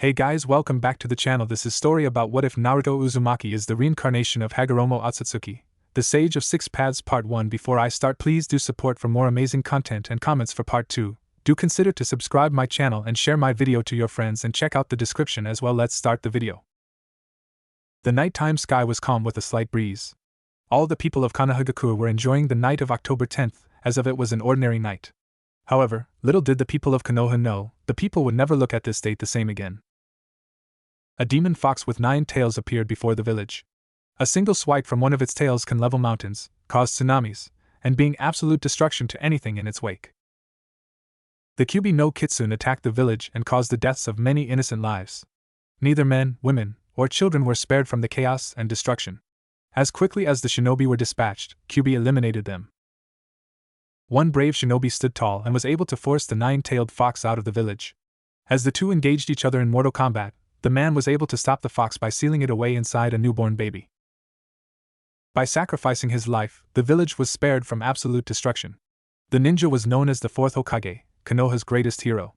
Hey guys, welcome back to the channel. This is story about what if Naruto Uzumaki is the reincarnation of Hagoromo Otsutsuki, the Sage of Six Paths Part 1. Before I start, please do support for more amazing content and comments for Part 2. Do consider to subscribe my channel and share my video to your friends and check out the description as well. Let's start the video. The nighttime sky was calm with a slight breeze. All the people of Konohagakure were enjoying the night of October 10th, as if it was an ordinary night. However, little did the people of Konoha know, the people would never look at this date the same again. A demon fox with 9 tails appeared before the village. A single swipe from one of its tails can level mountains, cause tsunamis, and bring absolute destruction to anything in its wake. The Kyuubi no Kitsune attacked the village and caused the deaths of many innocent lives. Neither men, women, or children were spared from the chaos and destruction. As quickly as the shinobi were dispatched, Kyuubi eliminated them. One brave shinobi stood tall and was able to force the 9-tailed fox out of the village. As the two engaged each other in mortal combat, the man was able to stop the fox by sealing it away inside a newborn baby. By sacrificing his life, the village was spared from absolute destruction. The ninja was known as the 4th Hokage, Konoha's greatest hero.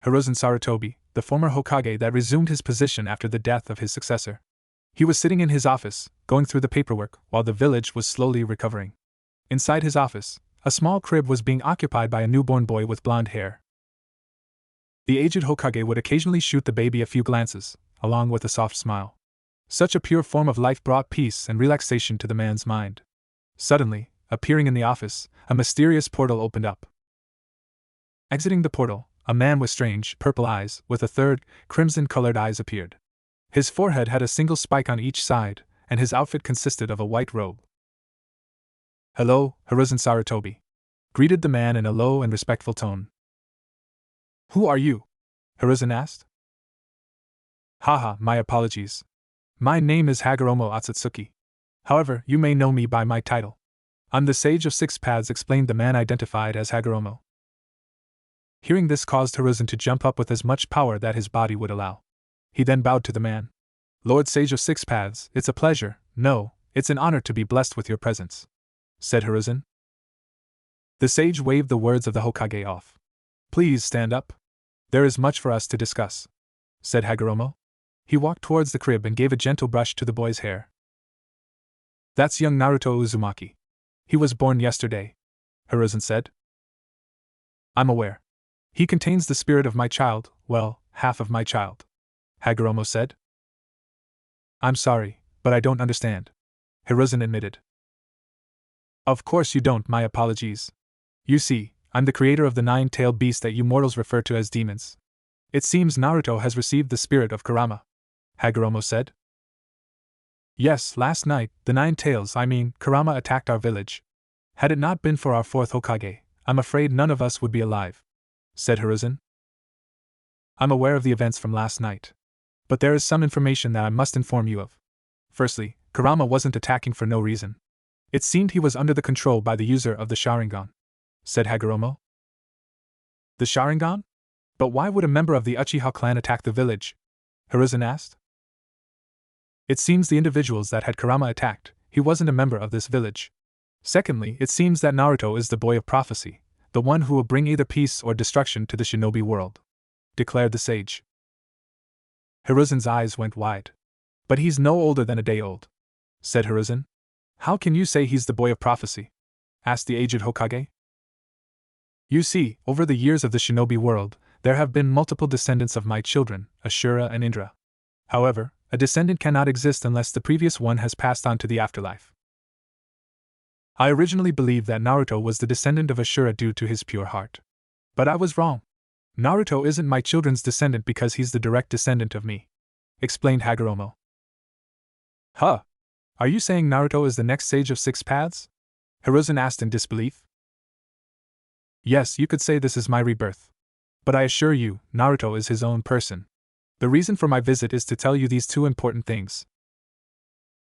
Hiruzen Sarutobi, the former Hokage that resumed his position after the death of his successor. He was sitting in his office, going through the paperwork, while the village was slowly recovering. Inside his office, a small crib was being occupied by a newborn boy with blonde hair. The aged Hokage would occasionally shoot the baby a few glances, along with a soft smile. Such a pure form of life brought peace and relaxation to the man's mind. Suddenly, appearing in the office, a mysterious portal opened up. Exiting the portal, a man with strange, purple eyes, with a third, crimson-colored eyes appeared. His forehead had a single spike on each side, and his outfit consisted of a white robe. "Hello, Hiruzen Sarutobi," greeted the man in a low and respectful tone. "Who are you?" Hiruzen asked. "Haha, my apologies. My name is Hagoromo Otsutsuki. However, you may know me by my title. I'm the Sage of Six Paths," explained the man identified as Hagoromo. Hearing this caused Hiruzen to jump up with as much power that his body would allow. He then bowed to the man. "Lord Sage of Six Paths, it's a pleasure, no, it's an honor to be blessed with your presence," said Hiruzen. The sage waved the words of the Hokage off. "Please stand up. There is much for us to discuss," said Hagoromo. He walked towards the crib and gave a gentle brush to the boy's hair. "That's young Naruto Uzumaki. He was born yesterday," Hiruzen said. "I'm aware. He contains the spirit of my child, well, half of my child," Hagoromo said. "I'm sorry, but I don't understand," Hiruzen admitted. "Of course you don't, my apologies. You see, I'm the creator of the 9-tailed beast that you mortals refer to as demons. It seems Naruto has received the spirit of Kurama," Hagoromo said. "Yes, last night, the 9 tails, Kurama attacked our village. Had it not been for our 4th Hokage, I'm afraid none of us would be alive," said Hiruzen. "I'm aware of the events from last night. But there is some information that I must inform you of. Firstly, Kurama wasn't attacking for no reason. It seemed he was under the control by the user of the Sharingan," said Hagoromo. "The Sharingan? But why would a member of the Uchiha clan attack the village?" Hiruzen asked. "It seems the individuals that had Kurama attacked, he wasn't a member of this village. Secondly, it seems that Naruto is the boy of prophecy, the one who will bring either peace or destruction to the shinobi world," declared the sage. Hiruzen's eyes went wide. "But he's no older than a day old," said Hiruzen. "How can you say he's the boy of prophecy?" asked the aged Hokage. "You see, over the years of the shinobi world, there have been multiple descendants of my children, Ashura and Indra. However, a descendant cannot exist unless the previous one has passed on to the afterlife. I originally believed that Naruto was the descendant of Ashura due to his pure heart. But I was wrong. Naruto isn't my children's descendant because he's the direct descendant of me," explained Hagoromo. "Huh? Are you saying Naruto is the next Sage of Six Paths?" Hiruzen asked in disbelief. "Yes, you could say this is my rebirth. But I assure you, Naruto is his own person. The reason for my visit is to tell you these 2 important things.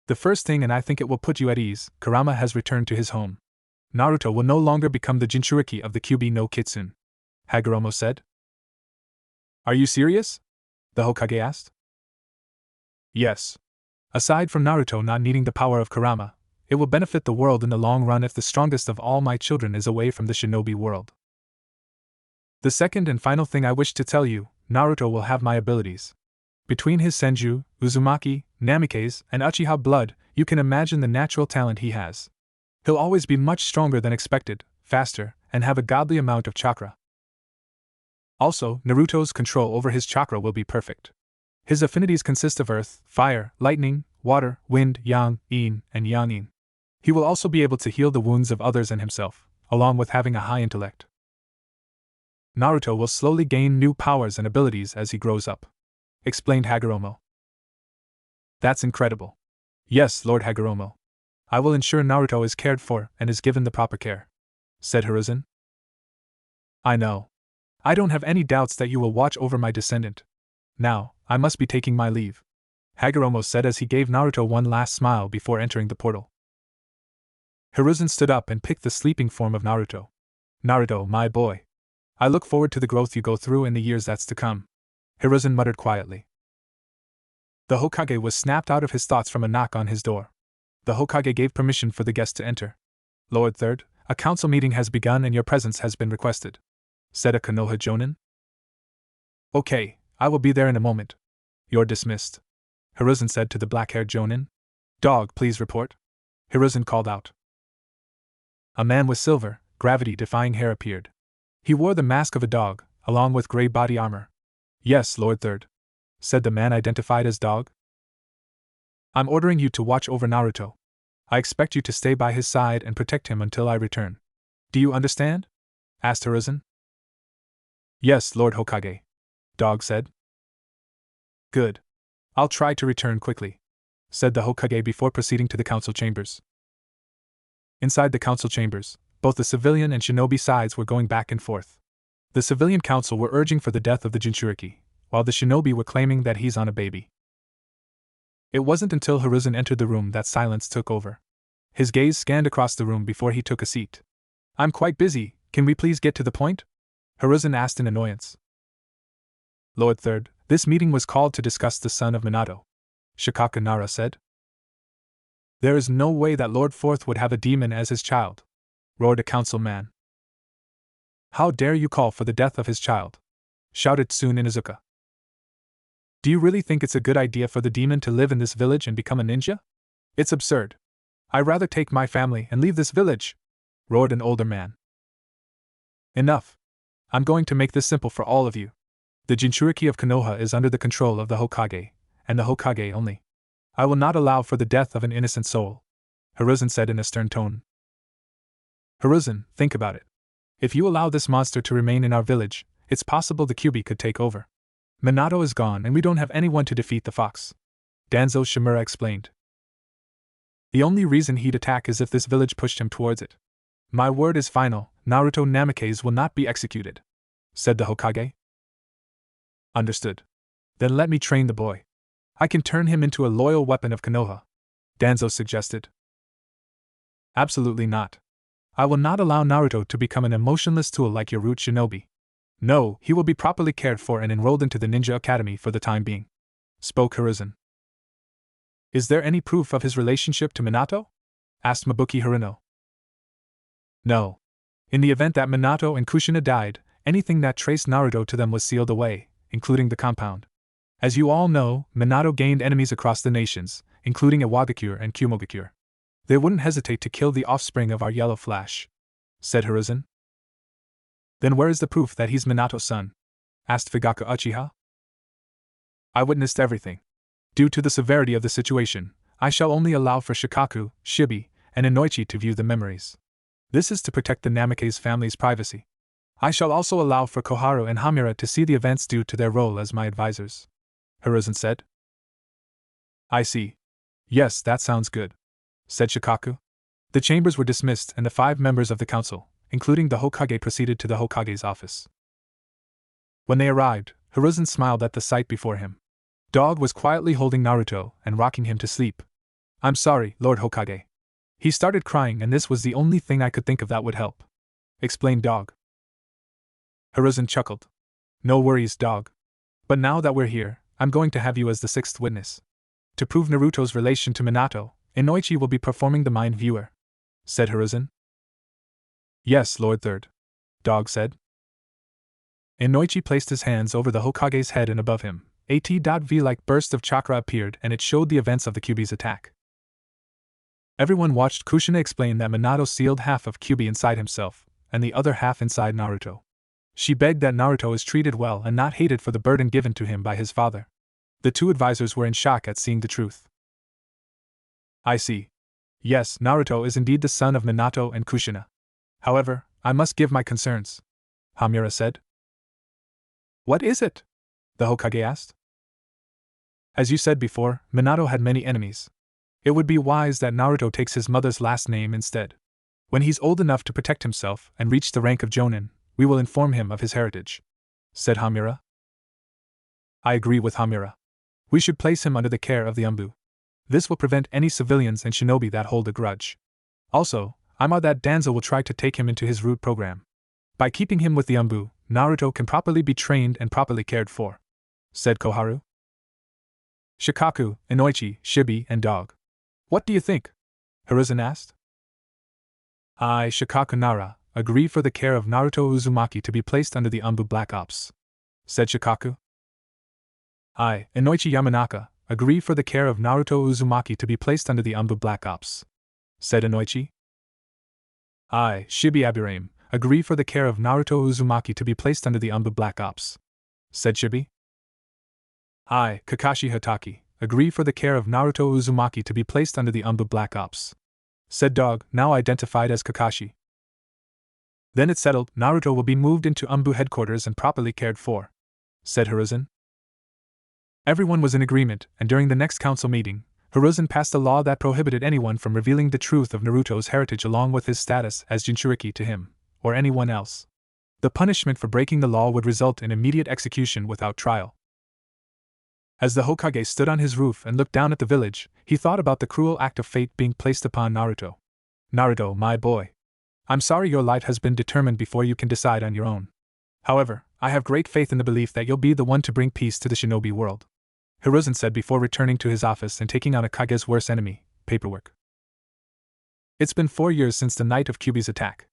The first thing, and I think it will put you at ease, Kurama has returned to his home. Naruto will no longer become the Jinchuriki of the Kyuubi no Kitsune," Hagoromo said. "Are you serious?" the Hokage asked. "Yes. Aside from Naruto not needing the power of Kurama, it will benefit the world in the long run if the strongest of all my children is away from the shinobi world. The second and final thing I wish to tell you, Naruto will have my abilities. Between his Senju, Uzumaki, Namikaze, and Uchiha blood, you can imagine the natural talent he has. He'll always be much stronger than expected, faster, and have a godly amount of chakra. Also, Naruto's control over his chakra will be perfect. His affinities consist of earth, fire, lightning, water, wind, yang, yin, and yang yin. He will also be able to heal the wounds of others and himself, along with having a high intellect. Naruto will slowly gain new powers and abilities as he grows up, explained Hagoromo. That's incredible. Yes, Lord Hagoromo. I will ensure Naruto is cared for and is given the proper care, said Hiruzen. I know. I don't have any doubts that you will watch over my descendant. Now, I must be taking my leave, Hagoromo said as he gave Naruto one last smile before entering the portal. Hiruzen stood up and picked the sleeping form of Naruto. Naruto, my boy. I look forward to the growth you go through in the years that's to come, Hiruzen muttered quietly. The Hokage was snapped out of his thoughts from a knock on his door. The Hokage gave permission for the guest to enter. Lord Third, a council meeting has begun and your presence has been requested, said a Konoha Jonin. Okay, I will be there in a moment. You're dismissed, Hiruzen said to the black-haired Jonin. Dog, please report, Hiruzen called out. A man with silver, gravity-defying hair appeared. He wore the mask of a dog, along with gray body armor. Yes, Lord Third, said the man identified as Dog. I'm ordering you to watch over Naruto. I expect you to stay by his side and protect him until I return. Do you understand? Asked Hiruzen. Yes, Lord Hokage, Dog said. Good. I'll try to return quickly, said the Hokage before proceeding to the council chambers. Inside the council chambers, both the civilian and shinobi sides were going back and forth. The civilian council were urging for the death of the Jinchuriki, while the shinobi were claiming that he's on a baby. It wasn't until Hiruzen entered the room that silence took over. His gaze scanned across the room before he took a seat. I'm quite busy, can we please get to the point? Hiruzen asked in annoyance. Lord Third, this meeting was called to discuss the son of Minato, Shikaka Nara said. There is no way that Lord Fourth would have a demon as his child, roared a council man. How dare you call for the death of his child? Shouted Tsun Inuzuka. Do you really think it's a good idea for the demon to live in this village and become a ninja? It's absurd. I'd rather take my family and leave this village, roared an older man. Enough. I'm going to make this simple for all of you. The Jinchuriki of Konoha is under the control of the Hokage, and the Hokage only. I will not allow for the death of an innocent soul, Hiruzen said in a stern tone. Hiruzen, think about it. If you allow this monster to remain in our village, it's possible the Kyuubi could take over. Minato is gone and we don't have anyone to defeat the fox, Danzo Shimura explained. The only reason he'd attack is if this village pushed him towards it. My word is final, Naruto Namikaze will not be executed, said the Hokage. Understood. Then let me train the boy. I can turn him into a loyal weapon of Konoha, Danzo suggested. Absolutely not. I will not allow Naruto to become an emotionless tool like your root shinobi. No, he will be properly cared for and enrolled into the Ninja Academy for the time being, spoke Hiruzen. Is there any proof of his relationship to Minato? Asked Mabuki Haruno. No. In the event that Minato and Kushina died, anything that traced Naruto to them was sealed away, including the compound. As you all know, Minato gained enemies across the nations, including Iwagakure and Kumogakure. They wouldn't hesitate to kill the offspring of our Yellow Flash, said Hiruzen. Then where is the proof that he's Minato's son? Asked Fugaku Uchiha. I witnessed everything. Due to the severity of the situation, I shall only allow for Shikaku, Shibi, and Inoichi to view the memories. This is to protect the Namikaze family's privacy. I shall also allow for Koharu and Hamura to see the events due to their role as my advisors, Hiruzen said. I see. Yes, that sounds good, said Shikaku. The chambers were dismissed and the 5 members of the council, including the Hokage, proceeded to the Hokage's office. When they arrived, Hiruzen smiled at the sight before him. Dog was quietly holding Naruto and rocking him to sleep. I'm sorry, Lord Hokage. He started crying and this was the only thing I could think of that would help, explained Dog. Hiruzen chuckled. No worries, Dog. But now that we're here, I'm going to have you as the 6th witness. To prove Naruto's relation to Minato, Inoichi will be performing the mind viewer, said Hiruzen. Yes, Lord Third, Dog said. Inoichi placed his hands over the Hokage's head and above him. A T.V-like burst of chakra appeared and it showed the events of the Kyuubi's attack. Everyone watched Kushina explain that Minato sealed half of Kyuubi inside himself, and the other half inside Naruto. She begged that Naruto is treated well and not hated for the burden given to him by his father. The two advisors were in shock at seeing the truth. I see. Yes, Naruto is indeed the son of Minato and Kushina. However, I must give my concerns, Hamura said. What is it? The Hokage asked. As you said before, Minato had many enemies. It would be wise that Naruto takes his mother's last name instead. When he's old enough to protect himself and reach the rank of Jonin, we will inform him of his heritage, said Hamura. I agree with Hamura. We should place him under the care of the Anbu. This will prevent any civilians and shinobi that hold a grudge. Also, Aimar that Danzo will try to take him into his root program. By keeping him with the Anbu, Naruto can properly be trained and properly cared for, said Koharu. Shikaku, Inoichi, Shibi, and Dog. What do you think? Hiruzen asked. I, Shikaku Nara, agree for the care of Naruto Uzumaki to be placed under the Anbu Black Ops, said Shikaku. I, Inoichi Yamanaka, agree for the care of Naruto Uzumaki to be placed under the Anbu Black Ops, said Inoichi. I, Shibi Abirame, agree for the care of Naruto Uzumaki to be placed under the Anbu Black Ops, said Shibi. I, Kakashi Hatake, agree for the care of Naruto Uzumaki to be placed under the Anbu Black Ops, said Dog, now identified as Kakashi. Then it's settled, Naruto will be moved into Anbu headquarters and properly cared for, said Hiruzen. Everyone was in agreement, and during the next council meeting, Hiruzen passed a law that prohibited anyone from revealing the truth of Naruto's heritage along with his status as Jinchuriki to him, or anyone else. The punishment for breaking the law would result in immediate execution without trial. As the Hokage stood on his roof and looked down at the village, he thought about the cruel act of fate being placed upon Naruto. Naruto, my boy. I'm sorry your life has been determined before you can decide on your own. However, I have great faith in the belief that you'll be the one to bring peace to the shinobi world, Hiruzen said before returning to his office and taking on a Kage's worst enemy, paperwork. It's been 4 years since the night of Kyuubi's attack.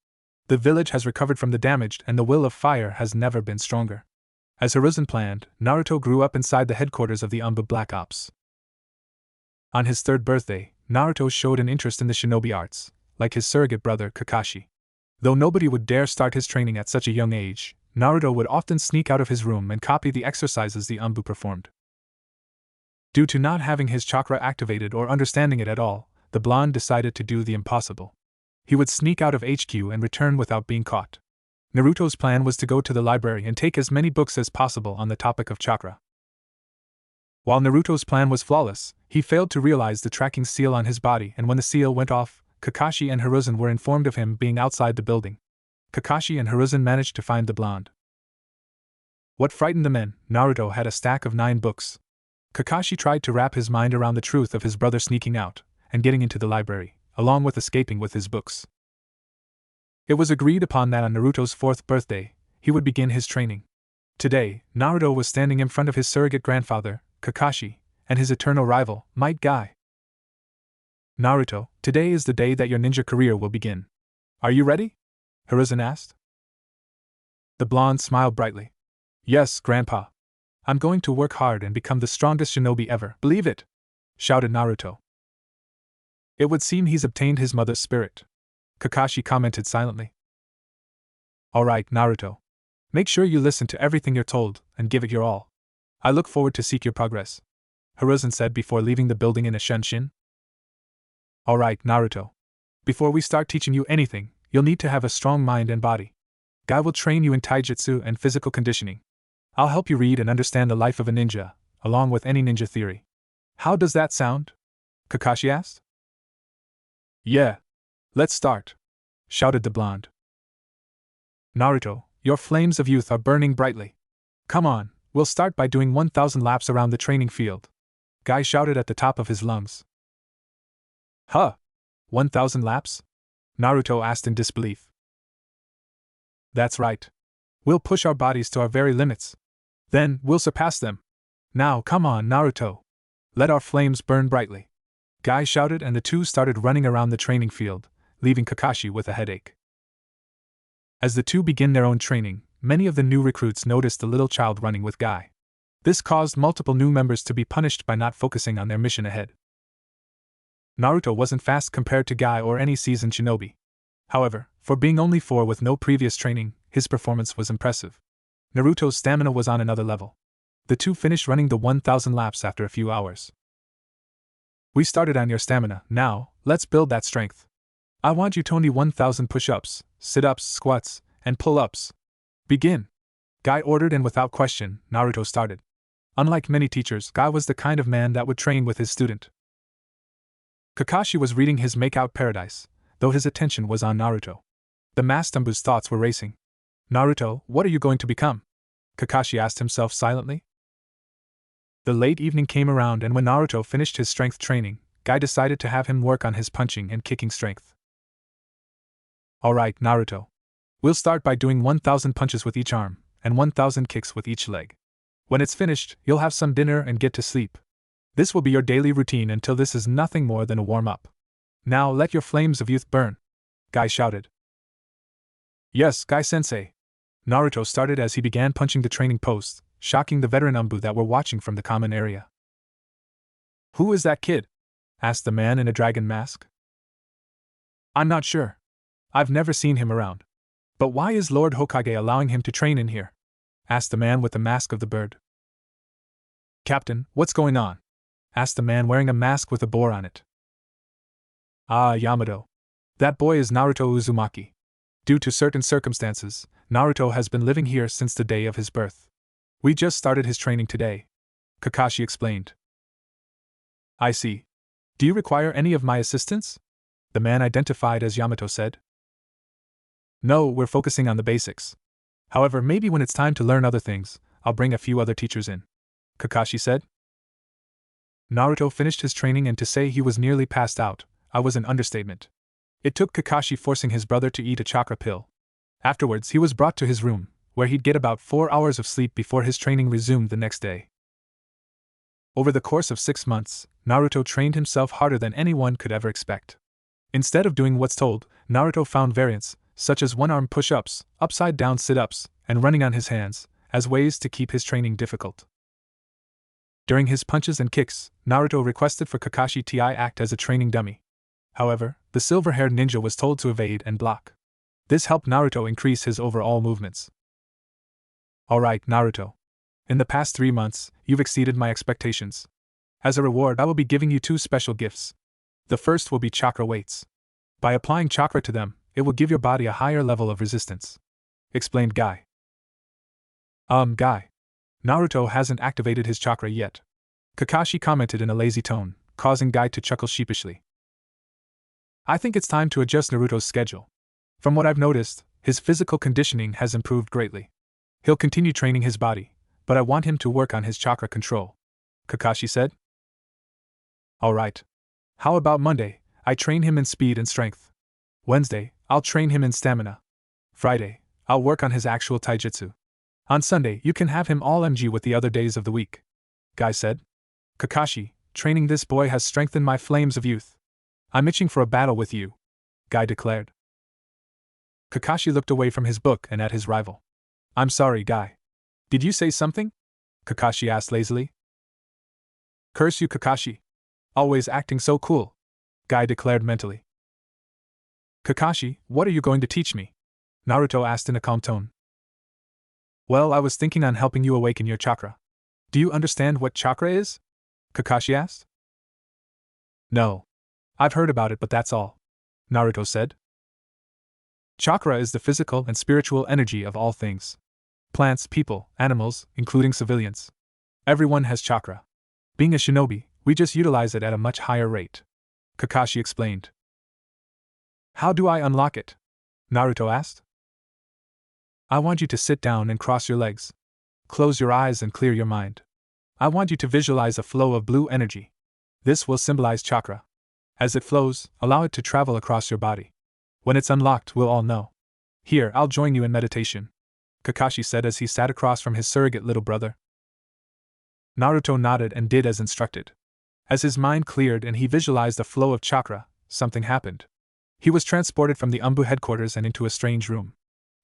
The village has recovered from the damage and the will of fire has never been stronger. As Hiruzen planned, Naruto grew up inside the headquarters of the Anbu Black Ops. On his 3rd birthday, Naruto showed an interest in the shinobi arts, like his surrogate brother Kakashi. Though nobody would dare start his training at such a young age, Naruto would often sneak out of his room and copy the exercises the Anbu performed. Due to not having his chakra activated or understanding it at all, the blonde decided to do the impossible. He would sneak out of HQ and return without being caught. Naruto's plan was to go to the library and take as many books as possible on the topic of chakra. While Naruto's plan was flawless, he failed to realize the tracking seal on his body, and when the seal went off, Kakashi and Hiruzen were informed of him being outside the building. Kakashi and Hiruzen managed to find the blonde. What frightened the men, Naruto had a stack of 9 books. Kakashi tried to wrap his mind around the truth of his brother sneaking out and getting into the library, along with escaping with his books. It was agreed upon that on Naruto's 4th birthday, he would begin his training. Today, Naruto was standing in front of his surrogate grandfather, Kakashi, and his eternal rival, Might Guy. Naruto, today is the day that your ninja career will begin. Are you ready? Hiruzen asked. The blonde smiled brightly. Yes, Grandpa. I'm going to work hard and become the strongest shinobi ever. Believe it! Shouted Naruto. It would seem he's obtained his mother's spirit, Kakashi commented silently. Alright, Naruto. Make sure you listen to everything you're told and give it your all. I look forward to seek your progress, Hiruzen said before leaving the building in a shunshin. Alright, Naruto. Before we start teaching you anything, you'll need to have a strong mind and body. Guy will train you in taijutsu and physical conditioning. I'll help you read and understand the life of a ninja, along with any ninja theory. How does that sound? Kakashi asked. Yeah. Let's start, shouted the blonde. Naruto, your flames of youth are burning brightly. Come on, we'll start by doing 1,000 laps around the training field, Guy shouted at the top of his lungs. Huh? 1,000 laps? Naruto asked in disbelief. That's right. We'll push our bodies to our very limits. Then, we'll surpass them. Now, come on, Naruto. Let our flames burn brightly, Guy shouted, and the two started running around the training field, leaving Kakashi with a headache. As the two begin their own training, many of the new recruits noticed the little child running with Guy. This caused multiple new members to be punished by not focusing on their mission ahead. Naruto wasn't fast compared to Guy or any seasoned shinobi. However, for being only 4 with no previous training, his performance was impressive. Naruto's stamina was on another level. The two finished running the 1,000 laps after a few hours. We started on your stamina, now, let's build that strength. I want you to only 1,000 push-ups, sit-ups, squats, and pull-ups. Begin! Guy ordered, and without question, Naruto started. Unlike many teachers, Guy was the kind of man that would train with his student. Kakashi was reading his Make-Out Paradise, though his attention was on Naruto. The masked Ambu's thoughts were racing. Naruto, what are you going to become? Kakashi asked himself silently. The late evening came around, and when Naruto finished his strength training, Guy decided to have him work on his punching and kicking strength. Alright, Naruto. We'll start by doing 1,000 punches with each arm, and 1,000 kicks with each leg. When it's finished, you'll have some dinner and get to sleep. This will be your daily routine until this is nothing more than a warm-up. Now let your flames of youth burn, Guy shouted. Yes, Guy-sensei. Naruto started as he began punching the training post, shocking the veteran Ambu that were watching from the common area. Who is that kid? Asked the man in a dragon mask. I'm not sure. I've never seen him around. But why is Lord Hokage allowing him to train in here? Asked the man with the mask of the bird. Captain, what's going on? Asked the man wearing a mask with a boar on it. Ah, Yamato. That boy is Naruto Uzumaki. Due to certain circumstances, Naruto has been living here since the day of his birth. We just started his training today, Kakashi explained. I see. Do you require any of my assistance? The man identified as Yamato said. No, we're focusing on the basics. However, maybe when it's time to learn other things, I'll bring a few other teachers in, Kakashi said. Naruto finished his training, and to say he was nearly passed out was an understatement. It took Kakashi forcing his brother to eat a chakra pill. Afterwards, he was brought to his room, where he'd get about 4 hours of sleep before his training resumed the next day. Over the course of 6 months, Naruto trained himself harder than anyone could ever expect. Instead of doing what's told, Naruto found variants, such as one-arm push-ups, upside-down sit-ups, and running on his hands, as ways to keep his training difficult. During his punches and kicks, Naruto requested for Kakashi to act as a training dummy. However, the silver-haired ninja was told to evade and block. This helped Naruto increase his overall movements. Alright, Naruto. In the past 3 months, you've exceeded my expectations. As a reward, I will be giving you 2 special gifts. The first will be chakra weights. By applying chakra to them, it will give your body a higher level of resistance, explained Guy. Guy. Naruto hasn't activated his chakra yet, Kakashi commented in a lazy tone, causing Guy to chuckle sheepishly. I think it's time to adjust Naruto's schedule. From what I've noticed, his physical conditioning has improved greatly. He'll continue training his body, but I want him to work on his chakra control, Kakashi said. Alright. How about Monday? I train him in speed and strength. Wednesday, I'll train him in stamina. Friday, I'll work on his actual taijutsu. On Sunday, you can have him all MG with the other days of the week, Guy said. Kakashi, training this boy has strengthened my flames of youth. I'm itching for a battle with you, Guy declared. Kakashi looked away from his book and at his rival. I'm sorry, Guy. Did you say something? Kakashi asked lazily. Curse you, Kakashi. Always acting so cool, Guy declared mentally. Kakashi, what are you going to teach me? Naruto asked in a calm tone. Well, I was thinking on helping you awaken your chakra. Do you understand what chakra is? Kakashi asked. No. I've heard about it, but that's all, Naruto said. Chakra is the physical and spiritual energy of all things. Plants, people, animals, including civilians. Everyone has chakra. Being a shinobi, we just utilize it at a much higher rate, Kakashi explained. How do I unlock it? Naruto asked. I want you to sit down and cross your legs. Close your eyes and clear your mind. I want you to visualize a flow of blue energy. This will symbolize chakra. As it flows, allow it to travel across your body. When it's unlocked, we'll all know. Here, I'll join you in meditation, Kakashi said as he sat across from his surrogate little brother. Naruto nodded and did as instructed. As his mind cleared and he visualized a flow of chakra, something happened. He was transported from the Umbu headquarters and into a strange room.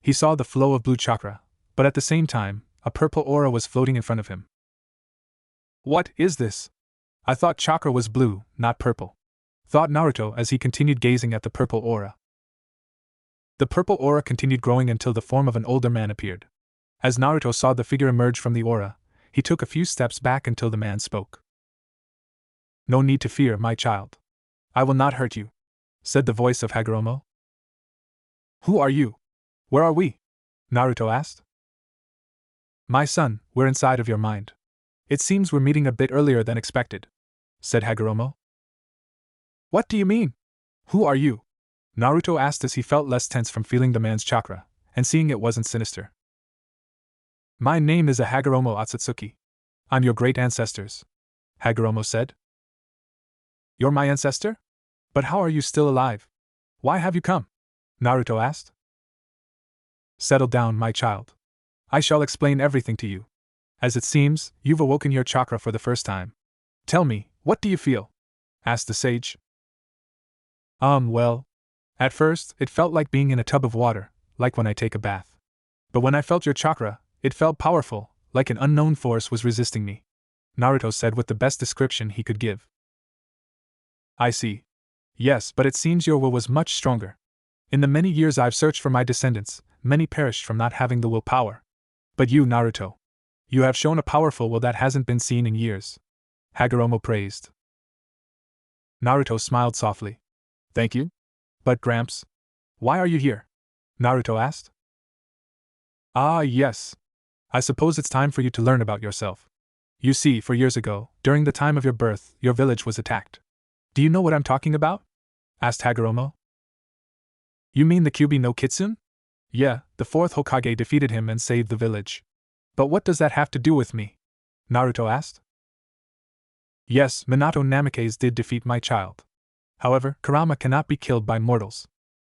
He saw the flow of blue chakra, But at the same time, a purple aura was floating in front of him. What is this? I thought chakra was blue, not purple, thought Naruto as he continued gazing at the purple aura. The purple aura continued growing until the form of an older man appeared. As Naruto saw the figure emerge from the aura, he took a few steps back until the man spoke. No need to fear, my child. I will not hurt you, said the voice of Hagoromo. Who are you? Where are we? Naruto asked. My son, we're inside of your mind. It seems we're meeting a bit earlier than expected, said Hagoromo. What do you mean? Who are you? Naruto asked as he felt less tense from feeling the man's chakra, and seeing it wasn't sinister. My name is a Hagoromo Otsutsuki. I'm your great ancestors, Hagoromo said. You're my ancestor? But how are you still alive? Why have you come? Naruto asked. Settle down, my child. I shall explain everything to you. As it seems, you've awoken your chakra for the first time. Tell me, what do you feel? Asked the sage. Well. At first, it felt like being in a tub of water, like when I take a bath. But when I felt your chakra, it felt powerful, like an unknown force was resisting me, Naruto said with the best description he could give. I see. Yes, but it seems your will was much stronger. In the many years I've searched for my descendants, many perished from not having the willpower. But you, Naruto, you have shown a powerful will that hasn't been seen in years, Hagoromo praised. Naruto smiled softly. Thank you. But Gramps, why are you here? Naruto asked. Ah, yes. I suppose it's time for you to learn about yourself. You see, 4 years ago, during the time of your birth, your village was attacked. Do you know what I'm talking about? Asked Hagoromo. You mean the Kyuubi no Kitsune? Yeah, the 4th Hokage defeated him and saved the village. But what does that have to do with me? Naruto asked. Yes, Minato Namikaze did defeat my child. However, Kurama cannot be killed by mortals.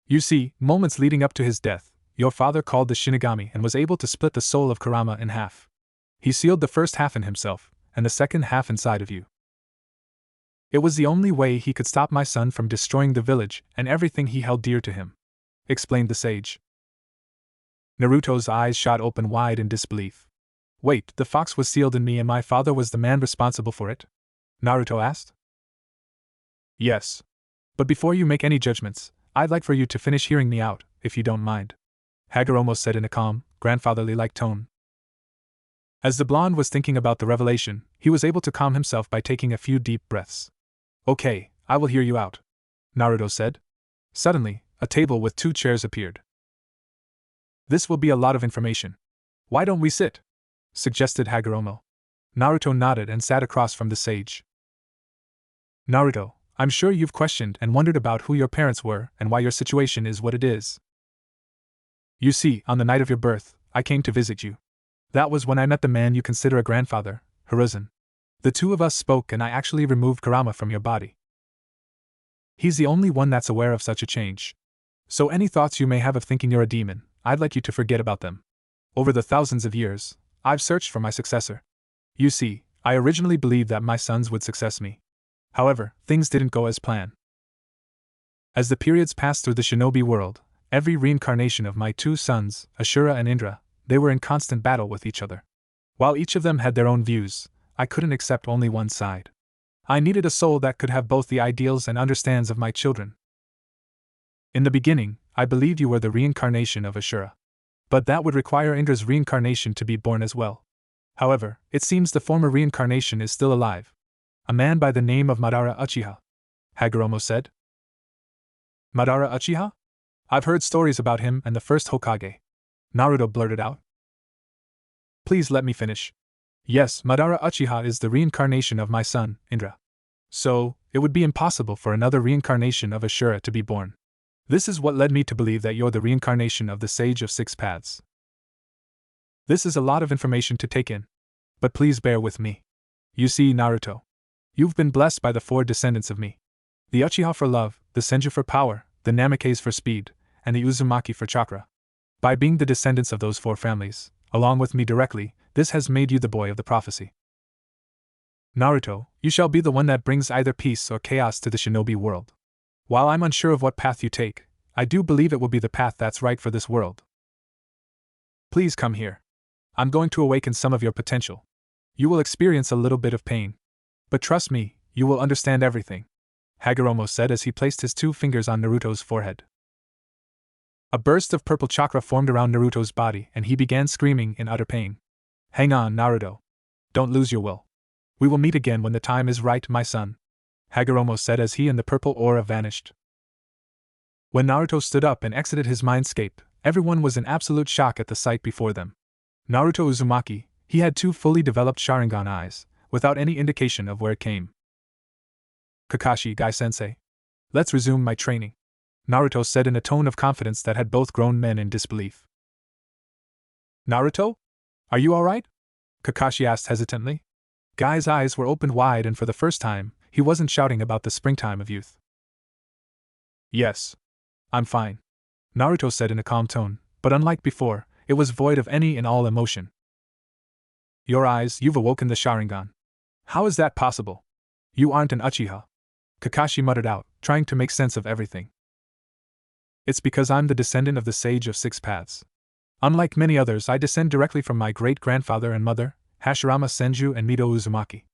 You see, moments leading up to his death, your father called the Shinigami and was able to split the soul of Kurama in half. He sealed the first half in himself, and the second half inside of you. It was the only way he could stop my son from destroying the village and everything he held dear to him, explained the sage. Naruto's eyes shot open wide in disbelief. Wait, the fox was sealed in me and my father was the man responsible for it? Naruto asked. Yes. But before you make any judgments, I'd like for you to finish hearing me out, if you don't mind, Hagoromo said in a calm, grandfatherly-like tone. As the blonde was thinking about the revelation, he was able to calm himself by taking a few deep breaths. Okay, I will hear you out, Naruto said. Suddenly, a table with 2 chairs appeared. This will be a lot of information. Why don't we sit? Suggested Hagoromo. Naruto nodded and sat across from the sage. Naruto, I'm sure you've questioned and wondered about who your parents were and why your situation is what it is. You see, on the night of your birth, I came to visit you. That was when I met the man you consider a grandfather, Hiruzen. The 2 of us spoke and I actually removed Kurama from your body. He's the only one that's aware of such a change. So any thoughts you may have of thinking you're a demon, I'd like you to forget about them. Over the thousands of years, I've searched for my successor. You see, I originally believed that my sons would success me. However, things didn't go as planned. As the periods passed through the shinobi world, every reincarnation of my 2 sons, Ashura and Indra, they were in constant battle with each other. While each of them had their own views, I couldn't accept only one side. I needed a soul that could have both the ideals and understands of my children. In the beginning, I believed you were the reincarnation of Ashura. But that would require Indra's reincarnation to be born as well. However, it seems the former reincarnation is still alive. A man by the name of Madara Uchiha, Hagoromo said. Madara Uchiha? I've heard stories about him and the first Hokage, Naruto blurted out. Please let me finish. Yes, Madara Uchiha is the reincarnation of my son, Indra. So, it would be impossible for another reincarnation of Ashura to be born. This is what led me to believe that you're the reincarnation of the Sage of 6 Paths. This is a lot of information to take in. But please bear with me. You see, Naruto, you've been blessed by the 4 descendants of me. The Uchiha for love, the Senju for power, the Namikaze for speed, and the Uzumaki for chakra. By being the descendants of those 4 families, along with me directly, this has made you the boy of the prophecy. Naruto, you shall be the one that brings either peace or chaos to the shinobi world. While I'm unsure of what path you take, I do believe it will be the path that's right for this world. Please come here. I'm going to awaken some of your potential. You will experience a little bit of pain. But trust me, you will understand everything," Hagoromo said as he placed his 2 fingers on Naruto's forehead. A burst of purple chakra formed around Naruto's body and he began screaming in utter pain. "Hang on, Naruto. Don't lose your will. We will meet again when the time is right, my son," Hagoromo said as he and the purple aura vanished. When Naruto stood up and exited his mindscape, everyone was in absolute shock at the sight before them. Naruto Uzumaki, he had 2 fully developed Sharingan eyes, without any indication of where it came. "Kakashi, Gai-sensei. Let's resume my training," Naruto said in a tone of confidence that had both grown men in disbelief. "Naruto? Are you alright?" Kakashi asked hesitantly. Guy's eyes were opened wide and for the first time, he wasn't shouting about the springtime of youth. "Yes. I'm fine," Naruto said in a calm tone, but unlike before, it was void of any and all emotion. "Your eyes, you've awoken the Sharingan. How is that possible? You aren't an Uchiha," Kakashi muttered out, trying to make sense of everything. "It's because I'm the descendant of the Sage of 6 Paths. Unlike many others, I descend directly from my great-grandfather and mother, Hashirama Senju and Mito Uzumaki.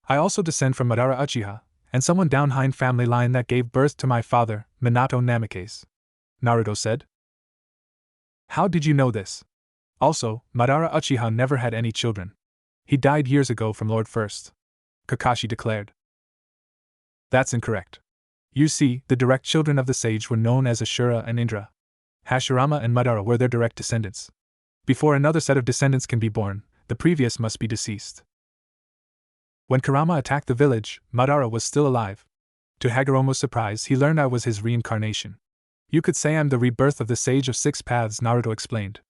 I also descend from Madara Uchiha, and someone downhind family line that gave birth to my father, Minato Namikaze," Naruto said. "How did you know this? Also, Madara Uchiha never had any children. He died years ago from Lord First," Kakashi declared. "That's incorrect. You see, the direct children of the sage were known as Ashura and Indra. Hashirama and Madara were their direct descendants. Before another set of descendants can be born, the previous must be deceased. When Kurama attacked the village, Madara was still alive. To Hagoromo's surprise, he learned I was his reincarnation. You could say I'm the rebirth of the Sage of 6 Paths," Naruto explained.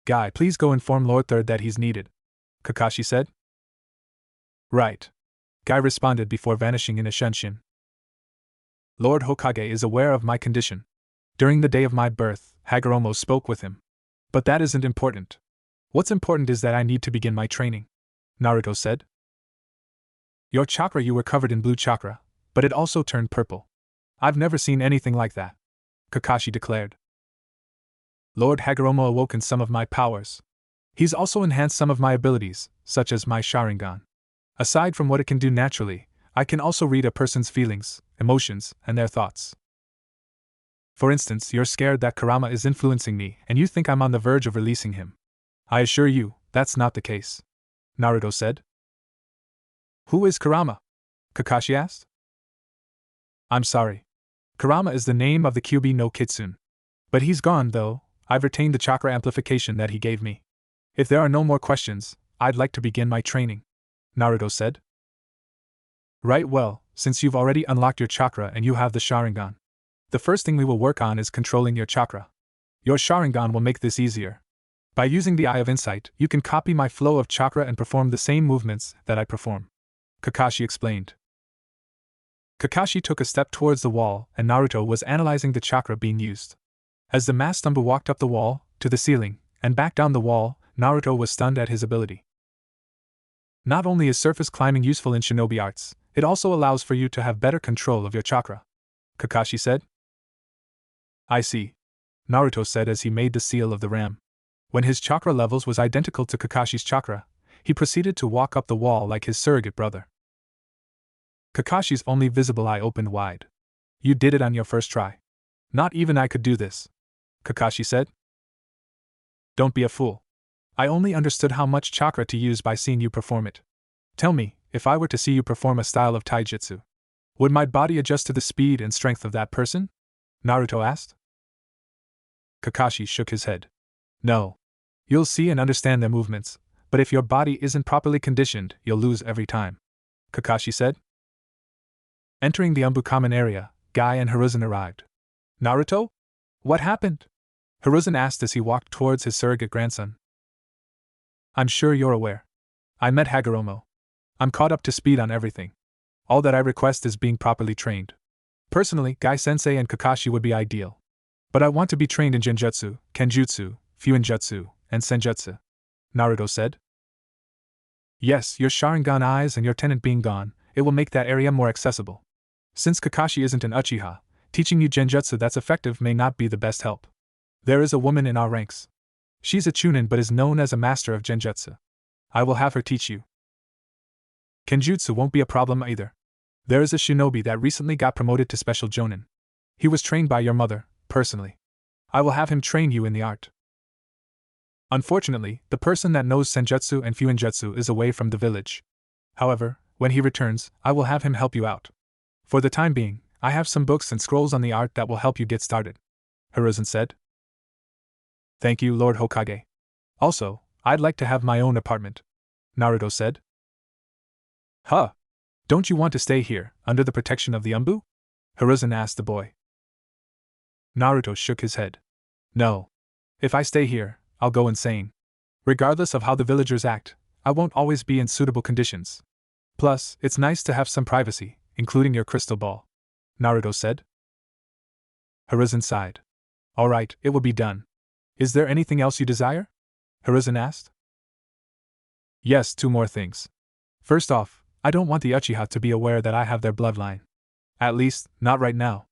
"Guy, please go inform Lord Third that he's needed," Kakashi said. "Right," Guy responded before vanishing in a shunshin. "Lord Hokage is aware of my condition. During the day of my birth, Hagoromo spoke with him. But that isn't important. What's important is that I need to begin my training," Naruto said. "Your chakra, you were covered in blue chakra, but it also turned purple. I've never seen anything like that," Kakashi declared. "Lord Hagoromo awoken some of my powers. He's also enhanced some of my abilities, such as my Sharingan. Aside from what it can do naturally, I can also read a person's feelings, emotions, and their thoughts. For instance, you're scared that Kurama is influencing me and you think I'm on the verge of releasing him. I assure you, that's not the case," Naruto said. "Who is Kurama?" Kakashi asked. "I'm sorry. Kurama is the name of the Kyuubi no Kitsune. But he's gone, though. I've retained the chakra amplification that he gave me. If there are no more questions, I'd like to begin my training," Naruto said. "Right, well, since you've already unlocked your chakra and you have the Sharingan, the first thing we will work on is controlling your chakra. Your Sharingan will make this easier. By using the Eye of Insight, you can copy my flow of chakra and perform the same movements that I perform," Kakashi explained. Kakashi took a step towards the wall, and Naruto was analyzing the chakra being used. As the masked Umbu walked up the wall, to the ceiling, and back down the wall, Naruto was stunned at his ability. "Not only is surface climbing useful in shinobi arts, it also allows for you to have better control of your chakra," Kakashi said. "I see," Naruto said as he made the seal of the ram. When his chakra levels was identical to Kakashi's chakra, he proceeded to walk up the wall like his surrogate brother. Kakashi's only visible eye opened wide. "You did it on your first try. Not even I could do this," Kakashi said. "Don't be a fool. I only understood how much chakra to use by seeing you perform it. Tell me, if I were to see you perform a style of taijutsu, would my body adjust to the speed and strength of that person?" Naruto asked. Kakashi shook his head. "No. You'll see and understand their movements, but if your body isn't properly conditioned, you'll lose every time," Kakashi said. Entering the Umbu common area, Guy and Hiruzen arrived. "Naruto? What happened?" Hiruzen asked as he walked towards his surrogate grandson. "I'm sure you're aware. I met Hagoromo. I'm caught up to speed on everything. All that I request is being properly trained. Personally, Gai-sensei and Kakashi would be ideal. But I want to be trained in Genjutsu, Kenjutsu, Fuinjutsu, and Senjutsu," Naruto said. "Yes, your Sharingan eyes and your tenet being gone, it will make that area more accessible. Since Kakashi isn't an Uchiha, teaching you Genjutsu that's effective may not be the best help. There is a woman in our ranks. She's a chunin but is known as a master of genjutsu. I will have her teach you. Kenjutsu won't be a problem either. There is a shinobi that recently got promoted to special jonin. He was trained by your mother, personally. I will have him train you in the art. Unfortunately, the person that knows senjutsu and fuinjutsu is away from the village. However, when he returns, I will have him help you out. For the time being, I have some books and scrolls on the art that will help you get started, Hiruzen said. Thank you, Lord Hokage. Also, I'd like to have my own apartment, Naruto said. Huh? Don't you want to stay here, under the protection of the Umbu? Hiruzen asked the boy. Naruto shook his head. No. If I stay here, I'll go insane. Regardless of how the villagers act, I won't always be in suitable conditions. Plus, it's nice to have some privacy, including your crystal ball, Naruto said. Hiruzen sighed. Alright, it will be done. Is there anything else you desire? Hiruzen asked. Yes, 2 more things. First off, I don't want the Uchiha to be aware that I have their bloodline. At least, not right now.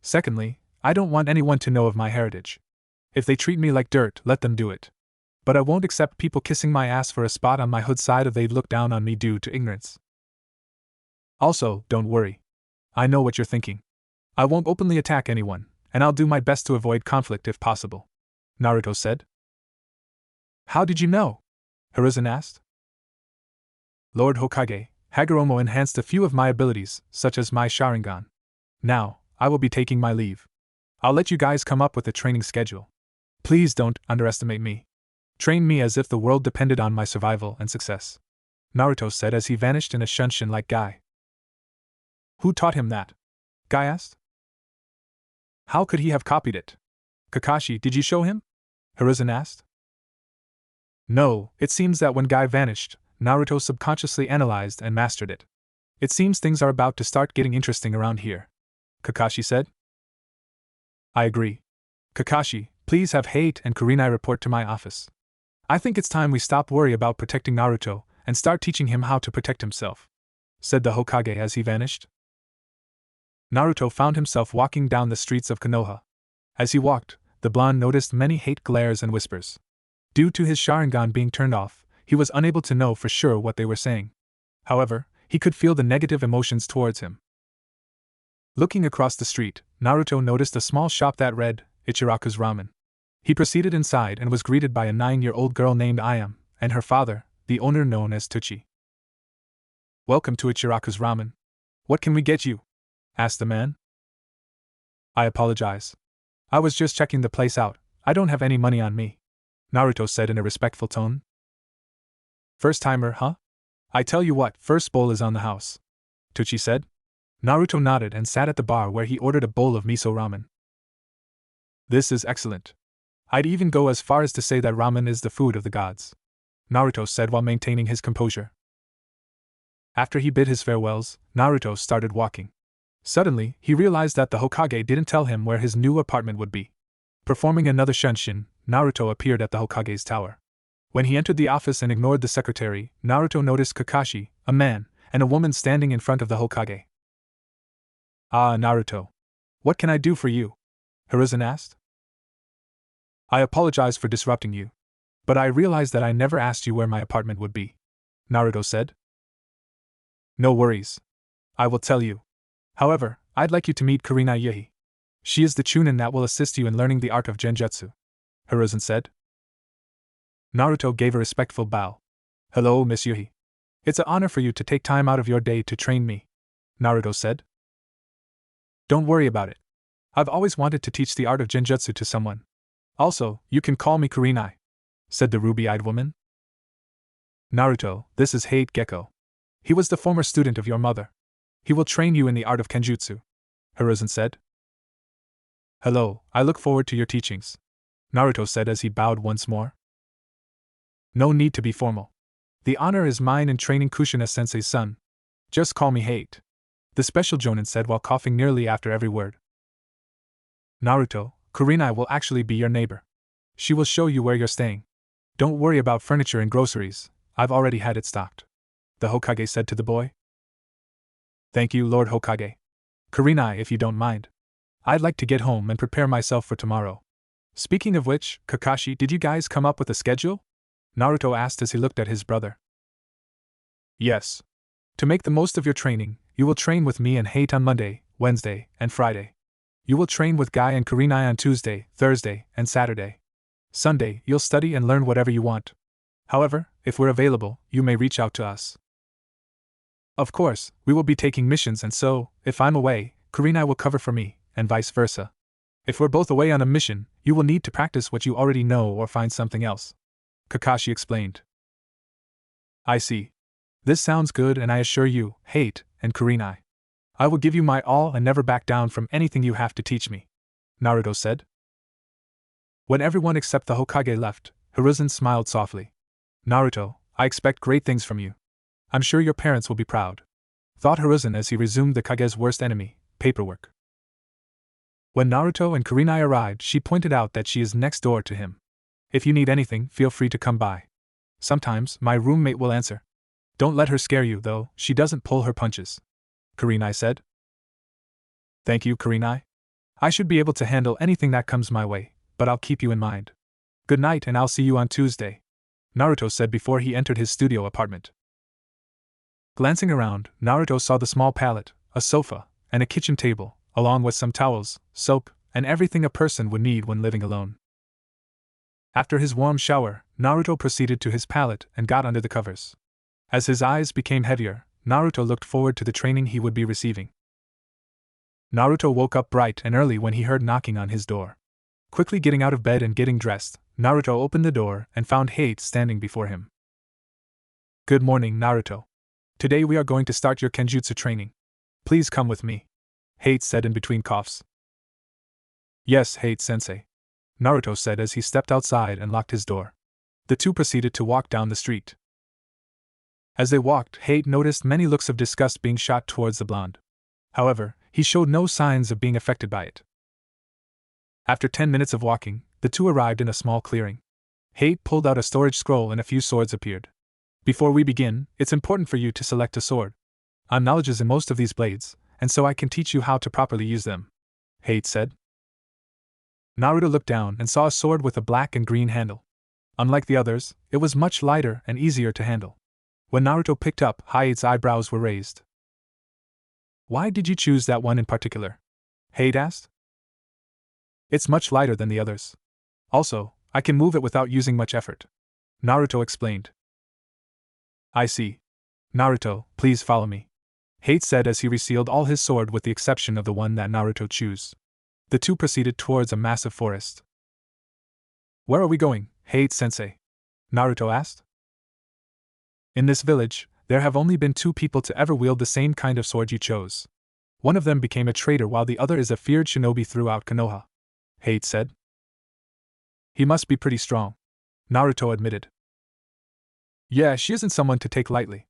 Secondly, I don't want anyone to know of my heritage. If they treat me like dirt, let them do it. But I won't accept people kissing my ass for a spot on my hood side if they look down on me due to ignorance. Also, don't worry. I know what you're thinking. I won't openly attack anyone, and I'll do my best to avoid conflict if possible, Naruto said. How did you know? Hiruzen asked. Lord Hokage, Hagoromo enhanced a few of my abilities, such as my Sharingan. Now, I will be taking my leave. I'll let you guys come up with a training schedule. Please don't underestimate me. Train me as if the world depended on my survival and success, Naruto said as he vanished in a Shunshin-like guy. Who taught him that? Guy asked. How could he have copied it? Kakashi, did you show him? Hiruzen asked. No, it seems that when Guy vanished, Naruto subconsciously analyzed and mastered it. It seems things are about to start getting interesting around here, Kakashi said. I agree. Kakashi, please have Hate and Kurenai report to my office. I think it's time we stop worrying about protecting Naruto and start teaching him how to protect himself, said the Hokage as he vanished. Naruto found himself walking down the streets of Konoha. As he walked, the blonde noticed many hate glares and whispers. Due to his Sharingan being turned off, he was unable to know for sure what they were saying. However, he could feel the negative emotions towards him. Looking across the street, Naruto noticed a small shop that read, Ichiraku's Ramen. He proceeded inside and was greeted by a 9-year-old girl named Ayam, and her father, the owner known as Tuchi. Welcome to Ichiraku's Ramen. What can we get you? Asked the man. I apologize. I was just checking the place out, I don't have any money on me, Naruto said in a respectful tone. First timer, huh? I tell you what, first bowl is on the house, Tuchi said. Naruto nodded and sat at the bar where he ordered a bowl of miso ramen. This is excellent. I'd even go as far as to say that ramen is the food of the gods, Naruto said while maintaining his composure. After he bid his farewells, Naruto started walking. Suddenly, he realized that the Hokage didn't tell him where his new apartment would be. Performing another Shunshin, Naruto appeared at the Hokage's tower. When he entered the office and ignored the secretary, Naruto noticed Kakashi, a man, and a woman standing in front of the Hokage. Ah, Naruto. What can I do for you? Hiruzen asked. I apologize for disrupting you, but I realized that I never asked you where my apartment would be, Naruto said. No worries. I will tell you. However, I'd like you to meet Kurenai Yuhi. She is the chunin that will assist you in learning the art of genjutsu, Hiruzen said. Naruto gave a respectful bow. Hello, Miss Yuhi. It's an honor for you to take time out of your day to train me, Naruto said. Don't worry about it. I've always wanted to teach the art of genjutsu to someone. Also, you can call me Kurenai, said the ruby-eyed woman. Naruto, this is Hate Gecko. He was the former student of your mother. He will train you in the art of kenjutsu, Hiruzen said. Hello, I look forward to your teachings, Naruto said as he bowed once more. No need to be formal. The honor is mine in training Kushina-sensei's son. Just call me Hate, the special jonin said while coughing nearly after every word. Naruto, Kurenai will actually be your neighbor. She will show you where you're staying. Don't worry about furniture and groceries, I've already had it stocked, the Hokage said to the boy. Thank you, Lord Hokage. Kurenai, if you don't mind. I'd like to get home and prepare myself for tomorrow, Speaking of which, Kakashi, did you guys come up with a schedule? Naruto asked as he looked at his brother. Yes. To make the most of your training, you will train with me and Hate on Monday, Wednesday, and Friday. You will train with Guy and Kurenai on Tuesday, Thursday, and Saturday. Sunday, you'll study and learn whatever you want. However, if we're available, you may reach out to us. Of course, we will be taking missions, and so, if I'm away, Kurenai will cover for me, and vice versa. If we're both away on a mission, you will need to practice what you already know or find something else. Kakashi explained. I see. This sounds good, and I assure you, Hate, and Kurenai, I will give you my all and never back down from anything you have to teach me, Naruto said. When everyone except the Hokage left, Hiruzen smiled softly. Naruto, I expect great things from you. I'm sure your parents will be proud, thought Hiruzen as he resumed the Kage's worst enemy, paperwork. When Naruto and Kurenai arrived, she pointed out that she is next door to him. If you need anything, feel free to come by. Sometimes, my roommate will answer. Don't let her scare you, though, she doesn't pull her punches, Kurenai said. Thank you, Kurenai. I should be able to handle anything that comes my way, but I'll keep you in mind. Good night, and I'll see you on Tuesday, Naruto said before he entered his studio apartment. Glancing around, Naruto saw the small pallet, a sofa, and a kitchen table, along with some towels, soap, and everything a person would need when living alone. After his warm shower, Naruto proceeded to his pallet and got under the covers. As his eyes became heavier, Naruto looked forward to the training he would be receiving. Naruto woke up bright and early when he heard knocking on his door. Quickly getting out of bed and getting dressed, Naruto opened the door and found Hate standing before him. Good morning, Naruto. Today we are going to start your Kenjutsu training. Please come with me, Hate said in between coughs. Yes, Hate-sensei, Naruto said as he stepped outside and locked his door. The two proceeded to walk down the street. As they walked, Hate noticed many looks of disgust being shot towards the blonde. However, he showed no signs of being affected by it. After 10 minutes of walking, the two arrived in a small clearing. Hate pulled out a storage scroll and a few swords appeared. Before we begin, it's important for you to select a sword. I'm knowledgeable in most of these blades, and so I can teach you how to properly use them, Hate said. Naruto looked down and saw a sword with a black and green handle. Unlike the others, it was much lighter and easier to handle. When Naruto picked up, Hate's eyebrows were raised. Why did you choose that one in particular? Hate asked. It's much lighter than the others. Also, I can move it without using much effort, Naruto explained. I see. Naruto, please follow me, Hate said as he resealed all his sword with the exception of the one that Naruto chose. The two proceeded towards a massive forest. Where are we going, Hate-sensei? Naruto asked. In this village, there have only been 2 people to ever wield the same kind of sword you chose. One of them became a traitor while the other is a feared shinobi throughout Konoha, Hate said. He must be pretty strong, Naruto admitted. Yeah, she isn't someone to take lightly,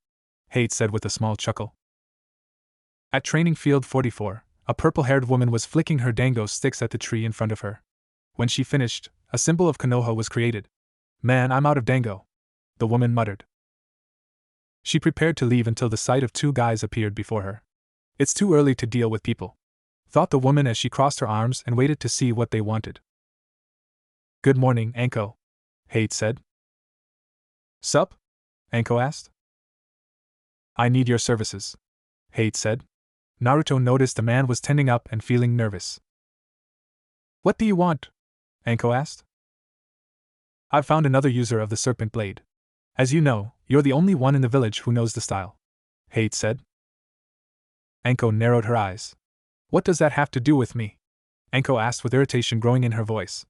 Hate said with a small chuckle. At Training Field 44, a purple-haired woman was flicking her dango sticks at the tree in front of her. When she finished, a symbol of Konoha was created. Man, I'm out of dango, the woman muttered. She prepared to leave until the sight of 2 guys appeared before her. It's too early to deal with people, thought the woman as she crossed her arms and waited to see what they wanted. Good morning, Anko, Hate said. Sup? Anko asked. I need your services, Hate said. Naruto noticed the man was tending up and feeling nervous. What do you want? Anko asked. I've found another user of the serpent blade. As you know, you're the only one in the village who knows the style, Hate said. Anko narrowed her eyes. What does that have to do with me? Anko asked with irritation growing in her voice.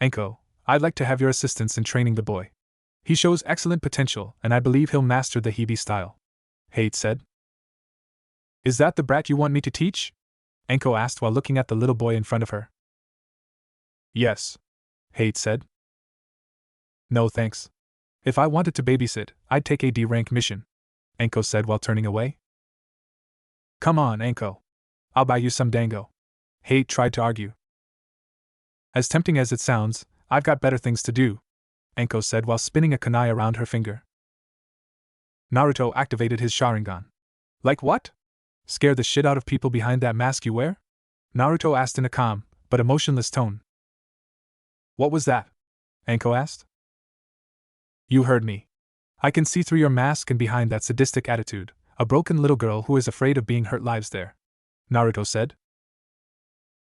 Anko, I'd like to have your assistance in training the boy. He shows excellent potential, and I believe he'll master the Hibi style, Hate said. Is that the brat you want me to teach? Anko asked while looking at the little boy in front of her. Yes, Hate said. No thanks. If I wanted to babysit, I'd take a D-rank mission, Anko said while turning away. Come on, Anko. I'll buy you some dango, Hate tried to argue. As tempting as it sounds, I've got better things to do, Anko said while spinning a kunai around her finger. Naruto activated his Sharingan. Like what? Scare the shit out of people behind that mask you wear? Naruto asked in a calm, but emotionless tone. What was that? Anko asked. You heard me. I can see through your mask and behind that sadistic attitude, a broken little girl who is afraid of being hurt lies there, Naruto said.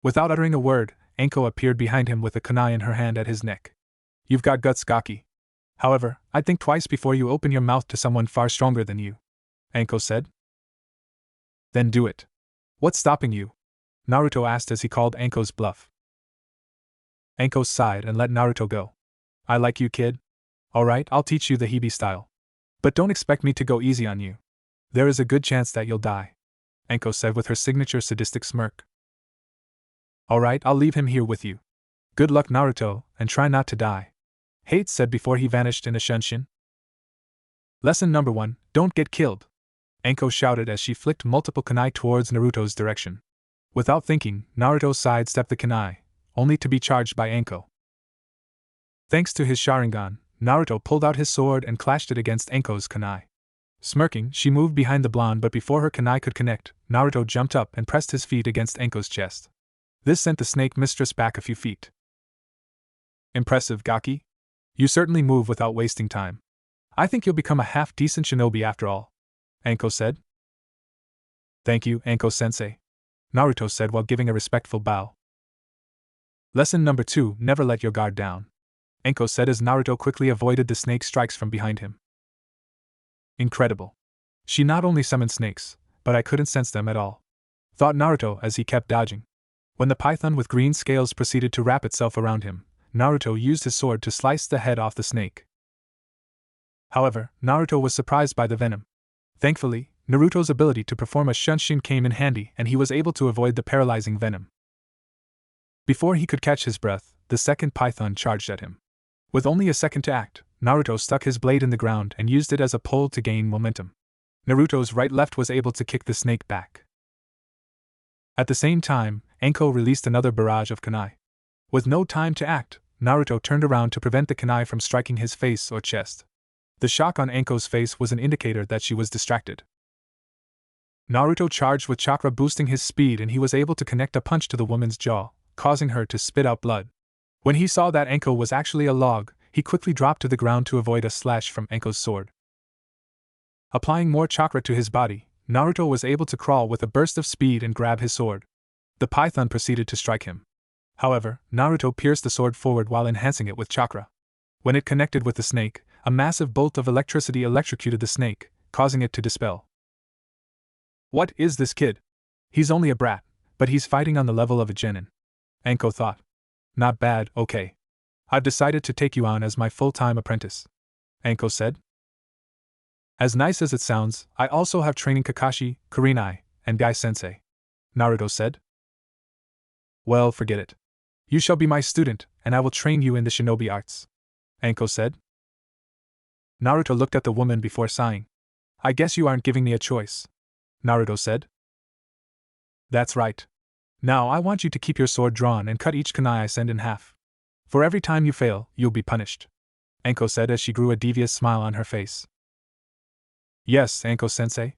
Without uttering a word, Anko appeared behind him with a kunai in her hand at his neck. You've got guts, Gaki. However, I'd think twice before you open your mouth to someone far stronger than you, Anko said. Then do it. What's stopping you? Naruto asked as he called Anko's bluff. Anko sighed and let Naruto go. I like you, kid. Alright, I'll teach you the Hebe style. But don't expect me to go easy on you. There is a good chance that you'll die, Anko said with her signature sadistic smirk. Alright, I'll leave him here with you. Good luck, Naruto, and try not to die, Hate said before he vanished in a shunshin. Lesson number 1, don't get killed, Anko shouted as she flicked multiple kunai towards Naruto's direction. Without thinking, Naruto sidestepped the kunai, only to be charged by Anko. Thanks to his Sharingan, Naruto pulled out his sword and clashed it against Anko's kunai. Smirking, she moved behind the blonde, but before her kunai could connect, Naruto jumped up and pressed his feet against Anko's chest. This sent the snake mistress back a few feet. Impressive, Gaki. You certainly move without wasting time. I think you'll become a half-decent shinobi after all, Anko said. Thank you, Anko-sensei, Naruto said while giving a respectful bow. Lesson number 2, never let your guard down, Anko said as Naruto quickly avoided the snake strikes from behind him. Incredible. She not only summoned snakes, but I couldn't sense them at all, thought Naruto as he kept dodging. When the python with green scales proceeded to wrap itself around him, Naruto used his sword to slice the head off the snake. However, Naruto was surprised by the venom. Thankfully, Naruto's ability to perform a shunshin came in handy and he was able to avoid the paralyzing venom. Before he could catch his breath, the second python charged at him. With only a second to act, Naruto stuck his blade in the ground and used it as a pole to gain momentum. Naruto's right-left was able to kick the snake back. At the same time, Anko released another barrage of kunai. With no time to act, Naruto turned around to prevent the kunai from striking his face or chest. The shock on Anko's face was an indicator that she was distracted. Naruto charged with chakra, boosting his speed, and he was able to connect a punch to the woman's jaw, causing her to spit out blood. When he saw that Anko was actually a log, he quickly dropped to the ground to avoid a slash from Anko's sword. Applying more chakra to his body, Naruto was able to crawl with a burst of speed and grab his sword. The python proceeded to strike him. However, Naruto pierced the sword forward while enhancing it with chakra. When it connected with the snake, a massive bolt of electricity electrocuted the snake, causing it to dispel. What is this kid? He's only a brat, but he's fighting on the level of a genin, Anko thought. Not bad, okay. I've decided to take you on as my full-time apprentice, Anko said. As nice as it sounds, I also have training Kakashi, Kurenai, and Gai-sensei, Naruto said. Well, forget it. You shall be my student, and I will train you in the shinobi arts, Anko said. Naruto looked at the woman before sighing. I guess you aren't giving me a choice, Naruto said. That's right. Now I want you to keep your sword drawn and cut each kunai I send in half. For every time you fail, you'll be punished, Anko said as she grew a devious smile on her face. Yes, Anko-sensei,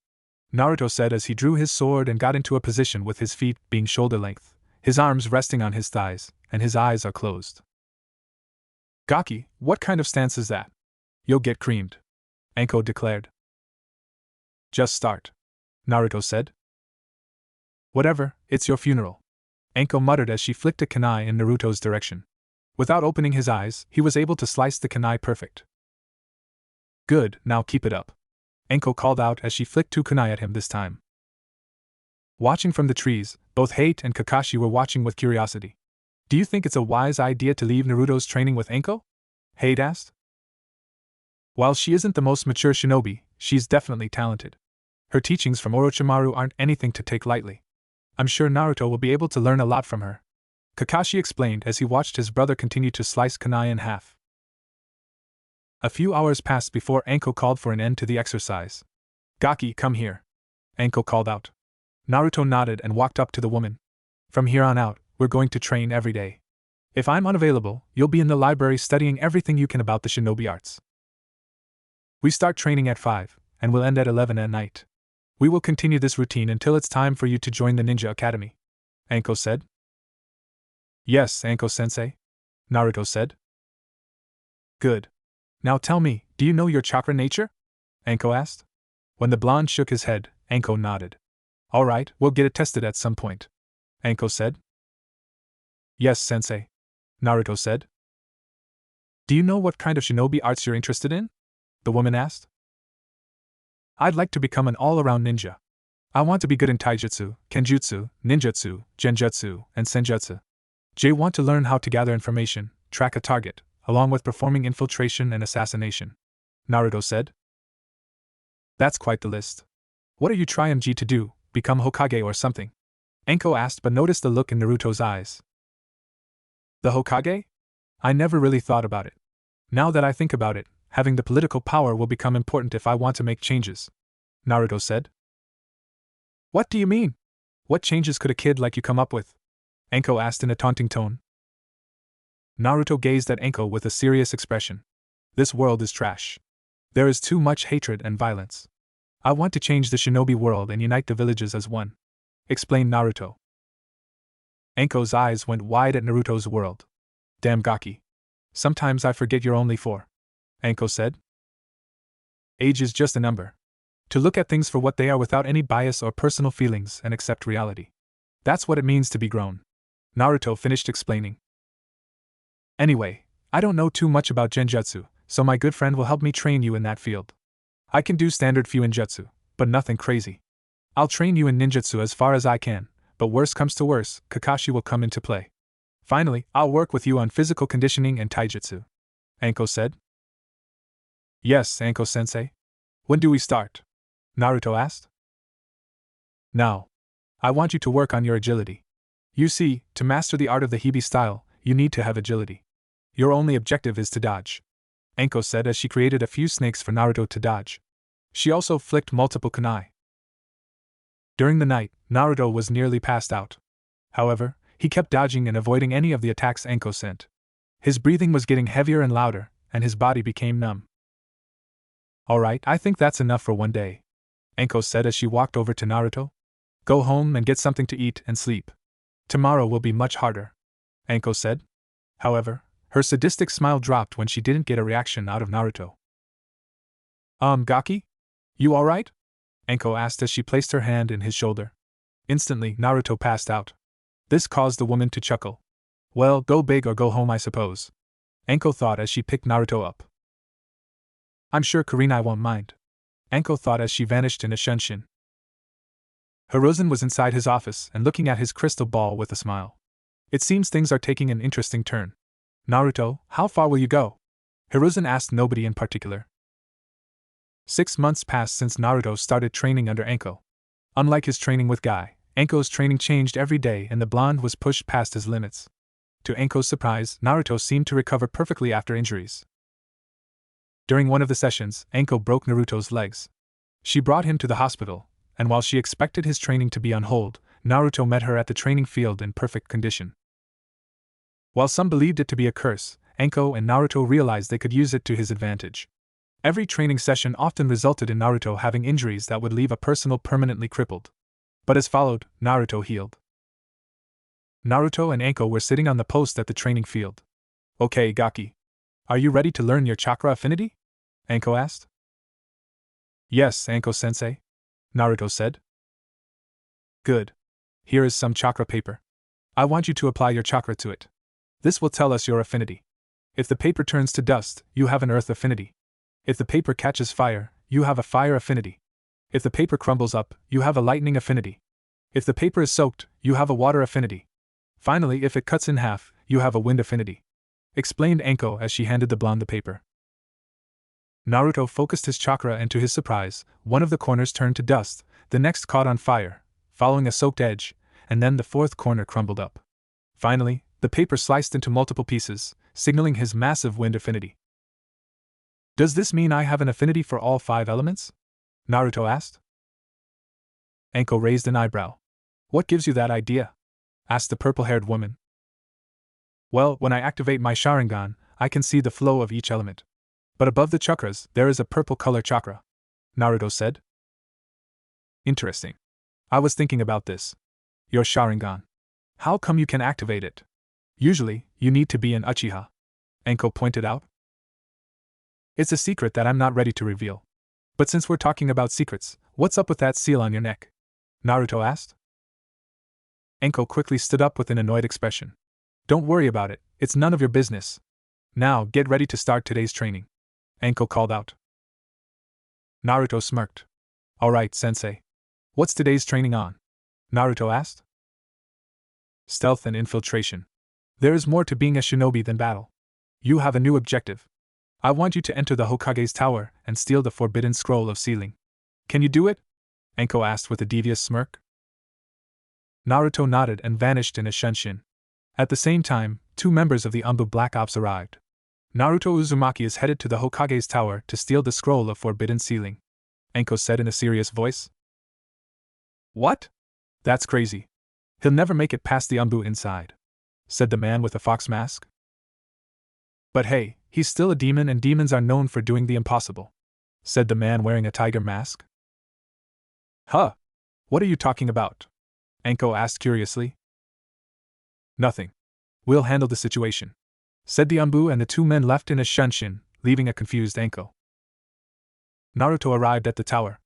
Naruto said as he drew his sword and got into a position with his feet being shoulder length, his arms resting on his thighs, and his eyes are closed. Gaki, what kind of stance is that? You'll get creamed, Anko declared. Just start, Naruto said. Whatever, it's your funeral, Anko muttered as she flicked a kunai in Naruto's direction. Without opening his eyes, he was able to slice the kunai perfect. Good, now keep it up, Anko called out as she flicked 2 kunai at him this time. Watching from the trees, both Hate and Kakashi were watching with curiosity. Do you think it's a wise idea to leave Naruto's training with Anko? Hate asked. While she isn't the most mature shinobi, she's definitely talented. Her teachings from Orochimaru aren't anything to take lightly. I'm sure Naruto will be able to learn a lot from her, Kakashi explained as he watched his brother continue to slice kunai in half. A few hours passed before Anko called for an end to the exercise. Gaki, come here, Anko called out. Naruto nodded and walked up to the woman. From here on out, we're going to train every day. If I'm unavailable, you'll be in the library studying everything you can about the shinobi arts. We start training at 5, and we'll end at 11 at night. We will continue this routine until it's time for you to join the ninja academy, Anko said. Yes, Anko-sensei. Naruto said. Good. Now tell me, do you know your chakra nature? Anko asked. When the blonde shook his head, Anko nodded. Alright, we'll get it tested at some point. Anko said. Yes, sensei. Naruto said. Do you know what kind of shinobi arts you're interested in? The woman asked. I'd like to become an all-around ninja. I want to be good in taijutsu, kenjutsu, ninjutsu, genjutsu, and senjutsu. J want to learn how to gather information, track a target, along with performing infiltration and assassination. Naruto said. That's quite the list. What are you trying G to do, become Hokage or something? Anko asked but noticed the look in Naruto's eyes. The Hokage? I never really thought about it. Now that I think about it, having the political power will become important if I want to make changes. Naruto said. What do you mean? What changes could a kid like you come up with? Anko asked in a taunting tone. Naruto gazed at Anko with a serious expression. This world is trash. There is too much hatred and violence. I want to change the shinobi world and unite the villages as one, explained Naruto. Anko's eyes went wide at Naruto's world. Damn Gaki. Sometimes I forget you're only 4. Anko said. Age is just a number. To look at things for what they are without any bias or personal feelings and accept reality. That's what it means to be grown. Naruto finished explaining. Anyway, I don't know too much about genjutsu, so my good friend will help me train you in that field. I can do standard fuinjutsu, but nothing crazy. I'll train you in ninjutsu as far as I can, but worst comes to worst, Kakashi will come into play. Finally, I'll work with you on physical conditioning and taijutsu. Anko said. Yes, Anko-sensei. When do we start? Naruto asked. Now. I want you to work on your agility. You see, to master the art of the Hibi style, you need to have agility. Your only objective is to dodge. Anko said as she created a few snakes for Naruto to dodge. She also flicked multiple kunai. During the night, Naruto was nearly passed out. However, he kept dodging and avoiding any of the attacks Anko sent. His breathing was getting heavier and louder, and his body became numb. Alright, I think that's enough for one day, Anko said as she walked over to Naruto. Go home and get something to eat and sleep. Tomorrow will be much harder, Anko said. However, her sadistic smile dropped when she didn't get a reaction out of Naruto. Gaki? You alright? Anko asked as she placed her hand in his shoulder. Instantly, Naruto passed out. This caused the woman to chuckle. Well, go big or go home, I suppose, Anko thought as she picked Naruto up. I'm sure Kurenai won't mind, Anko thought as she vanished in a shunshin. Hiruzen was inside his office and looking at his crystal ball with a smile. It seems things are taking an interesting turn. Naruto, how far will you go? Hiruzen asked nobody in particular. 6 months passed since Naruto started training under Anko. Unlike his training with Guy, Anko's training changed every day and the blonde was pushed past his limits. To Anko's surprise, Naruto seemed to recover perfectly after injuries. During one of the sessions, Anko broke Naruto's legs. She brought him to the hospital, and while she expected his training to be on hold, Naruto met her at the training field in perfect condition. While some believed it to be a curse, Anko and Naruto realized they could use it to his advantage. Every training session often resulted in Naruto having injuries that would leave a person permanently crippled. But as followed, Naruto healed. Naruto and Anko were sitting on the post at the training field. Okay, Gaki. Are you ready to learn your chakra affinity? Anko asked. Yes, Anko-sensei, Naruto said. Good. Here is some chakra paper. I want you to apply your chakra to it. This will tell us your affinity. If the paper turns to dust, you have an earth affinity. If the paper catches fire, you have a fire affinity. If the paper crumbles up, you have a lightning affinity. If the paper is soaked, you have a water affinity. Finally, if it cuts in half, you have a wind affinity, explained Anko as she handed the blonde the paper. Naruto focused his chakra and to his surprise, one of the corners turned to dust, the next caught on fire, following a soaked edge, and then the fourth corner crumbled up. Finally, the paper sliced into multiple pieces, signaling his massive wind affinity. Does this mean I have an affinity for all 5 elements? Naruto asked. Anko raised an eyebrow. What gives you that idea? Asked the purple-haired woman. Well, when I activate my Sharingan, I can see the flow of each element. But above the chakras, there is a purple color chakra, Naruto said. Interesting. I was thinking about this. Your Sharingan. How come you can activate it? Usually, you need to be an Uchiha, Enko pointed out. It's a secret that I'm not ready to reveal. But since we're talking about secrets, what's up with that seal on your neck? Naruto asked. Enko quickly stood up with an annoyed expression. Don't worry about it, it's none of your business. Now, get ready to start today's training, Enko called out. Naruto smirked. Alright, sensei. What's today's training on? Naruto asked. Stealth and infiltration. There is more to being a shinobi than battle. You have a new objective. I want you to enter the Hokage's tower and steal the forbidden scroll of sealing. Can you do it? Enko asked with a devious smirk. Naruto nodded and vanished in a shunshin. At the same time, 2 members of the Anbu Black Ops arrived. Naruto Uzumaki is headed to the Hokage's tower to steal the scroll of forbidden sealing, Enko said in a serious voice. What? That's crazy. He'll never make it past the Anbu inside, said the man with the fox mask. But hey, he's still a demon and demons are known for doing the impossible, said the man wearing a tiger mask. Huh? What are you talking about? Enko asked curiously. Nothing. We'll handle the situation, said the Anbu, and the 2 men left in a shunshin, leaving a confused Enko. Naruto arrived at the tower.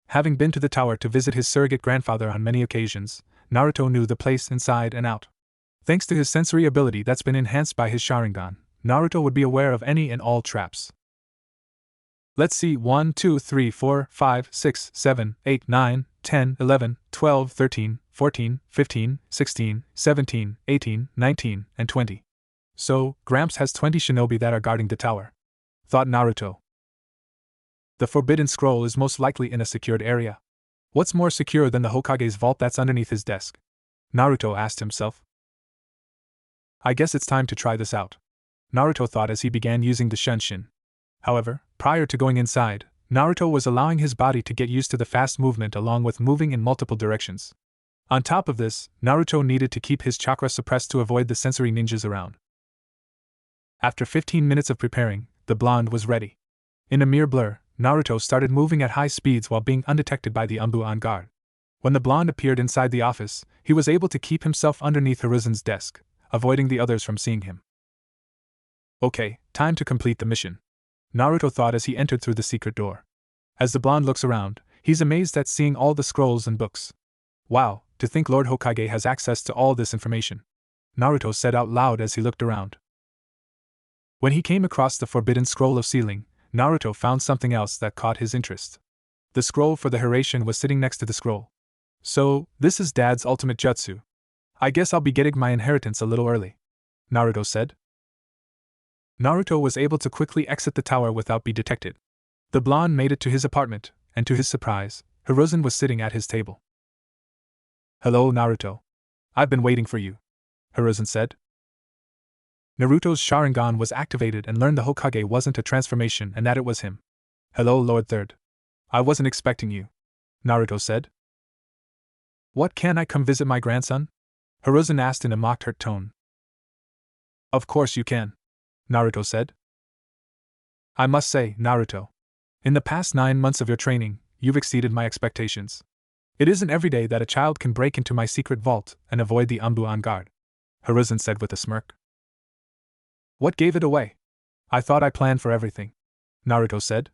Having been to the tower to visit his surrogate grandfather on many occasions, Naruto knew the place inside and out. Thanks to his sensory ability that's been enhanced by his Sharingan, Naruto would be aware of any and all traps. Let's see, 1, 2, 3, 4, 5, 6, 7, 8, 9, 10, 11, 12, 13, 14, 15, 16, 17, 18, 19, and 20. So, Gramps has 20 shinobi that are guarding the tower, thought Naruto. The forbidden scroll is most likely in a secured area. What's more secure than the Hokage's vault that's underneath his desk? Naruto asked himself. I guess it's time to try this out, Naruto thought as he began using the shunshin. However, prior to going inside, Naruto was allowing his body to get used to the fast movement along with moving in multiple directions. On top of this, Naruto needed to keep his chakra suppressed to avoid the sensory ninjas around. After 15 minutes of preparing, the blonde was ready. In a mere blur, Naruto started moving at high speeds while being undetected by the Anbu on guard. When the blonde appeared inside the office, he was able to keep himself underneath Hiruzen's desk, avoiding the others from seeing him. Okay, time to complete the mission, Naruto thought as he entered through the secret door. As the blonde looks around, he's amazed at seeing all the scrolls and books. Wow, to think Lord Hokage has access to all this information, Naruto said out loud as he looked around. When he came across the forbidden scroll of sealing, Naruto found something else that caught his interest. The scroll for the Hiraishin was sitting next to the scroll. So, this is Dad's ultimate jutsu. I guess I'll be getting my inheritance a little early, Naruto said. Naruto was able to quickly exit the tower without being detected. The blonde made it to his apartment, and to his surprise, Hiruzen was sitting at his table. Hello, Naruto. I've been waiting for you, Hiruzen said. Naruto's Sharingan was activated and learned the Hokage wasn't a transformation and that it was him. Hello, Lord Third. I wasn't expecting you, Naruto said. What, can I come visit my grandson? Hiruzen asked in a mock-hurt tone. Of course you can, Naruto said. I must say, Naruto, in the past 9 months of your training, you've exceeded my expectations. It isn't every day that a child can break into my secret vault and avoid the Anbu on guard, Hiruzen said with a smirk. What gave it away? I thought I planned for everything, Naruto said.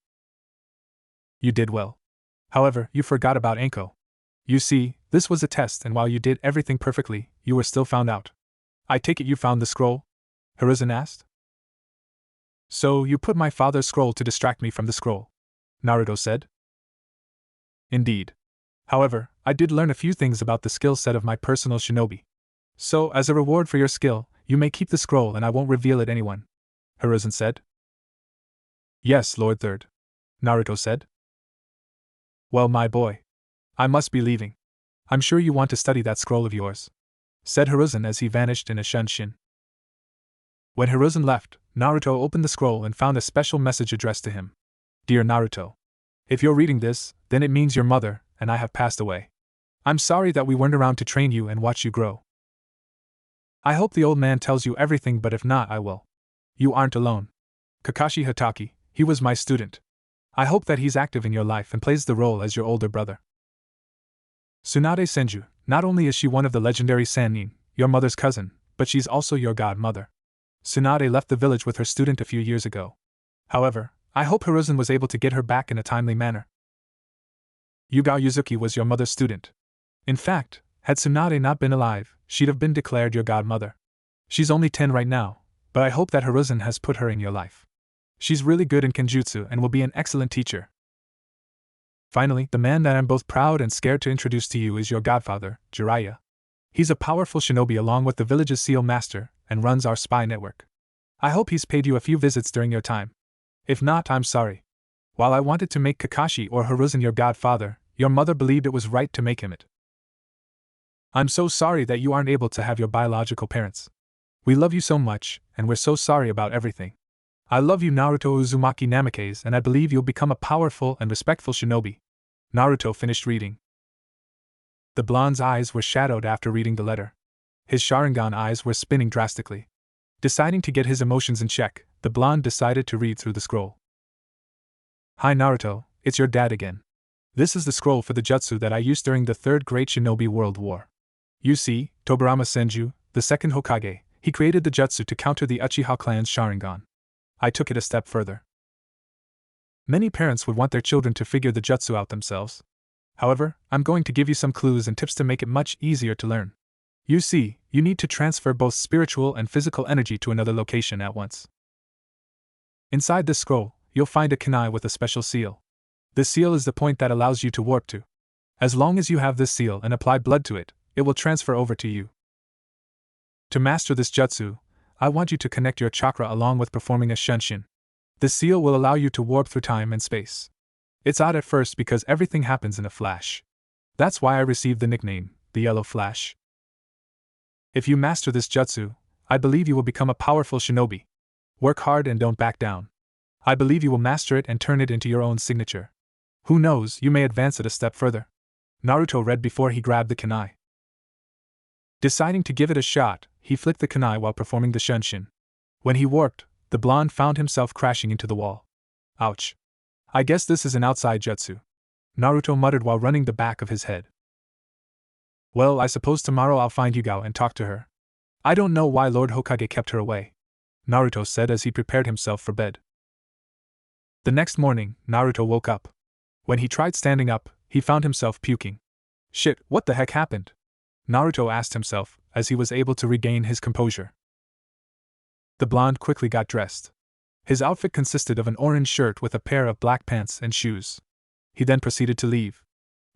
You did well. However, you forgot about Enko. You see, this was a test, and while you did everything perfectly, you were still found out. I take it you found the scroll? Hiruzen asked. So, you put my father's scroll to distract me from the scroll, Naruto said. Indeed. However, I did learn a few things about the skill set of my personal shinobi. So, as a reward for your skill, you may keep the scroll and I won't reveal it to anyone, Hiruzen said. Yes, Lord Third, Naruto said. Well, my boy, I must be leaving. I'm sure you want to study that scroll of yours, said Hiruzen as he vanished in a shunshin. When Hiruzen left, Naruto opened the scroll and found a special message addressed to him. Dear Naruto, if you're reading this, then it means your mother and I have passed away. I'm sorry that we weren't around to train you and watch you grow. I hope the old man tells you everything, but if not, I will. You aren't alone. Kakashi Hatake, he was my student. I hope that he's active in your life and plays the role as your older brother. Tsunade Senju, not only is she one of the legendary Sannin, your mother's cousin, but she's also your godmother. Tsunade left the village with her student a few years ago. However, I hope Hiruzen was able to get her back in a timely manner. Yugao Yuzuki was your mother's student. In fact, had Tsunade not been alive, she'd have been declared your godmother. She's only 10 right now, but I hope that Hiruzen has put her in your life. She's really good in Kenjutsu and will be an excellent teacher. Finally, the man that I'm both proud and scared to introduce to you is your godfather, Jiraiya. He's a powerful shinobi along with the village's seal master, and runs our spy network. I hope he's paid you a few visits during your time. If not, I'm sorry. While I wanted to make Kakashi or Hiruzen your godfather, your mother believed it was right to make him it. I'm so sorry that you aren't able to have your biological parents. We love you so much, and we're so sorry about everything. I love you, Naruto Uzumaki Namikaze, and I believe you'll become a powerful and respectful shinobi. Naruto finished reading. The blonde's eyes were shadowed after reading the letter. His Sharingan eyes were spinning drastically. Deciding to get his emotions in check, the blonde decided to read through the scroll. Hi Naruto, it's your dad again. This is the scroll for the jutsu that I used during the Third Great Shinobi World War. You see, Tobirama Senju, the second Hokage, he created the jutsu to counter the Uchiha clan's Sharingan. I took it a step further. Many parents would want their children to figure the jutsu out themselves. However, I'm going to give you some clues and tips to make it much easier to learn. You see, you need to transfer both spiritual and physical energy to another location at once. Inside this scroll, you'll find a kunai with a special seal. This seal is the point that allows you to warp to. As long as you have this seal and apply blood to it, it will transfer over to you. To master this jutsu, I want you to connect your chakra along with performing a shunshin. This seal will allow you to warp through time and space. It's odd at first because everything happens in a flash. That's why I received the nickname, the Yellow Flash. If you master this jutsu, I believe you will become a powerful shinobi. Work hard and don't back down. I believe you will master it and turn it into your own signature. Who knows, you may advance it a step further. Naruto read before he grabbed the kunai. Deciding to give it a shot, he flicked the kunai while performing the shunshin. When he warped, the blonde found himself crashing into the wall. Ouch. I guess this is an outside jutsu. Naruto muttered while running the back of his head. Well, I suppose tomorrow I'll find Yugao and talk to her. I don't know why Lord Hokage kept her away, Naruto said as he prepared himself for bed. The next morning, Naruto woke up. When he tried standing up, he found himself puking. Shit, what the heck happened? Naruto asked himself, as he was able to regain his composure. The blonde quickly got dressed. His outfit consisted of an orange shirt with a pair of black pants and shoes. He then proceeded to leave.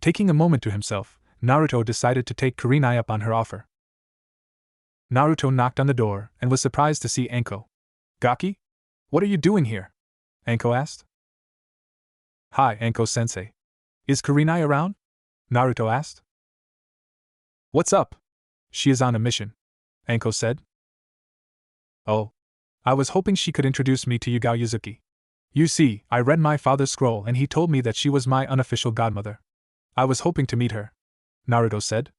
Taking a moment to himself, Naruto decided to take Kurenai up on her offer. Naruto knocked on the door and was surprised to see Anko. Gaki? What are you doing here? Anko asked. Hi, Anko-sensei. Is Kurenai around? Naruto asked. What's up? She is on a mission, Anko said. Oh. I was hoping she could introduce me to Yugao Yuzuki. You see, I read my father's scroll and he told me that she was my unofficial godmother. I was hoping to meet her, Naruto said.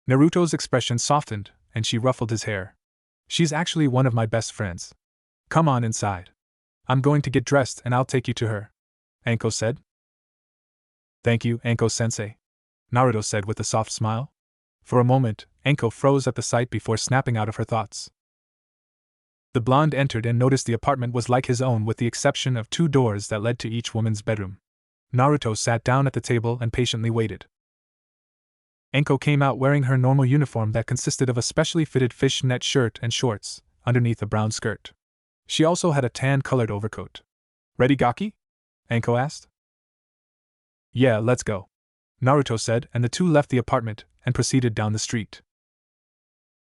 Naruto's expression softened, and she ruffled his hair. She's actually one of my best friends. Come on inside. I'm going to get dressed and I'll take you to her, Anko said. Thank you, Anko-sensei, Naruto said with a soft smile. For a moment, Anko froze at the sight before snapping out of her thoughts. The blonde entered and noticed the apartment was like his own with the exception of 2 doors that led to each woman's bedroom. Naruto sat down at the table and patiently waited. Anko came out wearing her normal uniform that consisted of a specially fitted fishnet shirt and shorts, underneath a brown skirt. She also had a tan-colored overcoat. Ready, Gaki? Anko asked. Yeah, let's go, Naruto said, and the two left the apartment and proceeded down the street.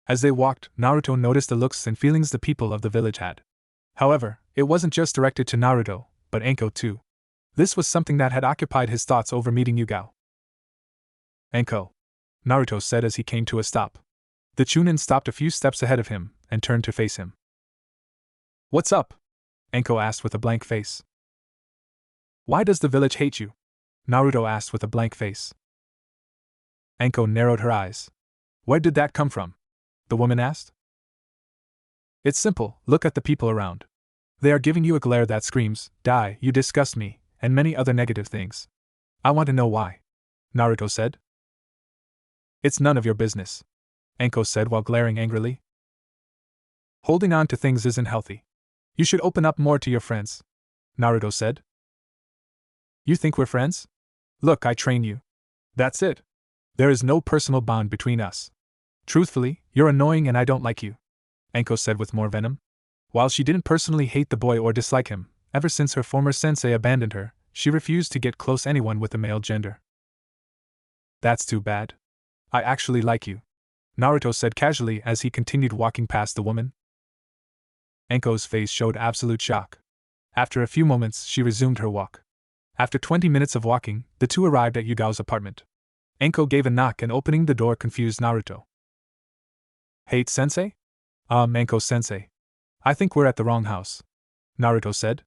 As they walked, Naruto noticed the looks and feelings the people of the village had. However, it wasn't just directed to Naruto, but Anko too. This was something that had occupied his thoughts over meeting Yugao. Anko, Naruto said as he came to a stop. The Chunin stopped a few steps ahead of him and turned to face him. What's up? Anko asked with a blank face. Why does the village hate you? Naruto asked with a blank face. Anko narrowed her eyes. Where did that come from? The woman asked. It's simple, look at the people around. They are giving you a glare that screams, die, you disgust me, and many other negative things. I want to know why, Naruto said. It's none of your business, Enko said while glaring angrily. Holding on to things isn't healthy. You should open up more to your friends, Naruto said. You think we're friends? Look, I train you. That's it. There is no personal bond between us. Truthfully, you're annoying and I don't like you, Enko said with more venom. While she didn't personally hate the boy or dislike him, ever since her former sensei abandoned her, she refused to get close anyone with the male gender. That's too bad. I actually like you, Naruto said casually as he continued walking past the woman. Enko's face showed absolute shock. After a few moments, she resumed her walk. After 20 minutes of walking, the two arrived at Yugao's apartment. Enko gave a knock and opening the door confused Naruto. Hate-sensei? Enko-sensei. I think we're at the wrong house, Naruto said.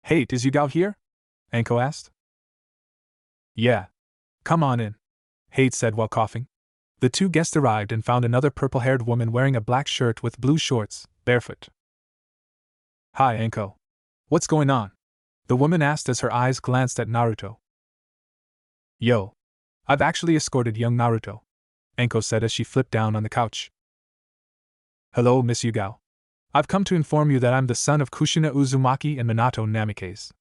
Hate, is Yugao here? Enko asked. Yeah. Come on in, Hate said while coughing. The two guests arrived and found another purple-haired woman wearing a black shirt with blue shorts, barefoot. Hi, Enko. What's going on? The woman asked as her eyes glanced at Naruto. Yo. I've actually escorted young Naruto, Enko said as she flipped down on the couch. Hello, Miss Yugao. I've come to inform you that I'm the son of Kushina Uzumaki and Minato Namikaze.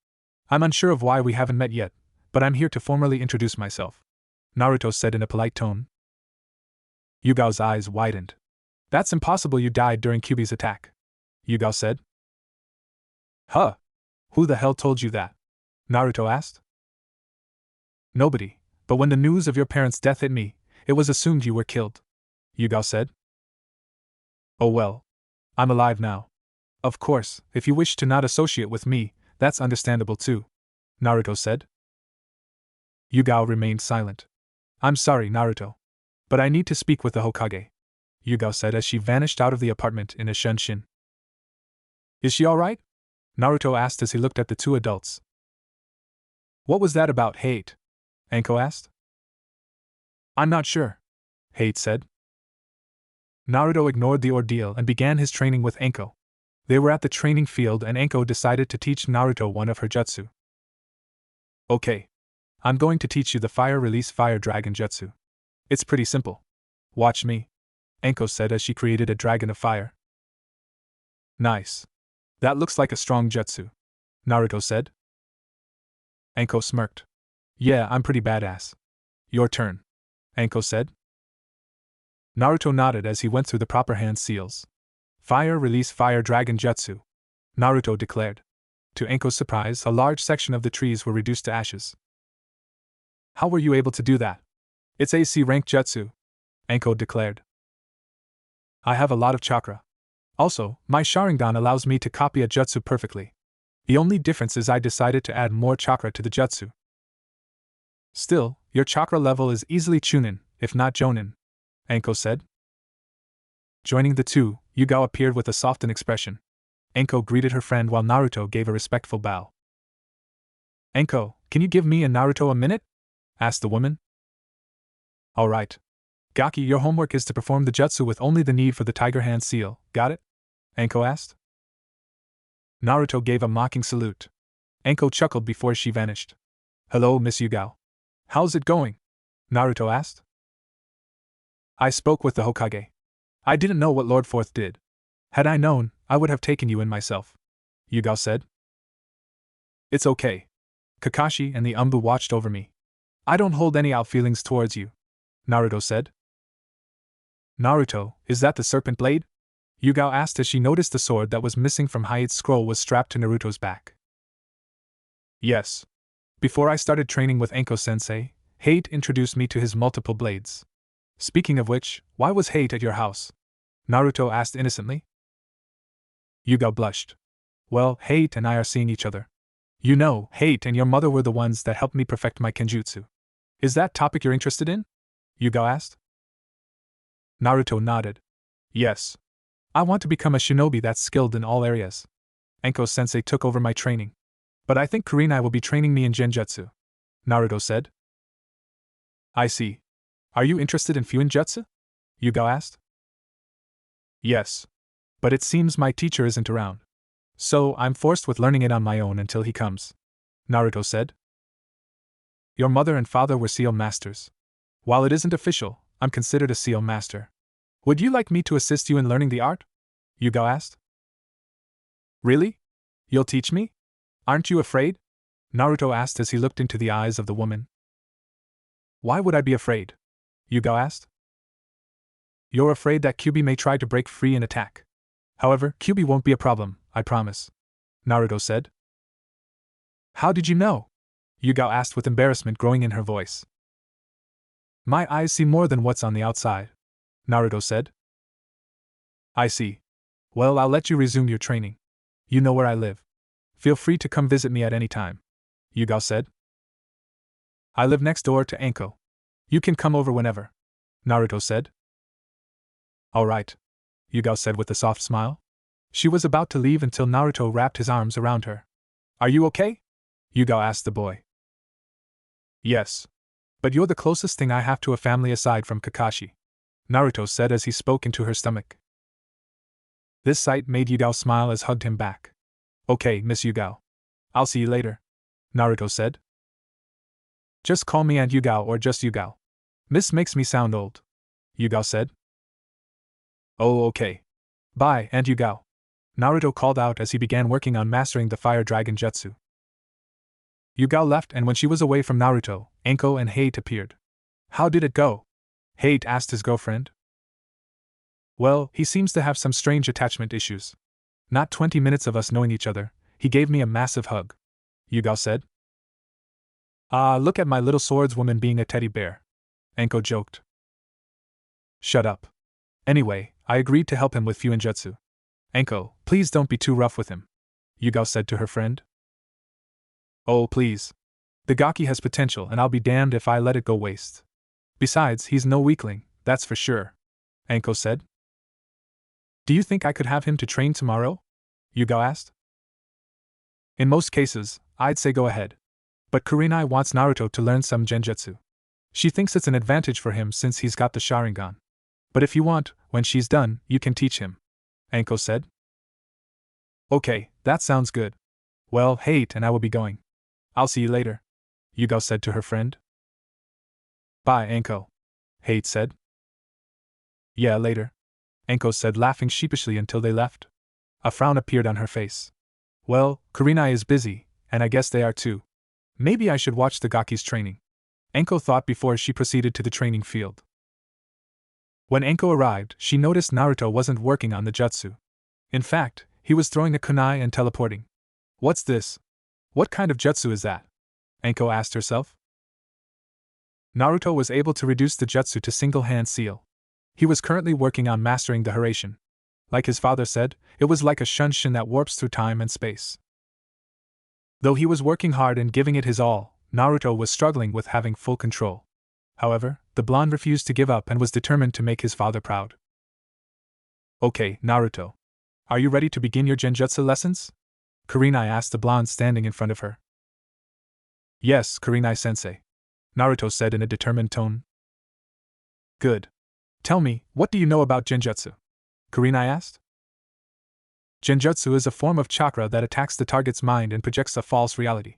I'm unsure of why we haven't met yet, but I'm here to formally introduce myself, Naruto said in a polite tone. Yugao's eyes widened. That's impossible, you died during Kyuubi's attack, Yugao said. Huh? Who the hell told you that? Naruto asked. Nobody, but when the news of your parents' death hit me, it was assumed you were killed, Yugao said. Oh well. I'm alive now. Of course, if you wish to not associate with me, that's understandable too, Naruto said. Yugao remained silent. I'm sorry, Naruto, but I need to speak with the Hokage, Yugao said as she vanished out of the apartment in a shunshin. Is she alright? Naruto asked as he looked at the two adults. What was that about hate? Enko asked. I'm not sure, Hate said. Naruto ignored the ordeal and began his training with Enko. They were at the training field and Enko decided to teach Naruto one of her jutsu. Okay. I'm going to teach you the Fire Release Fire Dragon Jutsu. It's pretty simple. Watch me, Enko said as she created a dragon of fire. Nice. That looks like a strong jutsu, Naruto said. Enko smirked. Yeah, I'm pretty badass. Your turn, Enko said. Naruto nodded as he went through the proper hand seals. Fire Release Fire Dragon Jutsu, Naruto declared. To Enko's surprise, a large section of the trees were reduced to ashes. How were you able to do that? It's AC rank jutsu, Enko declared. I have a lot of chakra. Also, my Sharingan allows me to copy a jutsu perfectly. The only difference is I decided to add more chakra to the jutsu. Still, your chakra level is easily Chunin, if not Jonin, Enko said. Joining the two, Yugao appeared with a softened expression. Enko greeted her friend while Naruto gave a respectful bow. Enko, can you give me and Naruto a minute? Asked the woman. Alright. Gaki, your homework is to perform the jutsu with only the need for the tiger hand seal, got it? Enko asked. Naruto gave a mocking salute. Enko chuckled before she vanished. Hello, Miss Yugao. How's it going? Naruto asked. I spoke with the Hokage. I didn't know what Lord Fourth did. Had I known, I would have taken you in myself, Yugao said. It's okay. Kakashi and the Umbu watched over me. I don't hold any out feelings towards you, Naruto said. Naruto, is that the serpent blade? Yugao asked as she noticed the sword that was missing from Hayate's scroll was strapped to Naruto's back. Yes. Before I started training with Enko-sensei, Hate introduced me to his multiple blades. Speaking of which, why was Hate at your house? Naruto asked innocently. Yugao blushed. Well, Hate and I are seeing each other. You know, Hate and your mother were the ones that helped me perfect my kenjutsu. Is that topic you're interested in? Yugao asked. Naruto nodded. Yes. I want to become a shinobi that's skilled in all areas. Enko-sensei took over my training. But I think Kurenai will be training me in genjutsu, Naruto said. I see. Are you interested in Fuinjutsu? Yugao asked. Yes. But it seems my teacher isn't around. So I'm forced with learning it on my own until he comes, Naruto said. Your mother and father were seal masters. While it isn't official, I'm considered a seal master. Would you like me to assist you in learning the art? Yugao asked. Really? You'll teach me? Aren't you afraid? Naruto asked as he looked into the eyes of the woman. Why would I be afraid? Yugao asked. You're afraid that Kyuubi may try to break free and attack. However, Kyuubi won't be a problem, I promise. Naruto said. How did you know? Yugao asked with embarrassment growing in her voice. My eyes see more than what's on the outside, Naruto said. I see. Well, I'll let you resume your training. You know where I live. Feel free to come visit me at any time, Yugao said. I live next door to Anko. You can come over whenever, Naruto said. All right, Yugao said with a soft smile. She was about to leave until Naruto wrapped his arms around her. Are you okay? Yugao asked the boy. Yes. But you're the closest thing I have to a family aside from Kakashi, Naruto said as he spoke into her stomach. This sight made Yugao smile as hugged him back. Okay, Miss Yugao. I'll see you later, Naruto said. Just call me Aunt Yugao or just Yugao. Miss makes me sound old, Yugao said. Oh, okay. Bye, Aunt Yugao, Naruto called out as he began working on mastering the Fire Dragon Jutsu. Yugao left, and when she was away from Naruto, Anko and Hate appeared. How did it go? Hate asked his girlfriend. Well, he seems to have some strange attachment issues. Not 20 minutes of us knowing each other, he gave me a massive hug, Yugao said. Ah, look at my little swordswoman being a teddy bear, Anko joked. Shut up. Anyway, I agreed to help him with Fuinjutsu. Anko, please don't be too rough with him, Yugao said to her friend. Oh, please. The Gaki has potential and I'll be damned if I let it go waste. Besides, he's no weakling, that's for sure, Anko said. Do you think I could have him to train tomorrow? Yugao asked. In most cases, I'd say go ahead. But Kurenai wants Naruto to learn some genjutsu. She thinks it's an advantage for him since he's got the Sharingan. But if you want, when she's done, you can teach him, Anko said. Okay, that sounds good. Well, Hate and I will be going. I'll see you later, Yugao said to her friend. Bye, Anko, Hate said. Yeah, later, Anko said, laughing sheepishly until they left. A frown appeared on her face. Well, Kurenai is busy, and I guess they are too. Maybe I should watch the Gaki's training, Anko thought before she proceeded to the training field. When Anko arrived, she noticed Naruto wasn't working on the jutsu. In fact, he was throwing a kunai and teleporting. What's this? What kind of jutsu is that? Anko asked herself. Naruto was able to reduce the jutsu to single-hand seal. He was currently working on mastering the Haraishin. Like his father said, it was like a shunshin that warps through time and space. Though he was working hard and giving it his all, Naruto was struggling with having full control. However, the blonde refused to give up and was determined to make his father proud. Okay, Naruto. Are you ready to begin your genjutsu lessons? Kurenai asked the blonde standing in front of her. Yes, Kurenai-sensei, Naruto said in a determined tone. Good. Tell me, what do you know about genjutsu? Kurenai asked. Genjutsu is a form of chakra that attacks the target's mind and projects a false reality,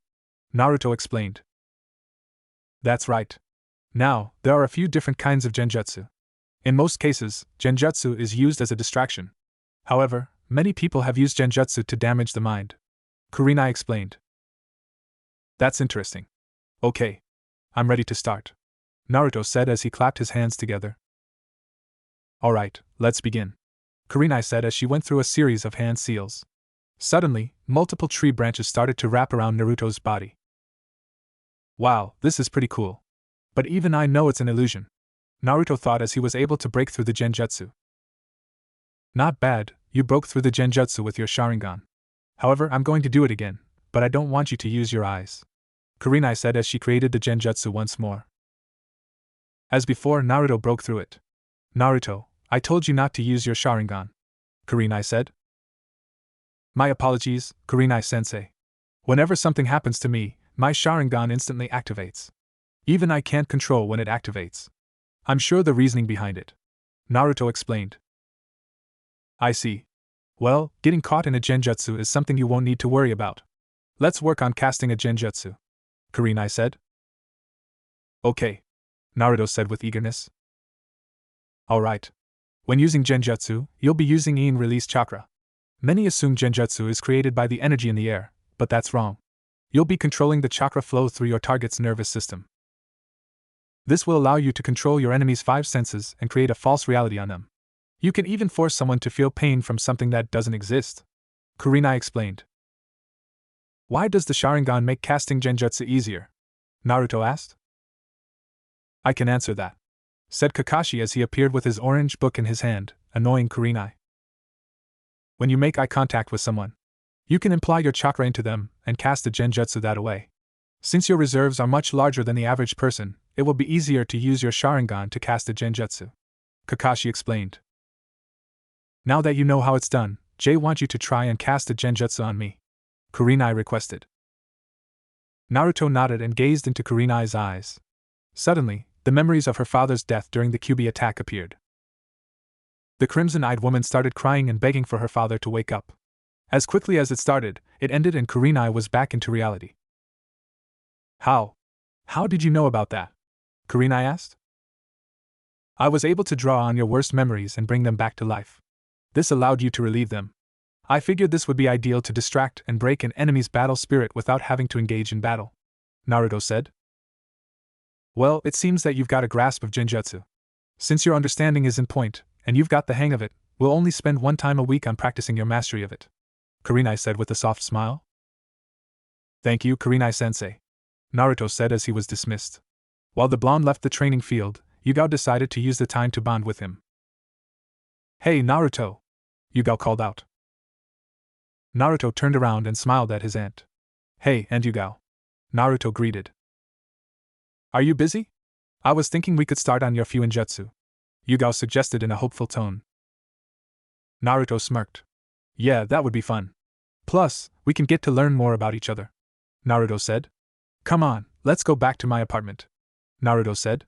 Naruto explained. That's right. Now, there are a few different kinds of genjutsu. In most cases, genjutsu is used as a distraction. However, many people have used genjutsu to damage the mind, Kurenai explained. That's interesting. Okay. I'm ready to start, Naruto said as he clapped his hands together. Alright, let's begin, Kurenai said as she went through a series of hand seals. Suddenly, multiple tree branches started to wrap around Naruto's body. Wow, this is pretty cool. But even I know it's an illusion, Naruto thought as he was able to break through the genjutsu. Not bad, you broke through the genjutsu with your Sharingan. However, I'm going to do it again, but I don't want you to use your eyes, Kurenai said as she created the genjutsu once more. As before, Naruto broke through it. Naruto, I told you not to use your Sharingan, Kurenai said. My apologies, Kurenai-sensei. Whenever something happens to me, my Sharingan instantly activates. Even I can't control when it activates. I'm sure the reasoning behind it, Naruto explained. I see. Well, getting caught in a genjutsu is something you won't need to worry about. Let's work on casting a genjutsu, Kurenai said. Okay, Naruto said with eagerness. Alright. When using Genjutsu, you'll be using Yin release chakra. Many assume Genjutsu is created by the energy in the air, but that's wrong. You'll be controlling the chakra flow through your target's nervous system. This will allow you to control your enemy's 5 senses and create a false reality on them. You can even force someone to feel pain from something that doesn't exist. Kurenai explained. Why does the Sharingan make casting Genjutsu easier? Naruto asked. I can answer that, said Kakashi as he appeared with his orange book in his hand, annoying Kurenai. When you make eye contact with someone, you can imply your chakra into them and cast a Genjutsu that way. Since your reserves are much larger than the average person, it will be easier to use your Sharingan to cast a Genjutsu, Kakashi explained. Now that you know how it's done, Jay wants you to try and cast a Genjutsu on me, Kurenai requested. Naruto nodded and gazed into Kurenai's eyes. Suddenly, the memories of her father's death during the Kyuubi attack appeared. The crimson-eyed woman started crying and begging for her father to wake up. As quickly as it started, it ended and Kurenai was back into reality. How did you know about that? Kurenai asked. I was able to draw on your worst memories and bring them back to life. This allowed you to relieve them. I figured this would be ideal to distract and break an enemy's battle spirit without having to engage in battle, Naruto said. Well, it seems that you've got a grasp of Genjutsu. Since your understanding is in point, and you've got the hang of it, we'll only spend 1 time a week on practicing your mastery of it, Kurenai said with a soft smile. Thank you, Kurenai-sensei, Naruto said as he was dismissed. While the blonde left the training field, Yugao decided to use the time to bond with him. Hey, Naruto! Yugao called out. Naruto turned around and smiled at his aunt. Hey, Aunt Yugao. Naruto greeted. Are you busy? I was thinking we could start on your Fuinjutsu, Yugao suggested in a hopeful tone. Naruto smirked. Yeah, that would be fun. Plus, we can get to learn more about each other, Naruto said. Come on, let's go back to my apartment, Naruto said.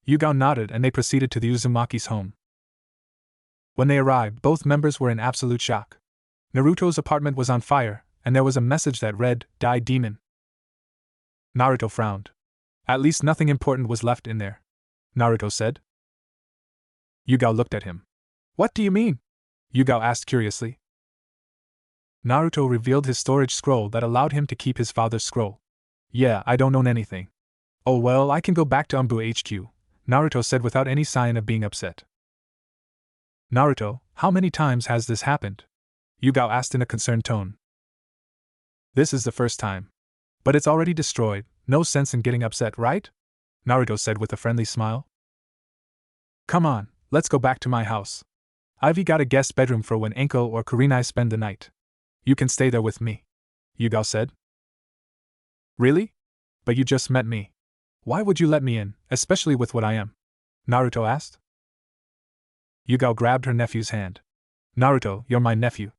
Yugao nodded and they proceeded to the Uzumaki's home. When they arrived, both members were in absolute shock. Naruto's apartment was on fire, and there was a message that read, Die Demon. Naruto frowned. At least nothing important was left in there, Naruto said. Yugao looked at him. What do you mean? Yugao asked curiously. Naruto revealed his storage scroll that allowed him to keep his father's scroll. Yeah, I don't own anything. Oh well, I can go back to Umbu HQ, Naruto said without any sign of being upset. Naruto, how many times has this happened? Yugao asked in a concerned tone. This is the first time. But it's already destroyed, no sense in getting upset, right? Naruto said with a friendly smile. Come on, let's go back to my house. I've got a guest bedroom for when Enko or Kurenai spend the night. You can stay there with me, Yugao said. Really? But you just met me. Why would you let me in, especially with what I am? Naruto asked. Yugao grabbed her nephew's hand. Naruto, you're my nephew.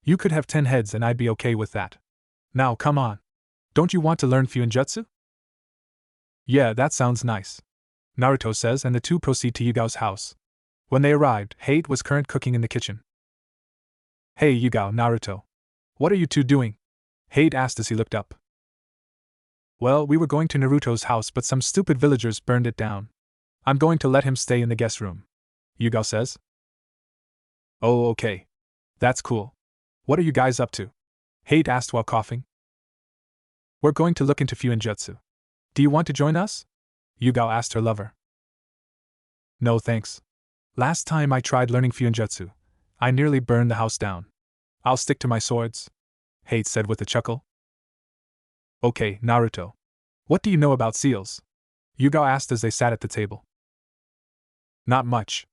You could have 10 heads and I'd be okay with that. Now come on. Don't you want to learn Fuinjutsu? Yeah, that sounds nice, Naruto says, and the two proceed to Yugao's house. When they arrived, Hate was current cooking in the kitchen. Hey Yugao, Naruto. What are you two doing? Hate asked as he looked up. Well, we were going to Naruto's house but some stupid villagers burned it down. I'm going to let him stay in the guest room, Yugao says. Oh, okay. That's cool. What are you guys up to? Hate asked while coughing. We're going to look into Fuinjutsu. Do you want to join us? Yugao asked her lover. No thanks. Last time I tried learning Fuinjutsu, I nearly burned the house down. I'll stick to my swords, Hate said with a chuckle. Okay, Naruto. What do you know about seals? Yugao asked as they sat at the table. Not much.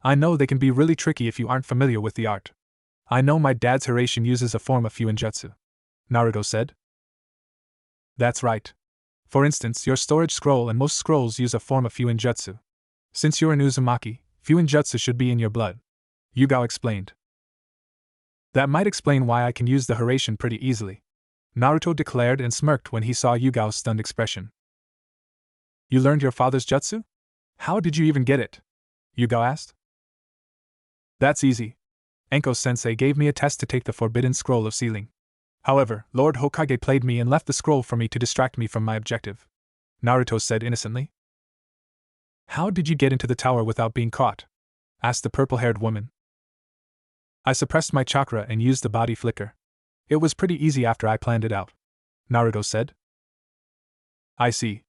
I know they can be really tricky if you aren't familiar with the art. I know my dad's Hiraishin uses a form of Fuinjutsu, Naruto said. That's right. For instance, your storage scroll and most scrolls use a form of Fuinjutsu. Since you're an Uzumaki, Fuinjutsu should be in your blood, Yugao explained. That might explain why I can use the Hiraishin pretty easily, Naruto declared and smirked when he saw Yugao's stunned expression. You learned your father's jutsu? How did you even get it? Yugao asked. That's easy. Enko-sensei gave me a test to take the Forbidden Scroll of Sealing. However, Lord Hokage played me and left the scroll for me to distract me from my objective, Naruto said innocently. How did you get into the tower without being caught? asked the purple-haired woman. I suppressed my chakra and used the body flicker. It was pretty easy after I planned it out, Naruto said. I see.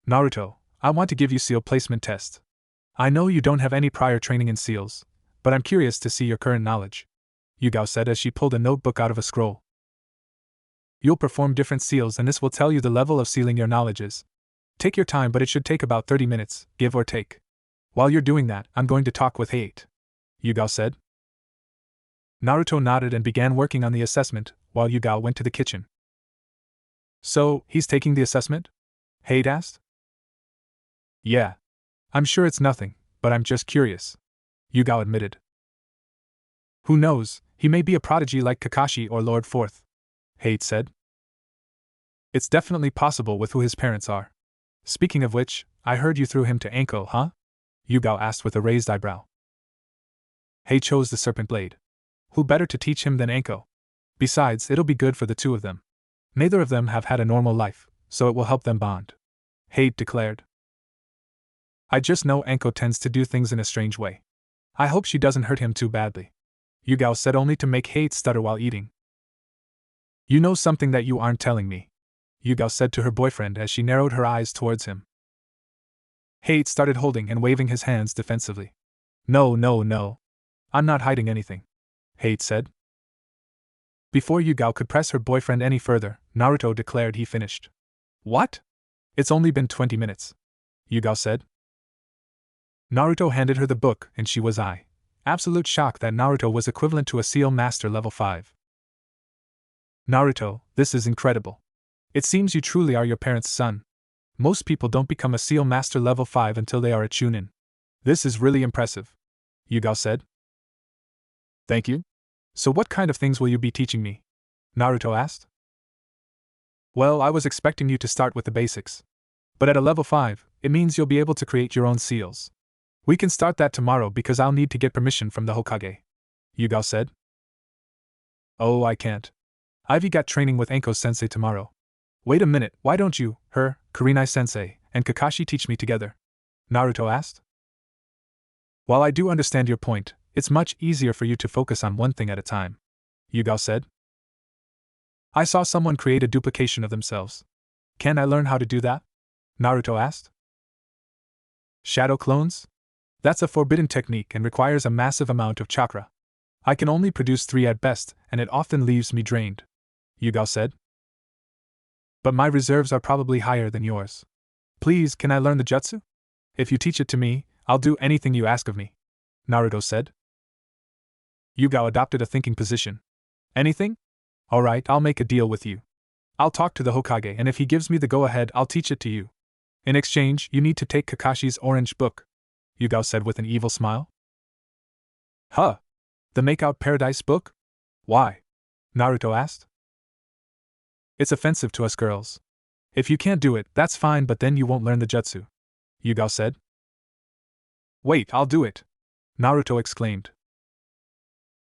Naruto, I want to give you seal placement test. I know you don't have any prior training in seals, but I'm curious to see your current knowledge, Yugao said as she pulled a notebook out of a scroll. You'll perform different seals and this will tell you the level of sealing your knowledge is. Take your time, but it should take about 30 minutes, give or take. While you're doing that, I'm going to talk with Hate, Yugao said. Naruto nodded and began working on the assessment, while Yugao went to the kitchen. So, he's taking the assessment? Hate asked. Yeah. I'm sure it's nothing, but I'm just curious, Yugao admitted. Who knows, he may be a prodigy like Kakashi or Lord Fourth, Hate said. It's definitely possible with who his parents are. Speaking of which, I heard you threw him to Anko, huh? Yugao asked with a raised eyebrow. Hate chose the serpent blade. Who better to teach him than Anko? Besides, it'll be good for the two of them. Neither of them have had a normal life, so it will help them bond, Hate declared. I just know Anko tends to do things in a strange way. I hope she doesn't hurt him too badly, Yugao said, only to make Hate stutter while eating. You know something that you aren't telling me, Yugao said to her boyfriend as she narrowed her eyes towards him. Hate started holding and waving his hands defensively. No. I'm not hiding anything, Hate said. Before Yugao could press her boyfriend any further, Naruto declared he finished. What? It's only been 20 minutes, Yugao said. Naruto handed her the book and she was absolute shock that Naruto was equivalent to a seal master level 5. Naruto, this is incredible. It seems you truly are your parents' son. Most people don't become a seal master level 5 until they are a chunin. This is really impressive, Yugao said. Thank you. So what kind of things will you be teaching me? Naruto asked. Well, I was expecting you to start with the basics. But at a level 5, it means you'll be able to create your own seals. We can start that tomorrow because I'll need to get permission from the Hokage, Yugao said. Oh, I can't. Ivy got training with Anko-sensei tomorrow. Wait a minute, why don't you, her, Kurenai-sensei, and Kakashi teach me together? Naruto asked. While I do understand your point, it's much easier for you to focus on one thing at a time, Yugao said. I saw someone create a duplication of themselves. Can I learn how to do that? Naruto asked. Shadow clones? That's a forbidden technique and requires a massive amount of chakra. I can only produce 3 at best, and it often leaves me drained, Yugao said. But my reserves are probably higher than yours. Please, can I learn the jutsu? If you teach it to me, I'll do anything you ask of me, Naruto said. Yugao adopted a thinking position. Anything? Alright, I'll make a deal with you. I'll talk to the Hokage, and if he gives me the go-ahead, I'll teach it to you. In exchange, you need to take Kakashi's orange book, Yugao said with an evil smile. Huh? The Make-Out Paradise book? Why? Naruto asked. It's offensive to us girls. If you can't do it, that's fine, but then you won't learn the jutsu, Yugao said. Wait, I'll do it, Naruto exclaimed.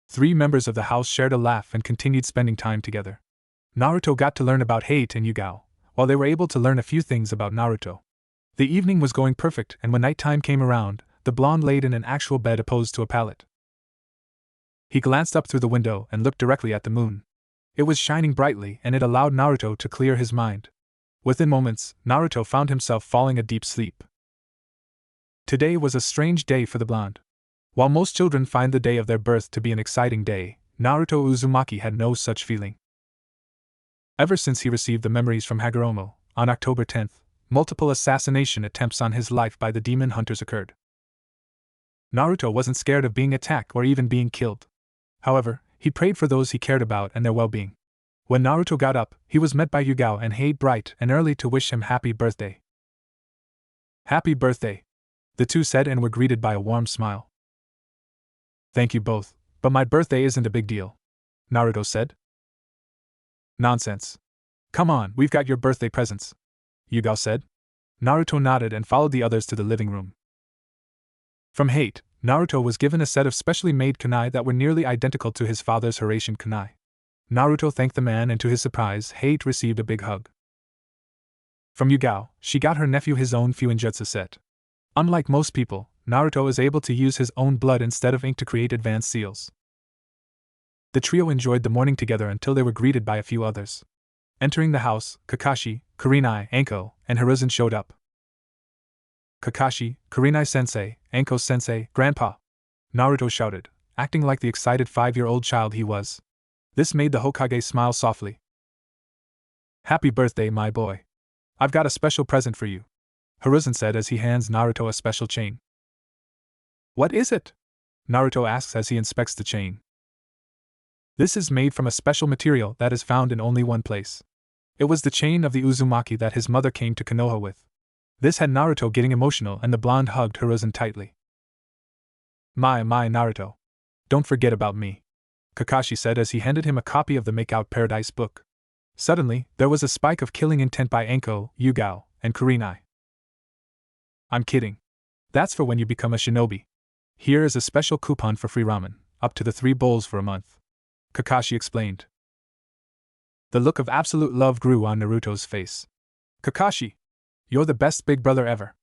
3 members of the house shared a laugh and continued spending time together. Naruto got to learn about Hate and Yugao, while they were able to learn a few things about Naruto. The evening was going perfect, and when nighttime came around, the blonde laid in an actual bed opposed to a pallet. He glanced up through the window and looked directly at the moon. It was shining brightly, and it allowed Naruto to clear his mind. Within moments, Naruto found himself falling a deep sleep. Today was a strange day for the blonde. While most children find the day of their birth to be an exciting day, Naruto Uzumaki had no such feeling. Ever since he received the memories from Hagoromo, on October 10th, multiple assassination attempts on his life by the demon hunters occurred. Naruto wasn't scared of being attacked or even being killed. However, he prayed for those he cared about and their well-being. When Naruto got up, he was met by Yugao and Hate bright and early to wish him happy birthday. Happy birthday, the two said and were greeted by a warm smile. Thank you both, but my birthday isn't a big deal, Naruto said. Nonsense. Come on, we've got your birthday presents, Yugao said. Naruto nodded and followed the others to the living room. From Hate, Naruto was given a set of specially made kunai that were nearly identical to his father's Horatian kunai. Naruto thanked the man and to his surprise, Hate received a big hug. From Yugao, she got her nephew his own Fuinjutsu set. Unlike most people, Naruto is able to use his own blood instead of ink to create advanced seals. The trio enjoyed the morning together until they were greeted by a few others. Entering the house, Kakashi, Kurenai, Anko, and Hiruzen showed up. Kakashi, Kurenai-sensei, Anko-sensei, Grandpa! Naruto shouted, acting like the excited 5-year-old child he was. This made the Hokage smile softly. Happy birthday, my boy. I've got a special present for you, Hiruzen said as he hands Naruto a special chain. What is it? Naruto asks as he inspects the chain. This is made from a special material that is found in only one place. It was the chain of the Uzumaki that his mother came to Konoha with. This had Naruto getting emotional and the blonde hugged Hiruzen tightly. My Naruto. Don't forget about me, Kakashi said as he handed him a copy of the Make-Out Paradise book. Suddenly, there was a spike of killing intent by Anko, Yugao, and Kurenai. I'm kidding. That's for when you become a shinobi. Here is a special coupon for free ramen, up to the 3 bowls for a month, Kakashi explained. The look of absolute love grew on Naruto's face. Kakashi! You're the best big brother ever!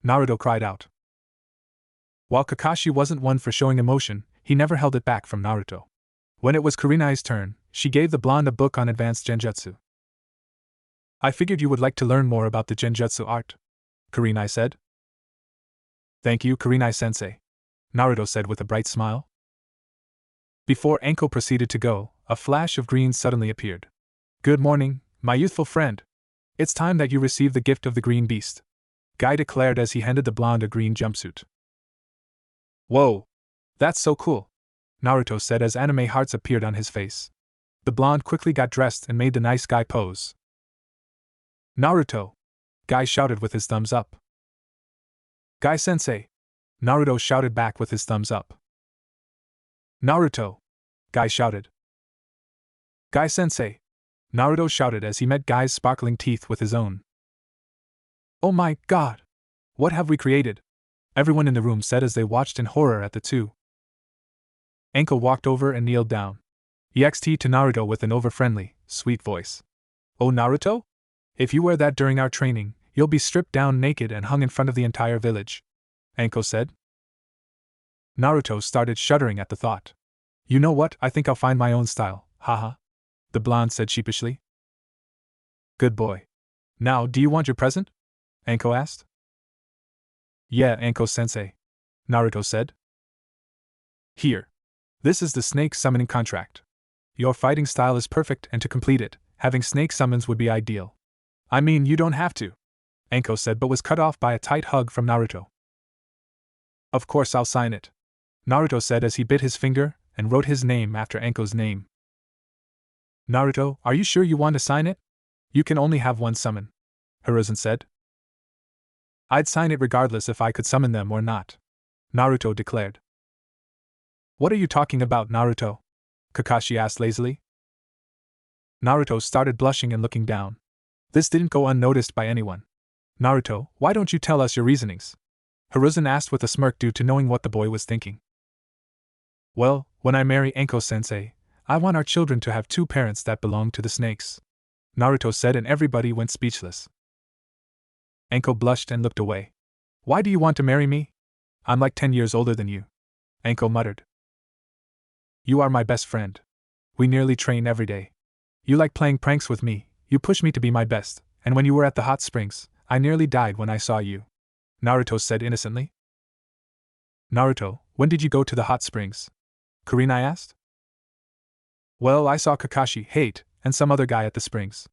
Naruto cried out. While Kakashi wasn't one for showing emotion, he never held it back from Naruto. When it was Kurenai's turn, she gave the blonde a book on advanced genjutsu. I figured you would like to learn more about the genjutsu art, Kurenai said. Thank you, Kurenai-sensei, Naruto said with a bright smile. Before Anko proceeded to go, a flash of green suddenly appeared. Good morning, my youthful friend. It's time that you receive the gift of the green beast, Guy declared as he handed the blonde a green jumpsuit. Whoa! That's so cool, Naruto said as anime hearts appeared on his face. The blonde quickly got dressed and made the nice guy pose. Naruto! Guy shouted with his thumbs up. Guy-sensei! Naruto shouted back with his thumbs up. Naruto! Guy shouted. Guy-sensei! Naruto shouted as he met Guy's sparkling teeth with his own. Oh my god! What have we created? Everyone in the room said as they watched in horror at the two. Anko walked over and kneeled down. EXT to Naruto with an over-friendly, sweet voice. Oh Naruto? If you wear that during our training, you'll be stripped down naked and hung in front of the entire village, Anko said. Naruto started shuddering at the thought. You know what, I think I'll find my own style, haha, the blonde said sheepishly. Good boy. Now, do you want your present? Anko asked. Yeah, Anko-sensei, Naruto said. Here. This is the snake summoning contract. Your fighting style is perfect and to complete it, having snake summons would be ideal. I mean, you don't have to, Anko said but was cut off by a tight hug from Naruto. Of course I'll sign it, Naruto said as he bit his finger and wrote his name after Anko's name. Naruto, are you sure you want to sign it? You can only have one summon, Hiruzen said. I'd sign it regardless if I could summon them or not, Naruto declared. What are you talking about, Naruto? Kakashi asked lazily. Naruto started blushing and looking down. This didn't go unnoticed by anyone. Naruto, why don't you tell us your reasonings? Hiruzen asked with a smirk due to knowing what the boy was thinking. Well, when I marry Anko-sensei, I want our children to have 2 parents that belong to the snakes, Naruto said and everybody went speechless. Anko blushed and looked away. Why do you want to marry me? I'm like 10 years older than you, Anko muttered. You are my best friend. We nearly train every day. You like playing pranks with me, you push me to be my best, and when you were at the hot springs, I nearly died when I saw you, Naruto said innocently. Naruto, when did you go to the hot springs? Kurenai asked. Well, I saw Kakashi, Hate, and some other guy at the springs.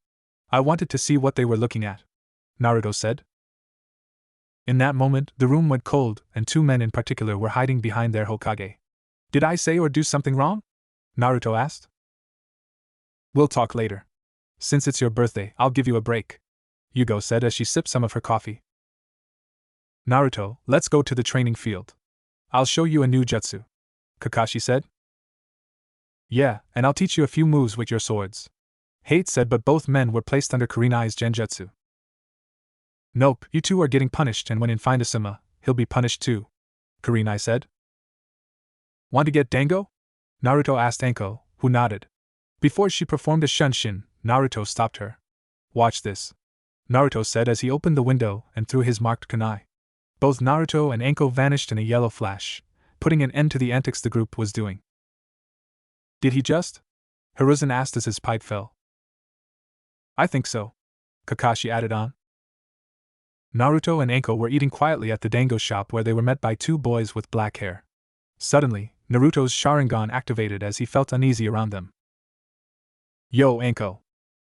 I wanted to see what they were looking at, Naruto said. In that moment, the room went cold, and 2 men in particular were hiding behind their Hokage. Did I say or do something wrong? Naruto asked. We'll talk later. Since it's your birthday, I'll give you a break, Yugo said as she sipped some of her coffee. Naruto, let's go to the training field. I'll show you a new jutsu, Kakashi said. Yeah, and I'll teach you a few moves with your swords, Hate said, but both men were placed under Kurenai's genjutsu. Nope, you two are getting punished, and when in Findasuma, he'll be punished too, Kurenai said. Want to get dango? Naruto asked Anko, who nodded. Before she performed a shunshin, Naruto stopped her. Watch this, Naruto said as he opened the window and threw his marked kunai. Both Naruto and Anko vanished in a yellow flash, putting an end to the antics the group was doing. Did he just? Hiruzen asked as his pipe fell. I think so, Kakashi added on. Naruto and Anko were eating quietly at the dango shop where they were met by two boys with black hair. Suddenly, Naruto's Sharingan activated as he felt uneasy around them. Yo, Anko,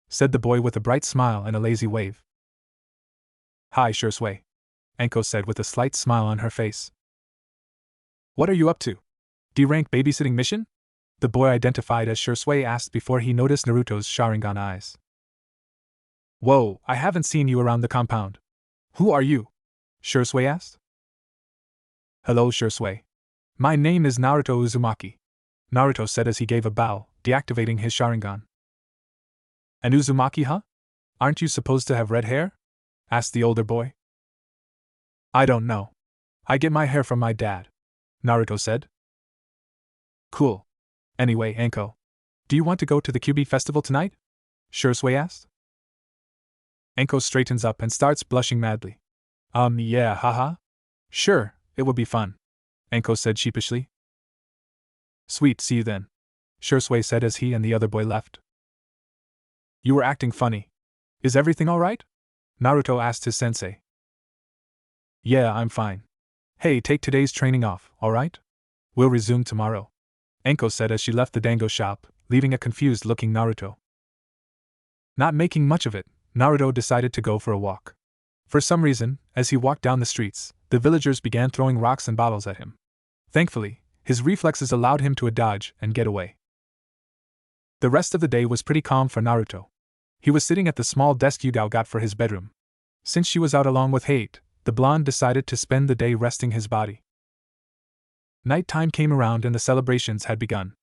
said the boy with a bright smile and a lazy wave. Hi, Shursui, Anko said with a slight smile on her face. What are you up to? D-rank babysitting mission? The boy identified as Shursui asked before he noticed Naruto's Sharingan eyes. Whoa, I haven't seen you around the compound. Who are you? Shursui asked. Hello, Shursui. My name is Naruto Uzumaki, Naruto said as he gave a bow, deactivating his Sharingan. An Uzumaki, huh? Aren't you supposed to have red hair? Asked the older boy. I don't know. I get my hair from my dad, Naruto said. Cool. Anyway, Anko, do you want to go to the Kyuubi festival tonight? Shursui asked. Anko straightens up and starts blushing madly. Yeah, haha. Sure, it would be fun, Anko said sheepishly. Sweet, see you then, Shursui said as he and the other boy left. You were acting funny. Is everything alright? Naruto asked his sensei. Yeah, I'm fine. Hey, take today's training off, alright? We'll resume tomorrow, Anko said as she left the dango shop, leaving a confused-looking Naruto. Not making much of it, Naruto decided to go for a walk. For some reason, as he walked down the streets, the villagers began throwing rocks and bottles at him. Thankfully, his reflexes allowed him to dodge and get away. The rest of the day was pretty calm for Naruto. He was sitting at the small desk Yugao got for his bedroom. Since she was out along with Hate, the blonde decided to spend the day resting his body. Nighttime came around and the celebrations had begun.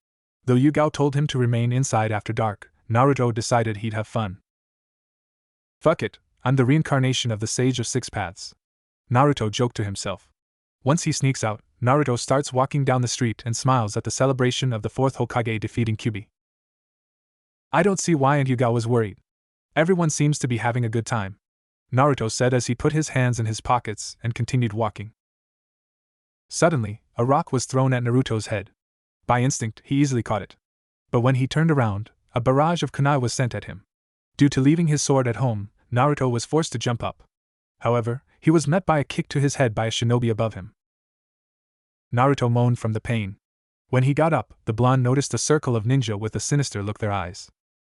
Though Yugao told him to remain inside after dark, Naruto decided he'd have fun. Fuck it, I'm the reincarnation of the Sage of Six Paths, Naruto joked to himself. Once he sneaks out, Naruto starts walking down the street and smiles at the celebration of the fourth Hokage defeating Kyuubi. I don't see why Yugao was worried. Everyone seems to be having a good time, Naruto said as he put his hands in his pockets and continued walking. Suddenly, a rock was thrown at Naruto's head. By instinct, he easily caught it. But when he turned around, a barrage of kunai was sent at him. Due to leaving his sword at home, Naruto was forced to jump up. However, he was met by a kick to his head by a shinobi above him. Naruto moaned from the pain. When he got up, the blonde noticed a circle of ninja with a sinister look in their eyes.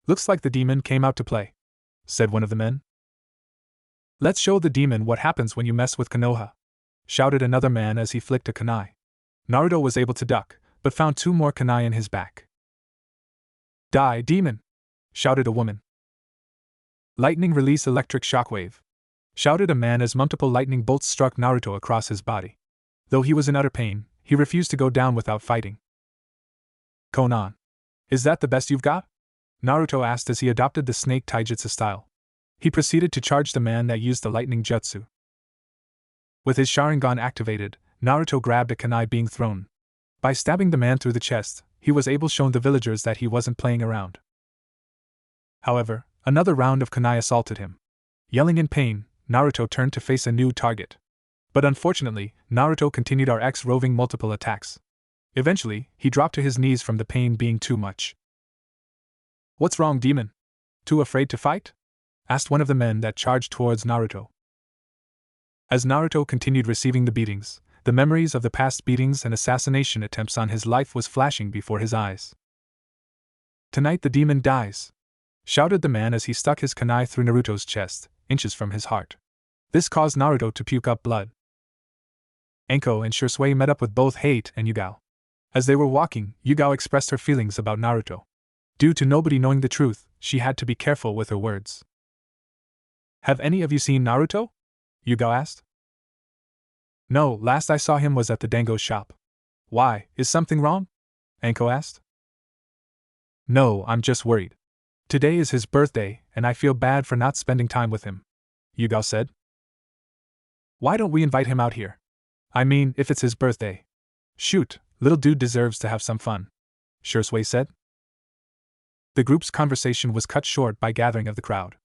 Looks like the demon came out to play, said one of the men. Let's show the demon what happens when you mess with Konoha, shouted another man as he flicked a kunai. Naruto was able to duck, but found two more kunai in his back. Die, demon! Shouted a woman. Lightning release electric shockwave, shouted a man as multiple lightning bolts struck Naruto across his body. Though he was in utter pain, he refused to go down without fighting. Konan. Is that the best you've got? Naruto asked as he adopted the snake taijutsu style. He proceeded to charge the man that used the lightning jutsu. With his Sharingan activated, Naruto grabbed a kunai being thrown. By stabbing the man through the chest, he was able to show the villagers that he wasn't playing around. However, another round of kunai assaulted him. Yelling in pain, Naruto turned to face a new target. But unfortunately, Naruto continued roving multiple attacks. Eventually, he dropped to his knees from the pain being too much. What's wrong, demon? Too afraid to fight? Asked one of the men that charged towards Naruto. As Naruto continued receiving the beatings, the memories of the past beatings and assassination attempts on his life was flashing before his eyes. Tonight the demon dies, shouted the man as he stuck his kunai through Naruto's chest, inches from his heart. This caused Naruto to puke up blood. Anko and Shursui met up with both Hate and Yugao. As they were walking, Yugao expressed her feelings about Naruto. Due to nobody knowing the truth, she had to be careful with her words. Have any of you seen Naruto? Yugao asked. No, last I saw him was at the dango shop. Why, is something wrong? Anko asked. No, I'm just worried. Today is his birthday, and I feel bad for not spending time with him, Yugao said. Why don't we invite him out here? I mean, if it's his birthday. Shoot, little dude deserves to have some fun, Shursui said. The group's conversation was cut short by gathering of the crowd.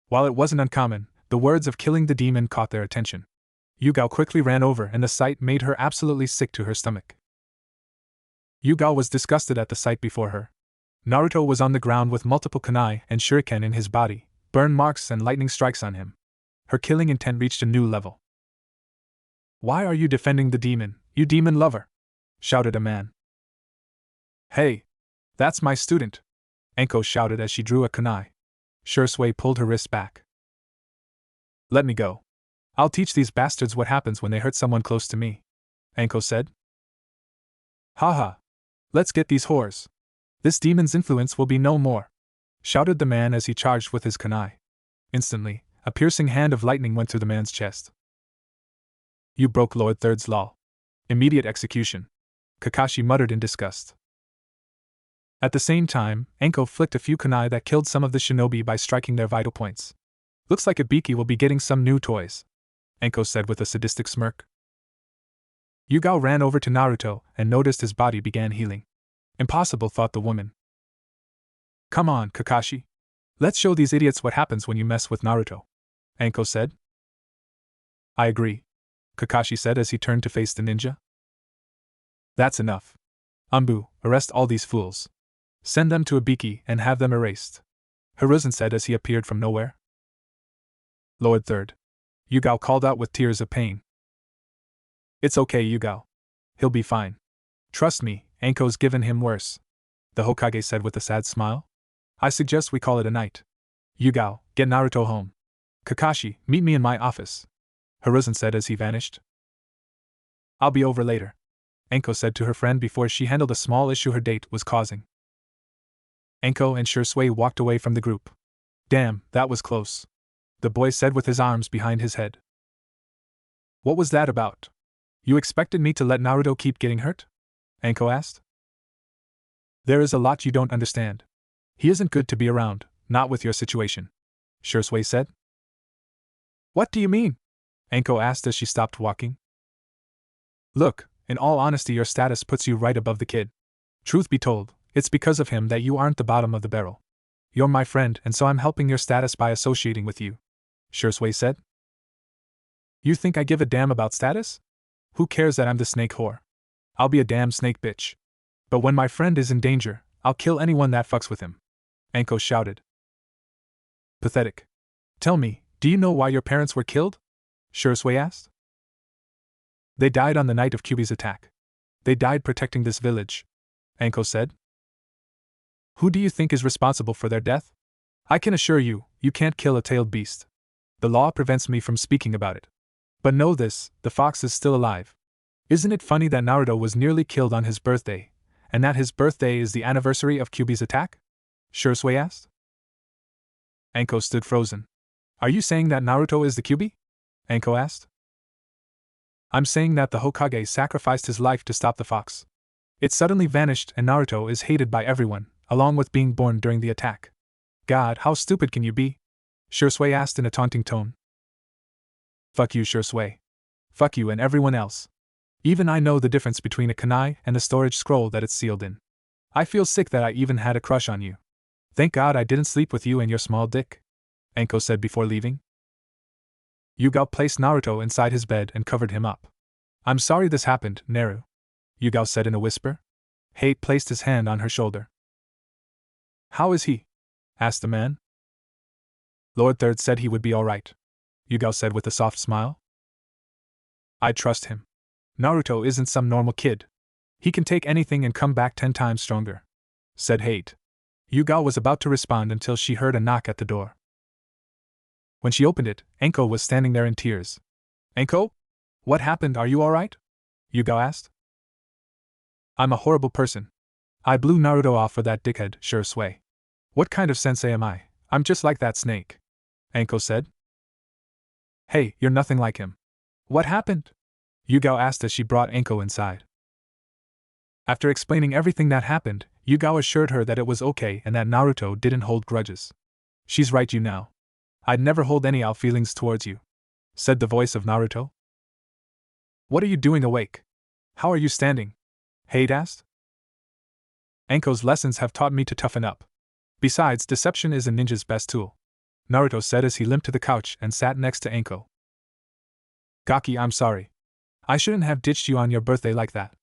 While it wasn't uncommon, the words of killing the demon caught their attention. Yugao quickly ran over and the sight made her absolutely sick to her stomach. Yugao was disgusted at the sight before her. Naruto was on the ground with multiple kunai and shuriken in his body, burn marks and lightning strikes on him. Her killing intent reached a new level. "Why are you defending the demon, you demon lover?" shouted a man. "Hey! That's my student!" Anko shouted as she drew a kunai. Shursui pulled her wrist back. "Let me go. I'll teach these bastards what happens when they hurt someone close to me," Anko said. "Haha! Let's get these whores. This demon's influence will be no more," shouted the man as he charged with his kunai. Instantly, a piercing hand of lightning went through the man's chest. "You broke Lord Third's law. Immediate execution," Kakashi muttered in disgust. At the same time, Anko flicked a few kunai that killed some of the shinobi by striking their vital points. "Looks like Ibiki will be getting some new toys," Anko said with a sadistic smirk. Yugao ran over to Naruto and noticed his body began healing. Impossible, thought the woman. "Come on, Kakashi. Let's show these idiots what happens when you mess with Naruto," Anko said. "I agree," Kakashi said as he turned to face the ninja. "That's enough. Anbu, arrest all these fools. Send them to Ibiki and have them erased," Hiruzen said as he appeared from nowhere. "Lord Third," Yugao called out with tears of pain. "It's okay, Yugao. He'll be fine. Trust me, Anko's given him worse," the Hokage said with a sad smile. "I suggest we call it a night. Yugao, get Naruto home. Kakashi, meet me in my office," Hiruzen said as he vanished. "I'll be over later," Anko said to her friend before she handled a small issue her date was causing. Anko and Shursui walked away from the group. "Damn, that was close," the boy said with his arms behind his head. "What was that about? You expected me to let Naruto keep getting hurt?" Anko asked. "There is a lot you don't understand. He isn't good to be around, not with your situation," Shursui said. "What do you mean?" Anko asked as she stopped walking. "Look, in all honesty, your status puts you right above the kid. Truth be told, it's because of him that you aren't the bottom of the barrel. You're my friend, and so I'm helping your status by associating with you," Shursui said. "You think I give a damn about status? Who cares that I'm the snake whore? I'll be a damn snake bitch. But when my friend is in danger, I'll kill anyone that fucks with him," Anko shouted. "Pathetic. Tell me, do you know why your parents were killed?" Shursui asked. "They died on the night of Kyuubi's attack. They died protecting this village," Anko said. "Who do you think is responsible for their death? I can assure you, you can't kill a tailed beast. The law prevents me from speaking about it. But know this, the fox is still alive. Isn't it funny that Naruto was nearly killed on his birthday, and that his birthday is the anniversary of Kyuubi's attack?" Shursui asked. Anko stood frozen. "Are you saying that Naruto is the Kyuubi?" Anko asked. "I'm saying that the Hokage sacrificed his life to stop the fox. It suddenly vanished and Naruto is hated by everyone, along with being born during the attack." "God, how stupid can you be?" Shursui asked in a taunting tone. "Fuck you, Shursui. Fuck you and everyone else. Even I know the difference between a kunai and the storage scroll that it's sealed in. I feel sick that I even had a crush on you. Thank God I didn't sleep with you and your small dick," Anko said before leaving. Yugao placed Naruto inside his bed and covered him up. "I'm sorry this happened, Naru," Yugao said in a whisper. Hate placed his hand on her shoulder. "How is he?" asked the man. "Lord Third said he would be all right," Yugao said with a soft smile. "I trust him. Naruto isn't some normal kid. He can take anything and come back 10 times stronger," said Hate. Yugao was about to respond until she heard a knock at the door. When she opened it, Anko was standing there in tears. "Anko? What happened, are you alright?" Yugao asked. "I'm a horrible person. I blew Naruto off for that dickhead, Shursui. What kind of sensei am I? I'm just like that snake," Anko said. "Hey, you're nothing like him. What happened?" Yugao asked as she brought Anko inside. After explaining everything that happened, Yugao assured her that it was okay and that Naruto didn't hold grudges. "She's right, you know. I'd never hold any ill feelings towards you," said the voice of Naruto. "What are you doing awake? How are you standing?" Hate asked. "Anko's lessons have taught me to toughen up. Besides, deception is a ninja's best tool," Naruto said as he limped to the couch and sat next to Anko. Gaki, I'm sorry. I shouldn't have ditched you on your birthday like that,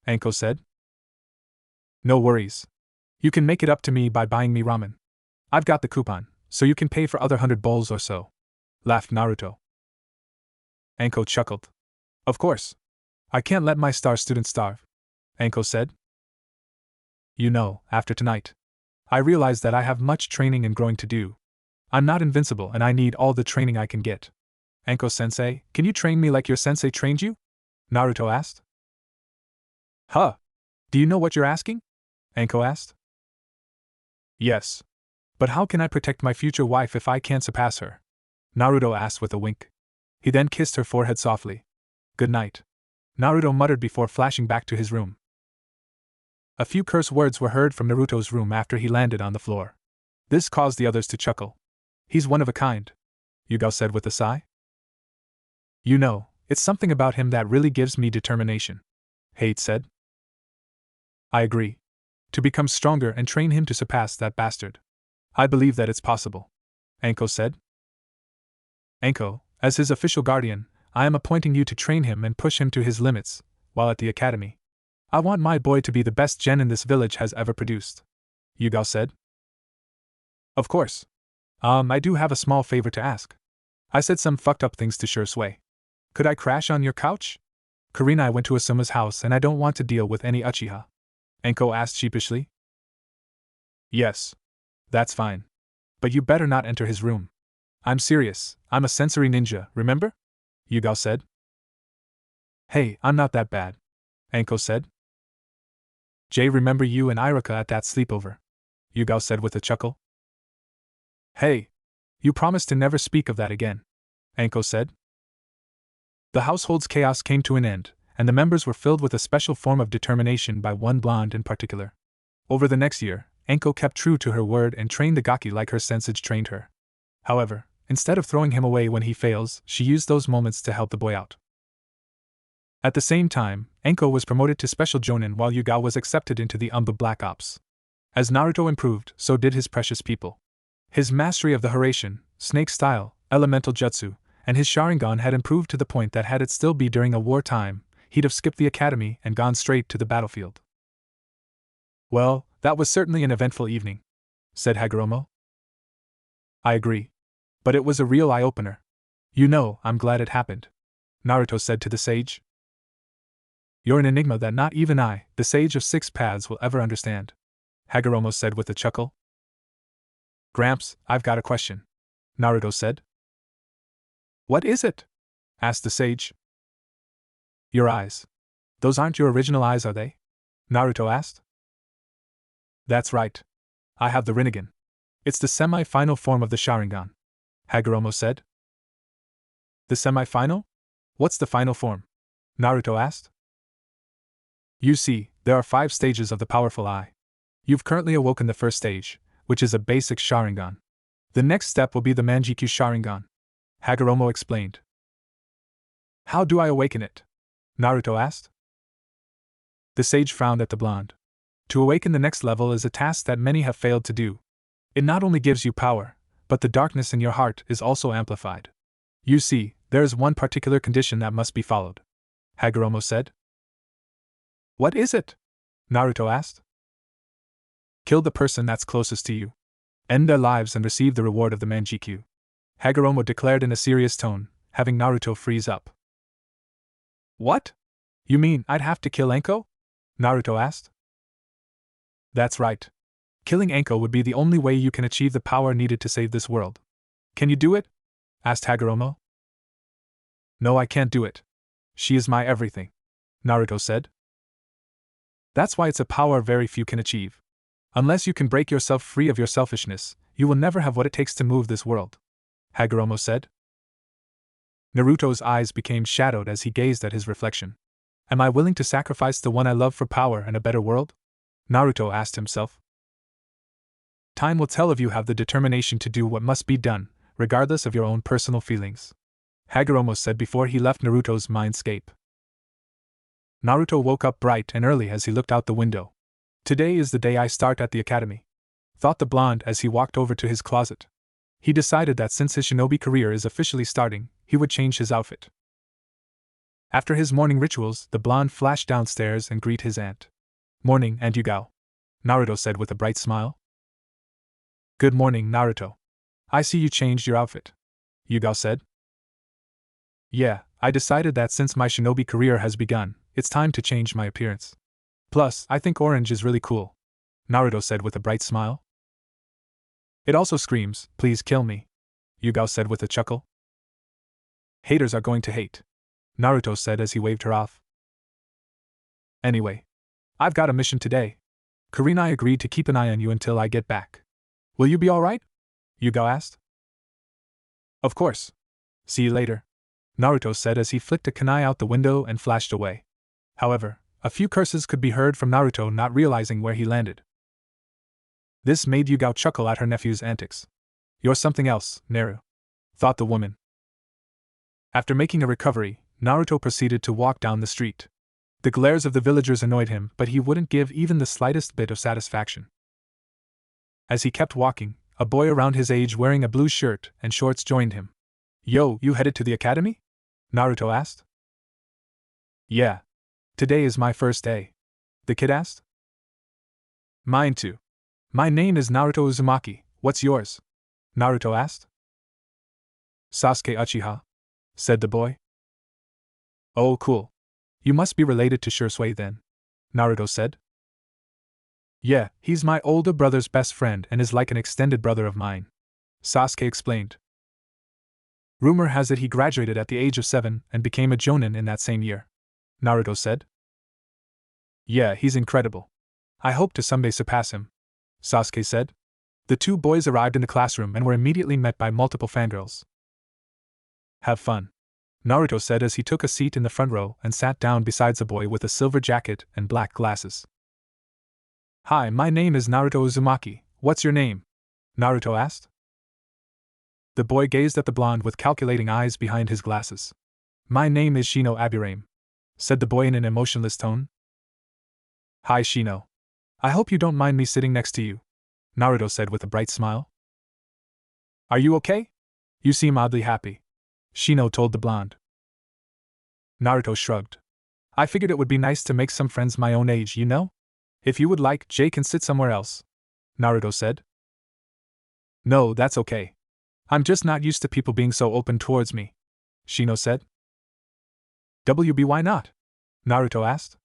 Anko said. No worries. You can make it up to me by buying me ramen. I've got the coupon, so you can pay for other 100 bowls or so, laughed Naruto. Anko chuckled. Of course. I can't let my star student starve, Anko said. You know, after tonight, I realize that I have much training and growing to do. I'm not invincible and I need all the training I can get. Anko-sensei, can you train me like your sensei trained you? Naruto asked. Huh? Do you know what you're asking? Anko asked. Yes. But how can I protect my future wife if I can't surpass her? Naruto asked with a wink. He then kissed her forehead softly. Good night, Naruto muttered before flashing back to his room. A few curse words were heard from Naruto's room after he landed on the floor. This caused the others to chuckle. He's one of a kind, Yugao said with a sigh. You know, it's something about him that really gives me determination, Hate said. I agree. To become stronger and train him to surpass that bastard. I believe that it's possible, Anko said. Anko, as his official guardian, I am appointing you to train him and push him to his limits, while at the academy. I want my boy to be the best gen this village has ever produced, Yugao said. Of course. I do have a small favor to ask. I said some fucked up things to Shursui. Could I crash on your couch? Kurenai went to Asuma's house and I don't want to deal with any Uchiha, Anko asked sheepishly. Yes. That's fine. But you better not enter his room. I'm serious, I'm a sensory ninja, remember? Yugao said. Hey, I'm not that bad, Anko said. Jay, remember you and Iruka at that sleepover? Yugao said with a chuckle. Hey, you promised to never speak of that again, Anko said. The household's chaos came to an end, and the members were filled with a special form of determination by one blonde in particular. Over the next year, Anko kept true to her word and trained the Gaki like her sensei trained her. However, instead of throwing him away when he fails, she used those moments to help the boy out. At the same time, Anko was promoted to Special Jonin while Yugao was accepted into the Black Ops. As Naruto improved, so did his precious people. His mastery of the Haraishin, snake style, elemental jutsu, and his Sharingan had improved to the point that had it still be during a war time, he'd have skipped the academy and gone straight to the battlefield. Well, that was certainly an eventful evening, said Hagoromo. I agree. But it was a real eye-opener. You know, I'm glad it happened, Naruto said to the sage. You're an enigma that not even I, the sage of 6 paths, will ever understand, Hagoromo said with a chuckle. Gramps, I've got a question, Naruto said. What is it? Asked the sage. Your eyes. Those aren't your original eyes, are they? Naruto asked. That's right. I have the Rinnegan. It's the semi-final form of the Sharingan, Hagoromo said. The semi-final? What's the final form? Naruto asked. You see, there are 5 stages of the powerful eye. You've currently awoken the first stage, which is a basic Sharingan. The next step will be the Manjikyu Sharingan, Hagoromo explained. How do I awaken it? Naruto asked. The sage frowned at the blonde. To awaken the next level is a task that many have failed to do. It not only gives you power, but the darkness in your heart is also amplified. You see, there is one particular condition that must be followed, Hagoromo said. What is it? Naruto asked. Kill the person that's closest to you. End their lives and receive the reward of the Manjikyu, Hagoromo declared in a serious tone, having Naruto freeze up. What? You mean I'd have to kill Anko? Naruto asked. That's right. Killing Anko would be the only way you can achieve the power needed to save this world. Can you do it? Asked Hagoromo. No, I can't do it. She is my everything, Naruto said. That's why it's a power very few can achieve. Unless you can break yourself free of your selfishness, you will never have what it takes to move this world, Hagoromo said. Naruto's eyes became shadowed as he gazed at his reflection. Am I willing to sacrifice the one I love for power and a better world? Naruto asked himself. Time will tell if you have the determination to do what must be done, regardless of your own personal feelings, Hagoromo said before he left Naruto's mindscape. Naruto woke up bright and early as he looked out the window. Today is the day I start at the academy, thought the blonde as he walked over to his closet. He decided that since his shinobi career is officially starting, he would change his outfit. After his morning rituals, the blonde flashed downstairs and greeted his aunt. "Morning, Aunt Yugao," Naruto said with a bright smile. "Good morning, Naruto. I see you changed your outfit," Yugao said. "Yeah, I decided that since my shinobi career has begun, it's time to change my appearance. Plus, I think orange is really cool," Naruto said with a bright smile. "It also screams, 'Please kill me,'" Yugao said with a chuckle. "Haters are going to hate," Naruto said as he waved her off. "Anyway, I've got a mission today. Kurenai agreed to keep an eye on you until I get back. Will you be alright?" Yugao asked. "Of course. See you later," Naruto said as he flicked a kunai out the window and flashed away. However, a few curses could be heard from Naruto, not realizing where he landed. This made Yugao chuckle at her nephew's antics. "You're something else, Naru," thought the woman. After making a recovery, Naruto proceeded to walk down the street. The glares of the villagers annoyed him, but he wouldn't give even the slightest bit of satisfaction. As he kept walking, a boy around his age wearing a blue shirt and shorts joined him. "Yo, you headed to the academy?" Naruto asked. "Yeah. Today is my first day," the kid asked. "Mine too. My name is Naruto Uzumaki, what's yours?" Naruto asked. "Sasuke Uchiha," said the boy. "Oh, cool. You must be related to Shisui then," Naruto said. "Yeah, he's my older brother's best friend and is like an extended brother of mine," Sasuke explained. "Rumor has it he graduated at the age of 7 and became a Jonin in that same year," Naruto said. "Yeah, he's incredible. I hope to someday surpass him," Sasuke said. The two boys arrived in the classroom and were immediately met by multiple fangirls. "Have fun," Naruto said as he took a seat in the front row and sat down beside a boy with a silver jacket and black glasses. "Hi, my name is Naruto Uzumaki, what's your name?" Naruto asked. The boy gazed at the blonde with calculating eyes behind his glasses. "My name is Shino Aburame," said the boy in an emotionless tone. "Hi Shino. I hope you don't mind me sitting next to you," Naruto said with a bright smile. "Are you okay? You seem oddly happy," Shino told the blonde. Naruto shrugged. "I figured it would be nice to make some friends my own age, you know? If you would like, Jay can sit somewhere else," Naruto said. "No, that's okay. I'm just not used to people being so open towards me," Shino said. "WB, why not?" Naruto asked.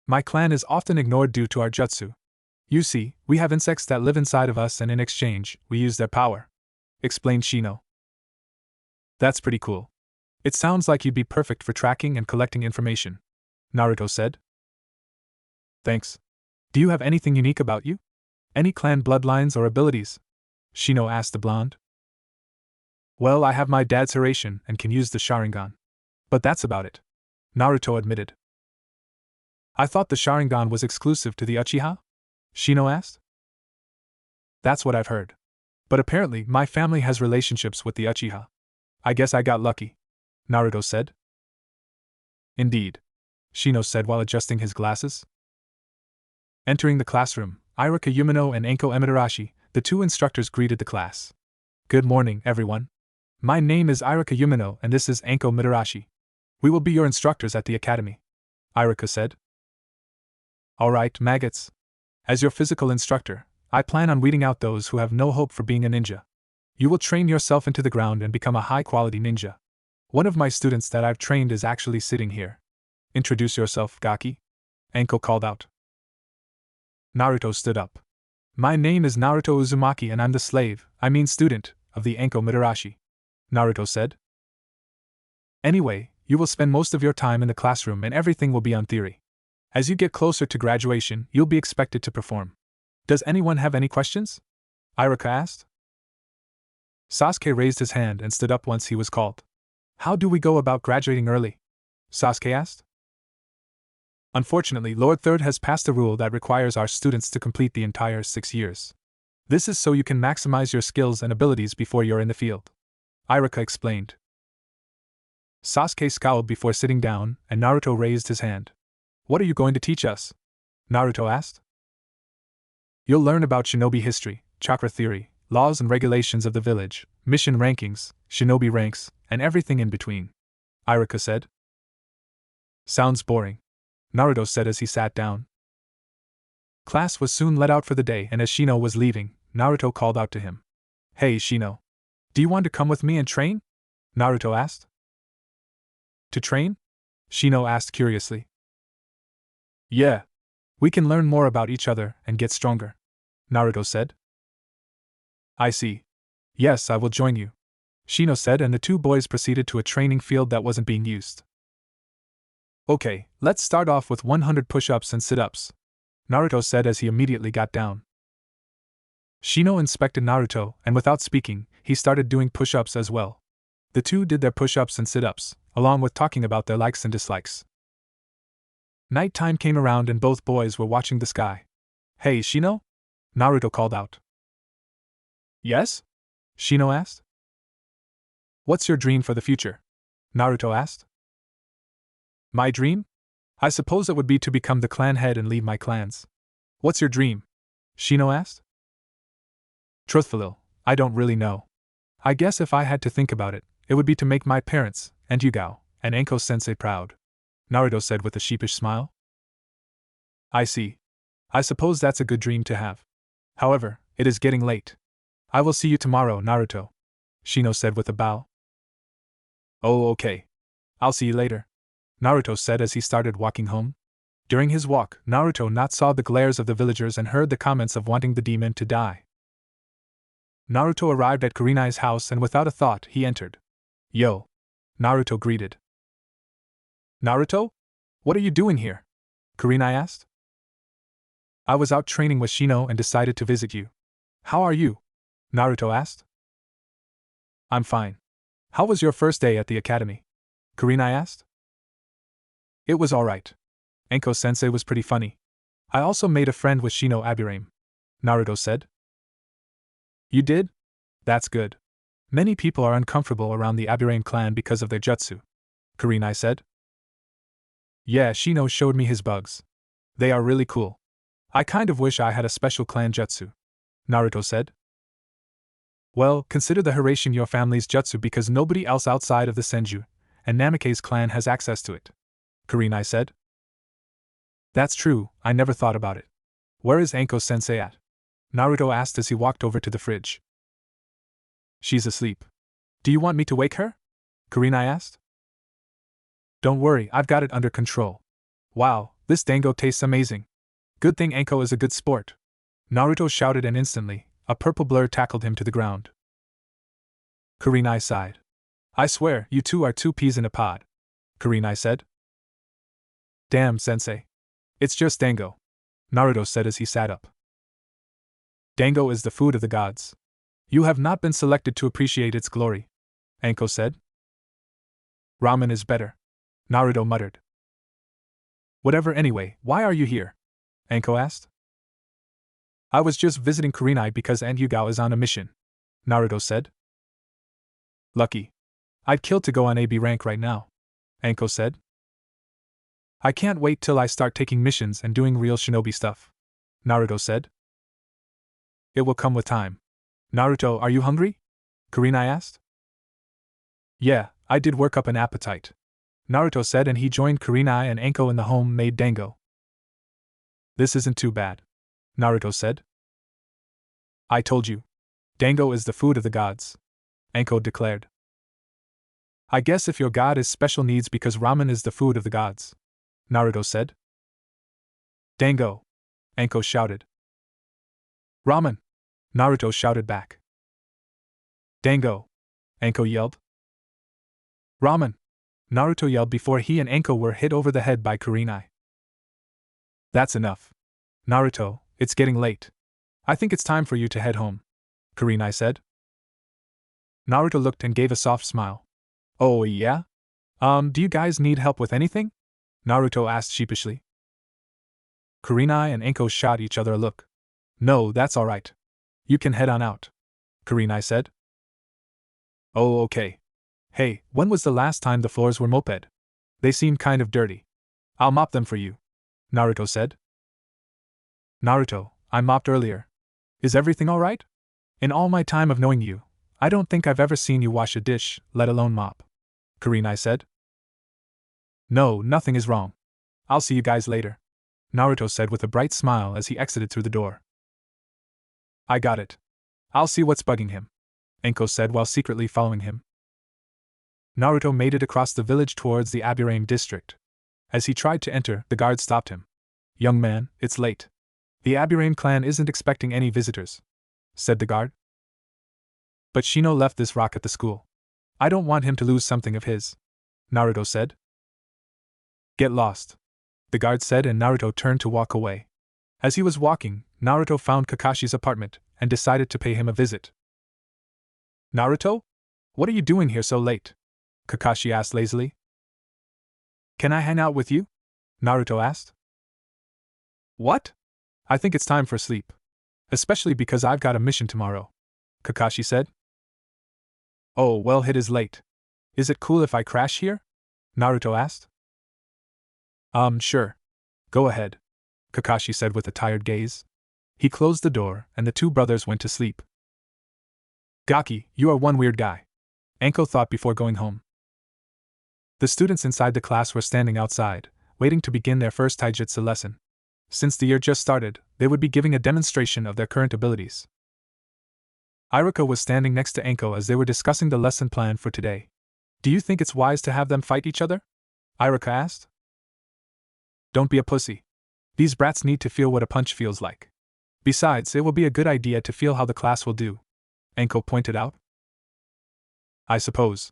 "My clan is often ignored due to our jutsu. You see, we have insects that live inside of us and in exchange, we use their power," explained Shino. "That's pretty cool. It sounds like you'd be perfect for tracking and collecting information," Naruto said. "Thanks. Do you have anything unique about you? Any clan bloodlines or abilities?" Shino asked the blonde. "Well, I have my dad's Hiraishin and can use the Sharingan. But that's about it," Naruto admitted. "I thought the Sharingan was exclusive to the Uchiha?" Shino asked. "That's what I've heard. But apparently my family has relationships with the Uchiha. I guess I got lucky," Naruto said. "Indeed," Shino said while adjusting his glasses. Entering the classroom, Irika Yumino and Anko Amaterasu, the two instructors, greeted the class. "Good morning, everyone. My name is Irika Yumino and this is Anko Amaterasu. We will be your instructors at the academy," Irika said. "Alright, maggots. As your physical instructor, I plan on weeding out those who have no hope for being a ninja. You will train yourself into the ground and become a high-quality ninja. One of my students that I've trained is actually sitting here. Introduce yourself, Gaki," Anko called out. Naruto stood up. "My name is Naruto Uzumaki and I'm the student, of the Anko Amaterasu," Naruto said. "Anyway, you will spend most of your time in the classroom and everything will be on theory. As you get closer to graduation, you'll be expected to perform. Does anyone have any questions?" Irika asked. Sasuke raised his hand and stood up once he was called. "How do we go about graduating early?" Sasuke asked. "Unfortunately, Lord Third has passed a rule that requires our students to complete the entire 6 years. This is so you can maximize your skills and abilities before you're in the field," Irika explained. Sasuke scowled before sitting down, and Naruto raised his hand. "What are you going to teach us?" Naruto asked. "You'll learn about shinobi history, chakra theory, laws and regulations of the village, mission rankings, shinobi ranks, and everything in between," Irika said. Sounds boring, Naruto said as he sat down. Class was soon let out for the day, and as Shino was leaving, Naruto called out to him. Hey Shino. Do you want to come with me and train? Naruto asked. To train? Shino asked curiously. Yeah. We can learn more about each other and get stronger, Naruto said. I see. Yes, I will join you, Shino said, and the two boys proceeded to a training field that wasn't being used. Okay, let's start off with 100 push-ups and sit-ups, Naruto said as he immediately got down. Shino inspected Naruto, and without speaking, he started doing push-ups as well. The two did their push-ups and sit-ups, along with talking about their likes and dislikes. Nighttime came around and both boys were watching the sky. Hey Shino? Naruto called out. Yes? Shino asked. What's your dream for the future? Naruto asked. My dream? I suppose it would be to become the clan head and lead my clans. What's your dream? Shino asked. Truthfully, I don't really know. I guess if I had to think about it, it would be to make my parents, and Yugao, and Anko-sensei proud, Naruto said with a sheepish smile. I see. I suppose that's a good dream to have. However, it is getting late. I will see you tomorrow, Naruto, Shino said with a bow. Oh, okay. I'll see you later, Naruto said as he started walking home. During his walk, Naruto not saw the glares of the villagers and heard the comments of wanting the demon to die. Naruto arrived at Kurenai's house and without a thought, he entered. Yo! Naruto greeted. Naruto? What are you doing here? Kurenai asked. I was out training with Shino and decided to visit you. How are you? Naruto asked. I'm fine. How was your first day at the academy? Kurenai asked. It was alright. Anko-sensei was pretty funny. I also made a friend with Shino Aburame, Naruto said. You did? That's good. Many people are uncomfortable around the Aburame clan because of their jutsu, Kurenai said. Yeah, Shino showed me his bugs. They are really cool. I kind of wish I had a special clan jutsu, Naruto said. Well, consider the Hiraishin your family's jutsu because nobody else outside of the Senju and Namikaze's clan has access to it, Kurenai said. That's true, I never thought about it. Where is Anko-sensei at? Naruto asked as he walked over to the fridge. She's asleep. Do you want me to wake her? Kurenai asked. Don't worry, I've got it under control. Wow, this dango tastes amazing. Good thing Anko is a good sport. Naruto shouted and instantly, a purple blur tackled him to the ground. Kurenai sighed. I swear, you two are two peas in a pod, Kurenai said. Damn, sensei. It's just dango, Naruto said as he sat up. Dango is the food of the gods. You have not been selected to appreciate its glory, Anko said. Ramen is better, Naruto muttered. Whatever anyway, why are you here? Anko asked. I was just visiting Kurenai because Aunt Yugao is on a mission, Naruto said. Lucky. I'd kill to go on AB rank right now, Anko said. I can't wait till I start taking missions and doing real shinobi stuff, Naruto said. It will come with time. Naruto, are you hungry? Kurenai asked. Yeah, I did work up an appetite, Naruto said, and he joined Kurenai and Anko in the home-made dango. This isn't too bad, Naruto said. I told you. Dango is the food of the gods, Anko declared. I guess if your god is special needs because ramen is the food of the gods, Naruto said. Dango! Anko shouted. Ramen! Naruto shouted back. Dango! Anko yelled. Ramen! Naruto yelled before he and Anko were hit over the head by Kurenai. That's enough. Naruto, it's getting late. I think it's time for you to head home, Kurenai said. Naruto looked and gave a soft smile. Oh yeah? Do you guys need help with anything? Naruto asked sheepishly. Kurenai and Anko shot each other a look. No, that's alright. You can head on out, Kurenai said. Oh okay. Hey, when was the last time the floors were moped? They seem kind of dirty. I'll mop them for you, Naruto said. Naruto, I mopped earlier. Is everything alright? In all my time of knowing you, I don't think I've ever seen you wash a dish, let alone mop, Kurenai said. No, nothing is wrong. I'll see you guys later, Naruto said with a bright smile as he exited through the door. I got it. I'll see what's bugging him, Enko said while secretly following him. Naruto made it across the village towards the Aburame district. As he tried to enter, the guard stopped him. Young man, it's late. The Aburame clan isn't expecting any visitors, said the guard. But Shino left this rock at the school. I don't want him to lose something of his, Naruto said. Get lost, the guard said, and Naruto turned to walk away. As he was walking, Naruto found Kakashi's apartment and decided to pay him a visit. Naruto? What are you doing here so late? Kakashi asked lazily. Can I hang out with you? Naruto asked. What? I think it's time for sleep. Especially because I've got a mission tomorrow, Kakashi said. Oh, well, it is late. Is it cool if I crash here? Naruto asked. Sure. Go ahead, Kakashi said with a tired gaze. He closed the door, and the two brothers went to sleep. Gaki, you are one weird guy, Enko thought before going home. The students inside the class were standing outside, waiting to begin their first taijutsu lesson. Since the year just started, they would be giving a demonstration of their current abilities. Iruka was standing next to Enko as they were discussing the lesson plan for today. Do you think it's wise to have them fight each other? Iruka asked. Don't be a pussy. These brats need to feel what a punch feels like. Besides, it will be a good idea to feel how the class will do, Enko pointed out. I suppose.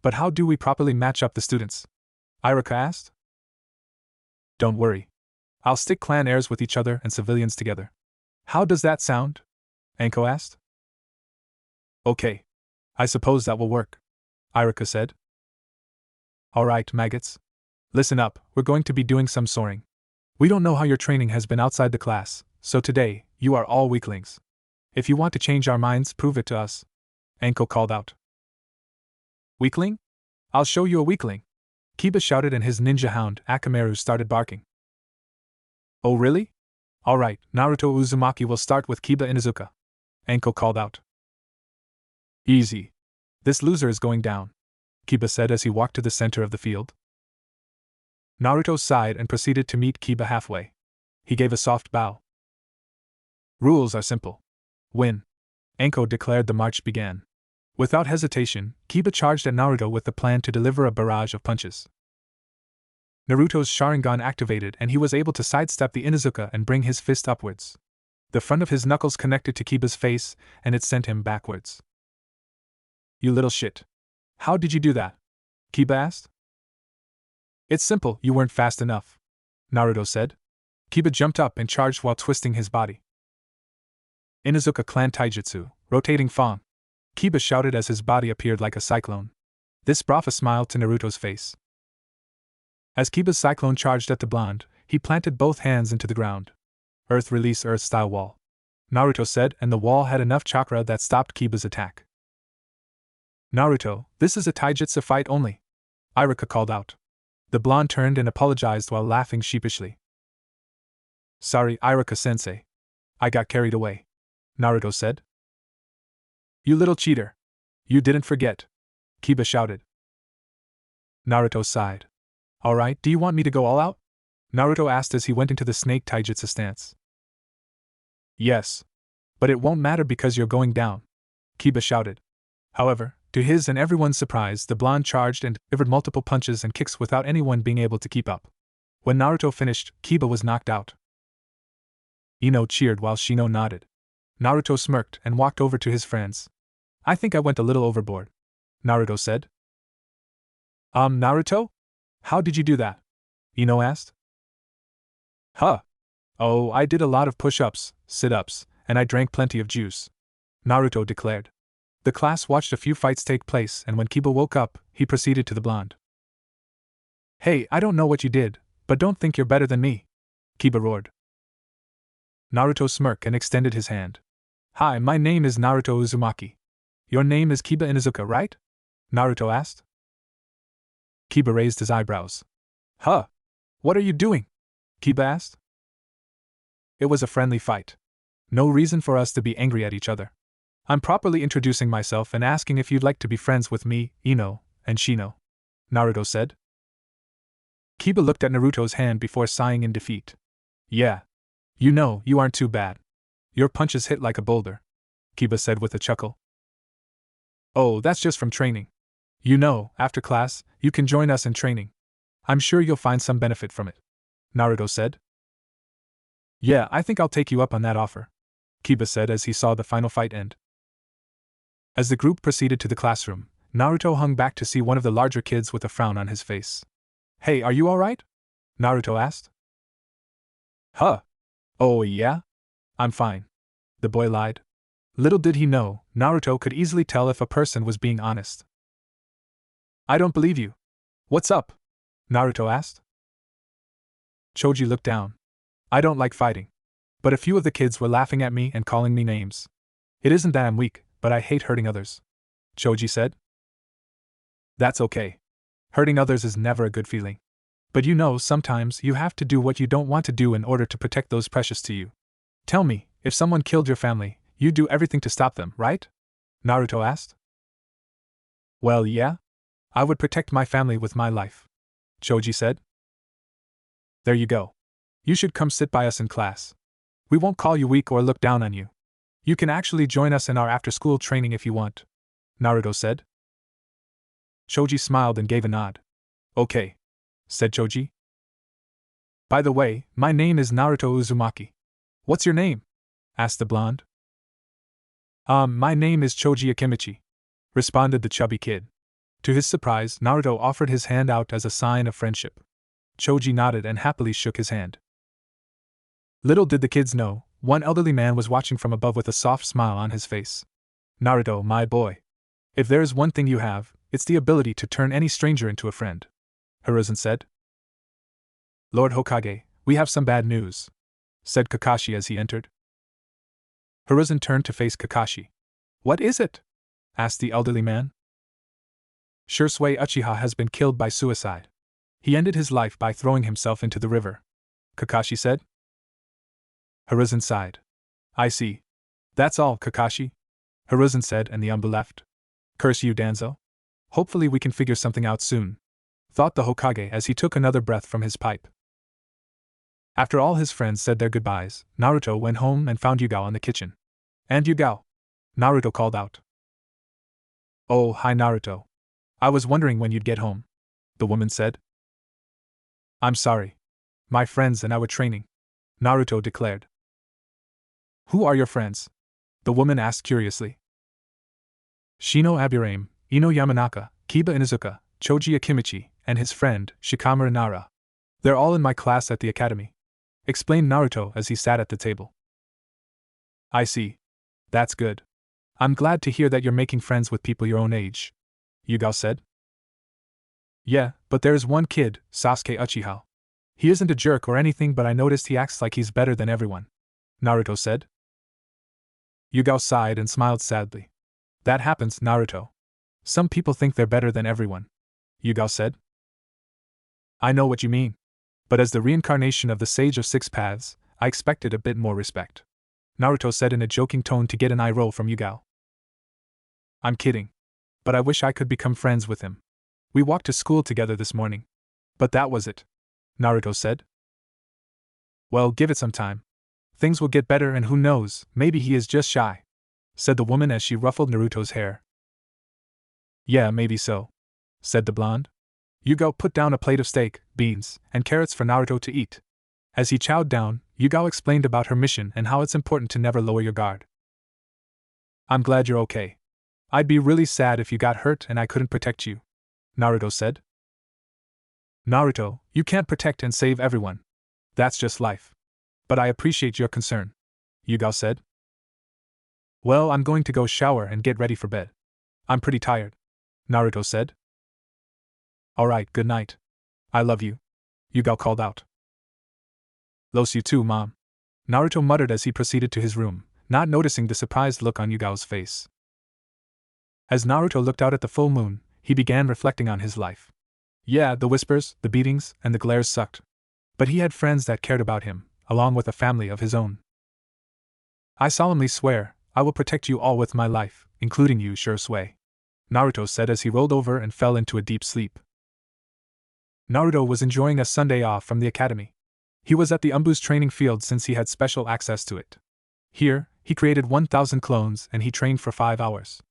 But how do we properly match up the students? Iruka asked. Don't worry. I'll stick clan heirs with each other and civilians together. How does that sound? Enko asked. Okay. I suppose that will work, Iruka said. Alright, maggots. Listen up, we're going to be doing some soaring. We don't know how your training has been outside the class, so today, you are all weaklings. If you want to change our minds, prove it to us, Enko called out. Weakling? I'll show you a weakling, Kiba shouted, and his ninja hound, Akamaru, started barking. Oh really? Alright, Naruto Uzumaki will start with Kiba Inuzuka, Enko called out. Easy. This loser is going down, Kiba said as he walked to the center of the field. Naruto sighed and proceeded to meet Kiba halfway. He gave a soft bow. Rules are simple. Win. Enko declared. The march began. Without hesitation, Kiba charged at Naruto with the plan to deliver a barrage of punches. Naruto's Sharingan activated and he was able to sidestep the Inuzuka and bring his fist upwards. The front of his knuckles connected to Kiba's face, and it sent him backwards. You little shit. How did you do that? Kiba asked. It's simple, you weren't fast enough, Naruto said. Kiba jumped up and charged while twisting his body. Inuzuka clan taijutsu, rotating Fang, Kiba shouted as his body appeared like a cyclone. This brought a smile to Naruto's face. As Kiba's cyclone charged at the blonde, he planted both hands into the ground. Earth release earth style wall, Naruto said, and the wall had enough chakra that stopped Kiba's attack. Naruto, this is a taijutsu fight only, Iruka called out. The blonde turned and apologized while laughing sheepishly. Sorry, Iruka-sensei. I got carried away, Naruto said. You little cheater. You didn't forget, Kiba shouted. Naruto sighed. Alright, do you want me to go all out? Naruto asked as he went into the snake taijutsu stance. Yes. But it won't matter because you're going down, Kiba shouted. However, to his and everyone's surprise, the blonde charged and delivered multiple punches and kicks without anyone being able to keep up. When Naruto finished, Kiba was knocked out. Ino cheered while Shino nodded. Naruto smirked and walked over to his friends. I think I went a little overboard, Naruto said. Naruto? How did you do that? Ino asked. Huh. Oh, I did a lot of push-ups, sit-ups, and I drank plenty of juice, Naruto declared. The class watched a few fights take place, and when Kiba woke up, he proceeded to the blonde. Hey, I don't know what you did, but don't think you're better than me, Kiba roared. Naruto smirked and extended his hand. Hi, my name is Naruto Uzumaki. Your name is Kiba Inuzuka, right? Naruto asked. Kiba raised his eyebrows. Huh? What are you doing? Kiba asked. It was a friendly fight. No reason for us to be angry at each other. I'm properly introducing myself and asking if you'd like to be friends with me, Ino, and Shino, Naruto said. Kiba looked at Naruto's hand before sighing in defeat. Yeah. You know, you aren't too bad. Your punches hit like a boulder, Kiba said with a chuckle. Oh, that's just from training. You know, after class, you can join us in training. I'm sure you'll find some benefit from it, Naruto said. Yeah, I think I'll take you up on that offer, Kiba said as he saw the final fight end. As the group proceeded to the classroom, Naruto hung back to see one of the larger kids with a frown on his face. Hey, are you alright? Naruto asked. Huh? Oh, yeah? I'm fine, the boy lied. Little did he know, Naruto could easily tell if a person was being honest. I don't believe you. What's up? Naruto asked. Choji looked down. I don't like fighting. But a few of the kids were laughing at me and calling me names. It isn't that I'm weak, but I hate hurting others, Choji said. That's okay. Hurting others is never a good feeling. But you know, sometimes you have to do what you don't want to do in order to protect those precious to you. Tell me, if someone killed your family, you'd do everything to stop them, right? Naruto asked. Well, yeah. I would protect my family with my life, Choji said. There you go. You should come sit by us in class. We won't call you weak or look down on you. You can actually join us in our after-school training if you want, Naruto said. Choji smiled and gave a nod. Okay, said Choji. By the way, my name is Naruto Uzumaki. What's your name? Asked the blonde. My name is Choji Akimichi, responded the chubby kid. To his surprise, Naruto offered his hand out as a sign of friendship. Choji nodded and happily shook his hand. Little did the kids know, one elderly man was watching from above with a soft smile on his face. Naruto, my boy. If there is one thing you have, it's the ability to turn any stranger into a friend, Hiruzen said. Lord Hokage, we have some bad news, said Kakashi as he entered. Hiruzen turned to face Kakashi. What is it? Asked the elderly man. Shursui Uchiha has been killed by suicide. He ended his life by throwing himself into the river, Kakashi said. Hiruzen sighed. I see. That's all, Kakashi, Hiruzen said, and the Umbu left. Curse you, Danzo. Hopefully we can figure something out soon, thought the Hokage as he took another breath from his pipe. After all his friends said their goodbyes, Naruto went home and found Yugao in the kitchen. And Yugao? Naruto called out. Oh, hi Naruto. I was wondering when you'd get home, the woman said. I'm sorry. My friends and I were training, Naruto declared. Who are your friends? The woman asked curiously. Shino Aburame, Ino Yamanaka, Kiba Inuzuka, Choji Akimichi, and his friend, Shikamaru Nara. They're all in my class at the academy, explained Naruto as he sat at the table. I see. That's good. I'm glad to hear that you're making friends with people your own age, Yugao said. Yeah, but there's one kid, Sasuke Uchiha. He isn't a jerk or anything, but I noticed he acts like he's better than everyone, Naruto said. Yugao sighed and smiled sadly. That happens, Naruto. Some people think they're better than everyone, Yugao said. I know what you mean. But as the reincarnation of the Sage of Six Paths, I expected a bit more respect, Naruto said in a joking tone to get an eye roll from Yugao. I'm kidding. But I wish I could become friends with him. We walked to school together this morning. But that was it, Naruto said. Well, give it some time. Things will get better and who knows, maybe he is just shy, said the woman as she ruffled Naruto's hair. Yeah, maybe so, said the blonde. Yugao put down a plate of steak, beans, and carrots for Naruto to eat. As he chowed down, Yugao explained about her mission and how it's important to never lower your guard. I'm glad you're okay. I'd be really sad if you got hurt and I couldn't protect you, Naruto said. Naruto, you can't protect and save everyone. That's just life. But I appreciate your concern, Yugao said. Well, I'm going to go shower and get ready for bed. I'm pretty tired, Naruto said. Alright, good night. I love you, Yugao called out. Los you too, Mom, Naruto muttered as he proceeded to his room, not noticing the surprised look on Yugao's face. As Naruto looked out at the full moon, he began reflecting on his life. Yeah, the whispers, the beatings, and the glares sucked. But he had friends that cared about him, along with a family of his own. I solemnly swear, I will protect you all with my life, including you, Shursui, Naruto said as he rolled over and fell into a deep sleep. Naruto was enjoying a Sunday off from the academy. He was at the Umbu's training field since he had special access to it. Here, he created 1,000 clones and he trained for 5 hours.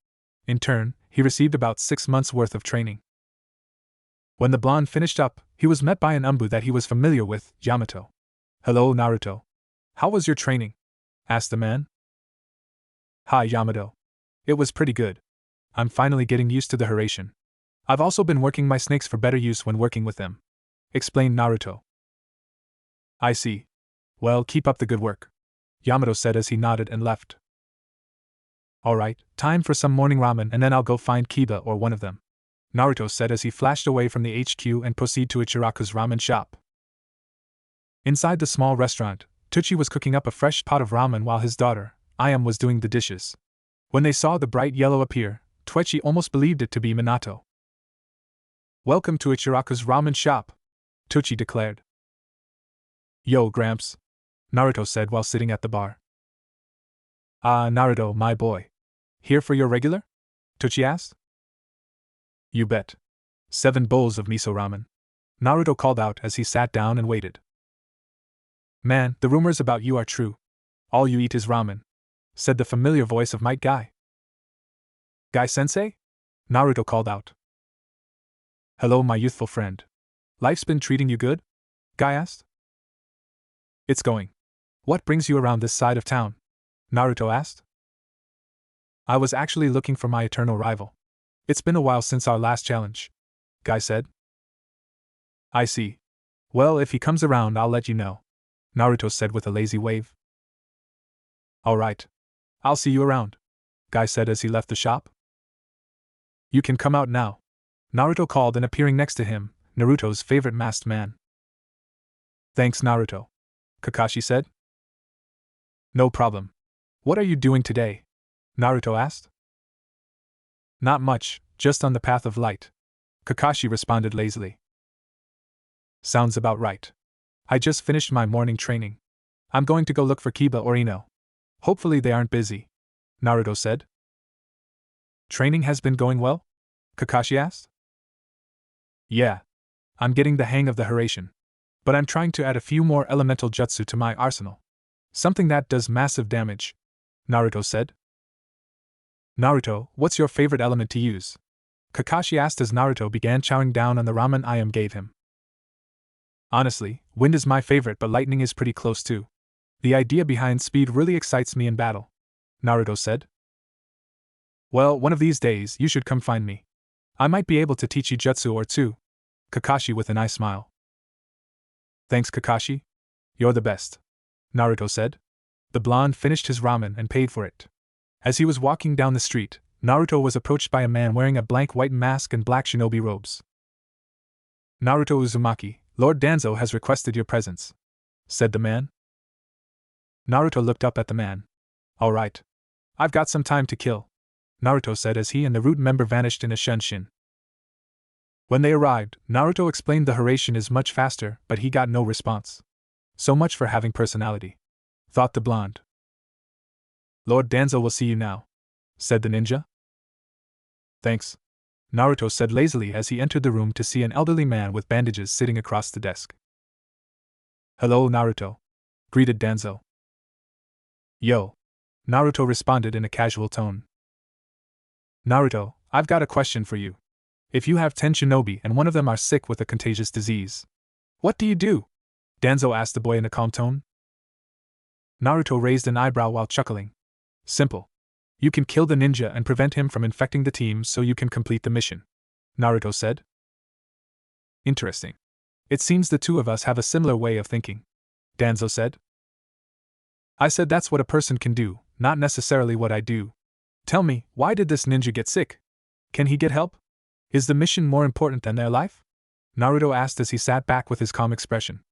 In turn, he received about 6 months' worth of training. When the blonde finished up, he was met by an Umbu that he was familiar with, Yamato. "Hello, Naruto. How was your training?" asked the man. "Hi, Yamato. It was pretty good. I'm finally getting used to the Hiraishin. I've also been working my snakes for better use when working with them," explained Naruto. "I see. Well, keep up the good work," Yamato said as he nodded and left. "Alright, time for some morning ramen and then I'll go find Kiba or one of them," Naruto said as he flashed away from the HQ and proceeded to Ichiraku's ramen shop. Inside the small restaurant, Tucci was cooking up a fresh pot of ramen while his daughter, Ayam, was doing the dishes. When they saw the bright yellow appear, Tucci almost believed it to be Minato. "Welcome to Ichiraku's ramen shop," Tucci declared. "Yo, Gramps," Naruto said while sitting at the bar. "Ah, Naruto, my boy. Here for your regular?" Tucci asked. "You bet. 7 bowls of miso ramen," Naruto called out as he sat down and waited. "Man, the rumors about you are true. All you eat is ramen," said the familiar voice of Might Guy. "Guy-sensei?" Naruto called out. "Hello, my youthful friend. Life's been treating you good?" Guy asked. "It's going. What brings you around this side of town?" Naruto asked. "I was actually looking for my eternal rival. It's been a while since our last challenge," Guy said. "I see. Well, if he comes around, I'll let you know," Naruto said with a lazy wave. "Alright. I'll see you around," Guy said as he left the shop. "You can come out now," Naruto called, and appearing next to him, Naruto's favorite masked man. "Thanks, Naruto," Kakashi said. "No problem. What are you doing today?" Naruto asked. "Not much, just on the path of light," Kakashi responded lazily. "Sounds about right. I just finished my morning training. I'm going to go look for Kiba or Ino. Hopefully they aren't busy," Naruto said. "Training has been going well?" Kakashi asked. "Yeah. I'm getting the hang of the Hiraishin. But I'm trying to add a few more elemental jutsu to my arsenal. Something that does massive damage," Naruto said. "Naruto, what's your favorite element to use?" Kakashi asked as Naruto began chowing down on the ramen Ayam gave him. "Honestly, wind is my favorite, but lightning is pretty close too. The idea behind speed really excites me in battle," Naruto said. "Well, one of these days you should come find me. I might be able to teach you jutsu or two," Kakashi with an eye smile. "Thanks, Kakashi. You're the best," Naruto said. The blonde finished his ramen and paid for it. As he was walking down the street, Naruto was approached by a man wearing a blank white mask and black shinobi robes. "Naruto Uzumaki, Lord Danzo has requested your presence," said the man. Naruto looked up at the man. "Alright. I've got some time to kill," Naruto said as he and the root member vanished in a shunshin. When they arrived, Naruto explained the Hiraishin is much faster, but he got no response. So much for having personality, thought the blonde. "Lord Danzo will see you now," said the ninja. "Thanks," Naruto said lazily as he entered the room to see an elderly man with bandages sitting across the desk. "Hello, Naruto," greeted Danzo. "Yo," Naruto responded in a casual tone. "Naruto, I've got a question for you. If you have 10 shinobi and one of them are sick with a contagious disease, what do you do?" Danzo asked the boy in a calm tone. Naruto raised an eyebrow while chuckling. "Simple. You can kill the ninja and prevent him from infecting the team so you can complete the mission," Naruto said. "Interesting. It seems the two of us have a similar way of thinking," Danzo said. "I said that's what a person can do, not necessarily what I do. Tell me, why did this ninja get sick? Can he get help? Is the mission more important than their life?" Naruto asked as he sat back with his calm expression.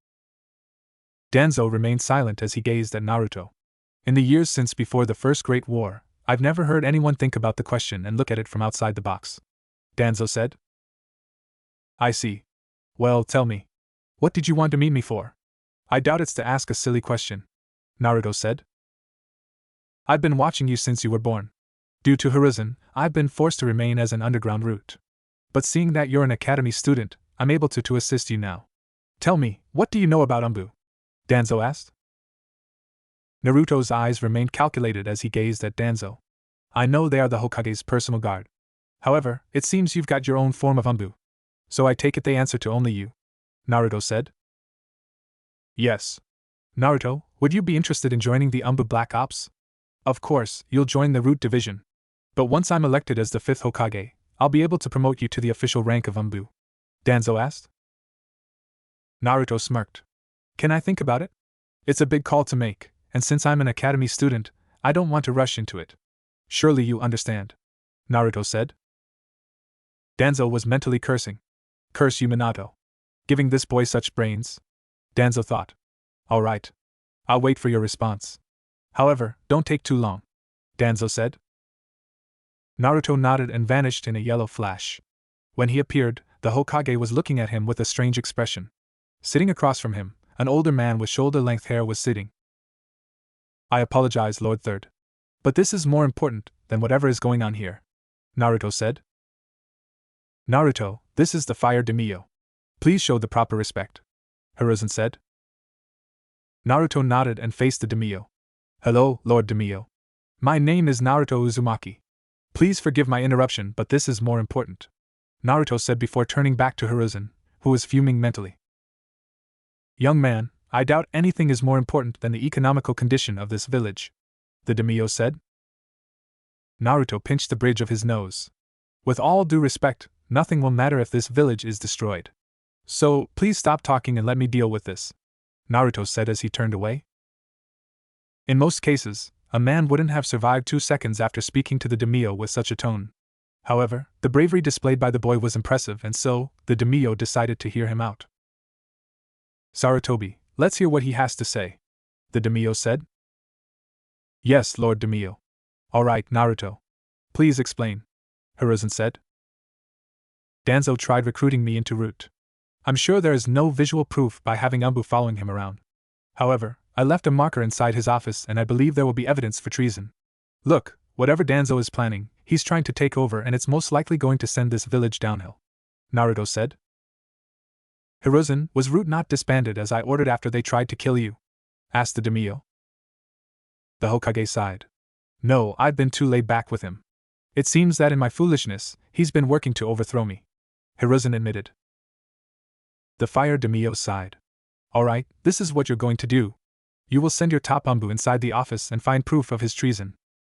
Danzo remained silent as he gazed at Naruto. "In the years since before the First Great War, I've never heard anyone think about the question and look at it from outside the box," Danzo said. "I see. Well, tell me. What did you want to meet me for?" "I doubt it's to ask a silly question," Naruto said. "I've been watching you since you were born. Due to Hiruzen, I've been forced to remain as an underground root. But seeing that you're an academy student, I'm able to assist you now. Tell me, what do you know about Umbu? Danzo asked. Naruto's eyes remained calculated as he gazed at Danzo. I know they are the Hokage's personal guard. However, it seems you've got your own form of Umbu. So I take it they answer to only you. Naruto said. Yes. Naruto, would you be interested in joining the Umbu Black Ops? Of course, you'll join the Root Division. But once I'm elected as the 5th Hokage, I'll be able to promote you to the official rank of Umbu. Danzo asked. Naruto smirked. Can I think about it? It's a big call to make, and since I'm an academy student, I don't want to rush into it. Surely you understand. Naruto said. Danzo was mentally cursing. Curse you, Minato. Giving this boy such brains? Danzo thought. Alright. I'll wait for your response. However, don't take too long. Danzo said. Naruto nodded and vanished in a yellow flash. When he appeared, the Hokage was looking at him with a strange expression. Sitting across from him, an older man with shoulder-length hair was sitting. I apologize, Lord Third. But this is more important than whatever is going on here. Naruto said. Naruto, this is the Fire Daimyo. Please show the proper respect. Hiruzen said. Naruto nodded and faced the daimyo. Hello, Lord Daimyo. My name is Naruto Uzumaki. Please forgive my interruption, but this is more important. Naruto said before turning back to Hiruzen, who was fuming mentally. Young man, I doubt anything is more important than the economical condition of this village. The daimyo said. Naruto pinched the bridge of his nose. With all due respect, nothing will matter if this village is destroyed. So, please stop talking and let me deal with this. Naruto said as he turned away. In most cases, a man wouldn't have survived 2 seconds after speaking to the daimyo with such a tone. However, the bravery displayed by the boy was impressive, and so, the daimyo decided to hear him out. Sarutobi, let's hear what he has to say. The daimyo said. Yes, Lord Daimyo. Alright, Naruto. Please explain. Hiruzen said. Danzo tried recruiting me into Root. I'm sure there is no visual proof by having Umbu following him around. However, I left a marker inside his office and I believe there will be evidence for treason. Look, whatever Danzo is planning, he's trying to take over and it's most likely going to send this village downhill. Naruto said. Hiruzen, was Root not disbanded as I ordered after they tried to kill you? Asked the daimyo. The Hokage sighed. No, I've been too laid back with him. It seems that in my foolishness, he's been working to overthrow me. Hiruzen admitted. The Fire Daimyo sighed. Alright, this is what you're going to do. You will send your top Umbu inside the office and find proof of his treason.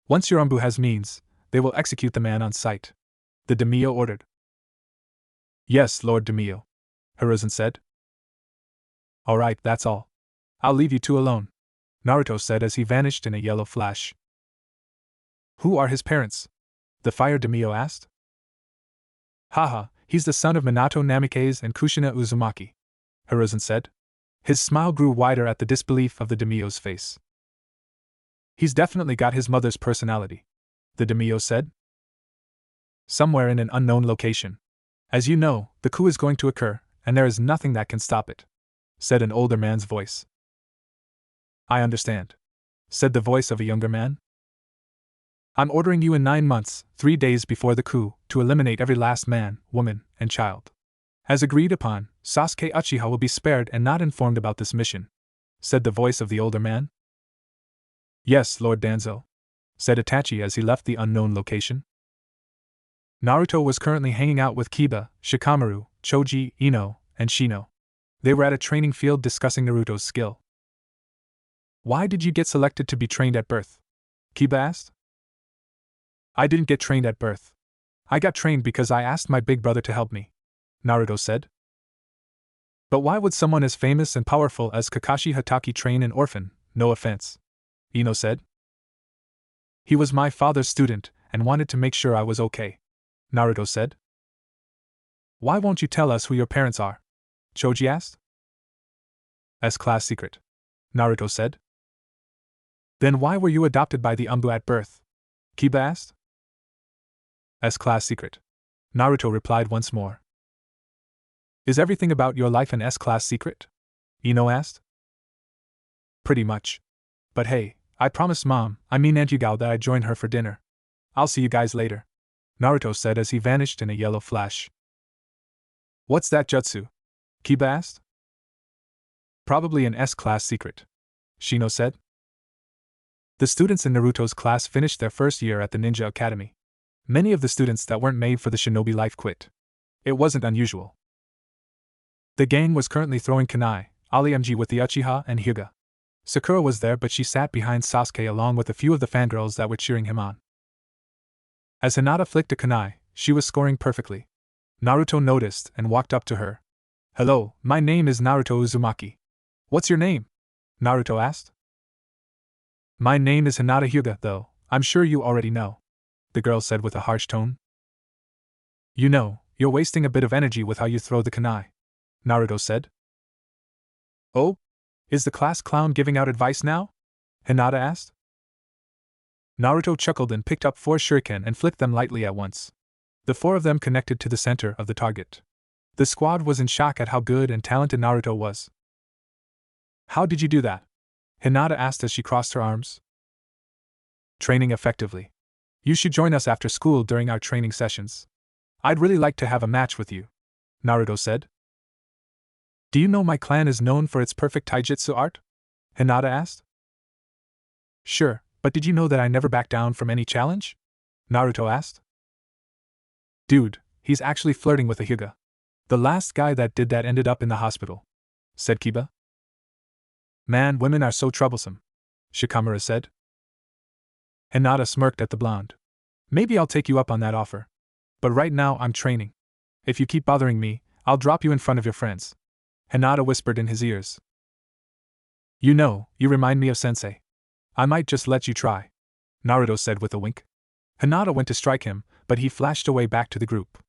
Once your Umbu has means, they will execute the man on sight. The daimyo ordered. Yes, Lord Daimyo. Hiruzen said. Alright, that's all. I'll leave you two alone. Naruto said as he vanished in a yellow flash. Who are his parents? The Fire Daimyo asked. Haha, he's the son of Minato Namikaze and Kushina Uzumaki. Hiruzen said. His smile grew wider at the disbelief of the daimyo's face. He's definitely got his mother's personality. The daimyo said. Somewhere in an unknown location. As you know, the coup is going to occur, and there is nothing that can stop it, said an older man's voice. I understand, said the voice of a younger man. I'm ordering you in 9 months, 3 days before the coup, to eliminate every last man, woman, and child. As agreed upon, Sasuke Uchiha will be spared and not informed about this mission, said the voice of the older man. Yes, Lord Danzo, said Itachi as he left the unknown location. Naruto was currently hanging out with Kiba, Shikamaru, Choji, Ino, and Shino. They were at a training field discussing Naruto's skill. Why did you get selected to be trained at birth? Kiba asked. I didn't get trained at birth. I got trained because I asked my big brother to help me, Naruto said. But why would someone as famous and powerful as Kakashi Hatake train an orphan? No offense, Ino said. He was my father's student and wanted to make sure I was okay, Naruto said. Why won't you tell us who your parents are? Choji asked. S-class secret, Naruto said. Then why were you adopted by the Umbu at birth? Kiba asked. S-class secret, Naruto replied once more. Is everything about your life an S-class secret? Ino asked. Pretty much. But hey, I promised Aunt Yugao that I'd join her for dinner. I'll see you guys later, Naruto said as he vanished in a yellow flash. What's that jutsu? Kiba asked. Probably an S-class secret, Shino said. The students in Naruto's class finished their first year at the Ninja Academy. Many of the students that weren't made for the shinobi life quit. It wasn't unusual. The gang was currently throwing kunai, Ali-MG with the Uchiha and Hyuga. Sakura was there, but she sat behind Sasuke along with a few of the fangirls that were cheering him on. As Hinata flicked a kunai, she was scoring perfectly. Naruto noticed and walked up to her. Hello, my name is Naruto Uzumaki. What's your name? Naruto asked. My name is Hinata Hyuga, though, I'm sure you already know, the girl said with a harsh tone. You know, you're wasting a bit of energy with how you throw the kunai, Naruto said. Oh? Is the class clown giving out advice now? Hinata asked. Naruto chuckled and picked up 4 shuriken and flicked them lightly at once. The 4 of them connected to the center of the target. The squad was in shock at how good and talented Naruto was. How did you do that? Hinata asked as she crossed her arms. Training effectively. You should join us after school during our training sessions. I'd really like to have a match with you, Naruto said. Do you know my clan is known for its perfect taijutsu art? Hinata asked. Sure, but did you know that I never back down from any challenge? Naruto asked. Dude, he's actually flirting with a Hyuga. The last guy that did that ended up in the hospital, said Kiba. Man, women are so troublesome, Shikamaru said. Hinata smirked at the blonde. Maybe I'll take you up on that offer. But right now I'm training. If you keep bothering me, I'll drop you in front of your friends, Hinata whispered in his ears. You know, you remind me of Sensei. I might just let you try, Naruto said with a wink. Hinata went to strike him, but he flashed away back to the group.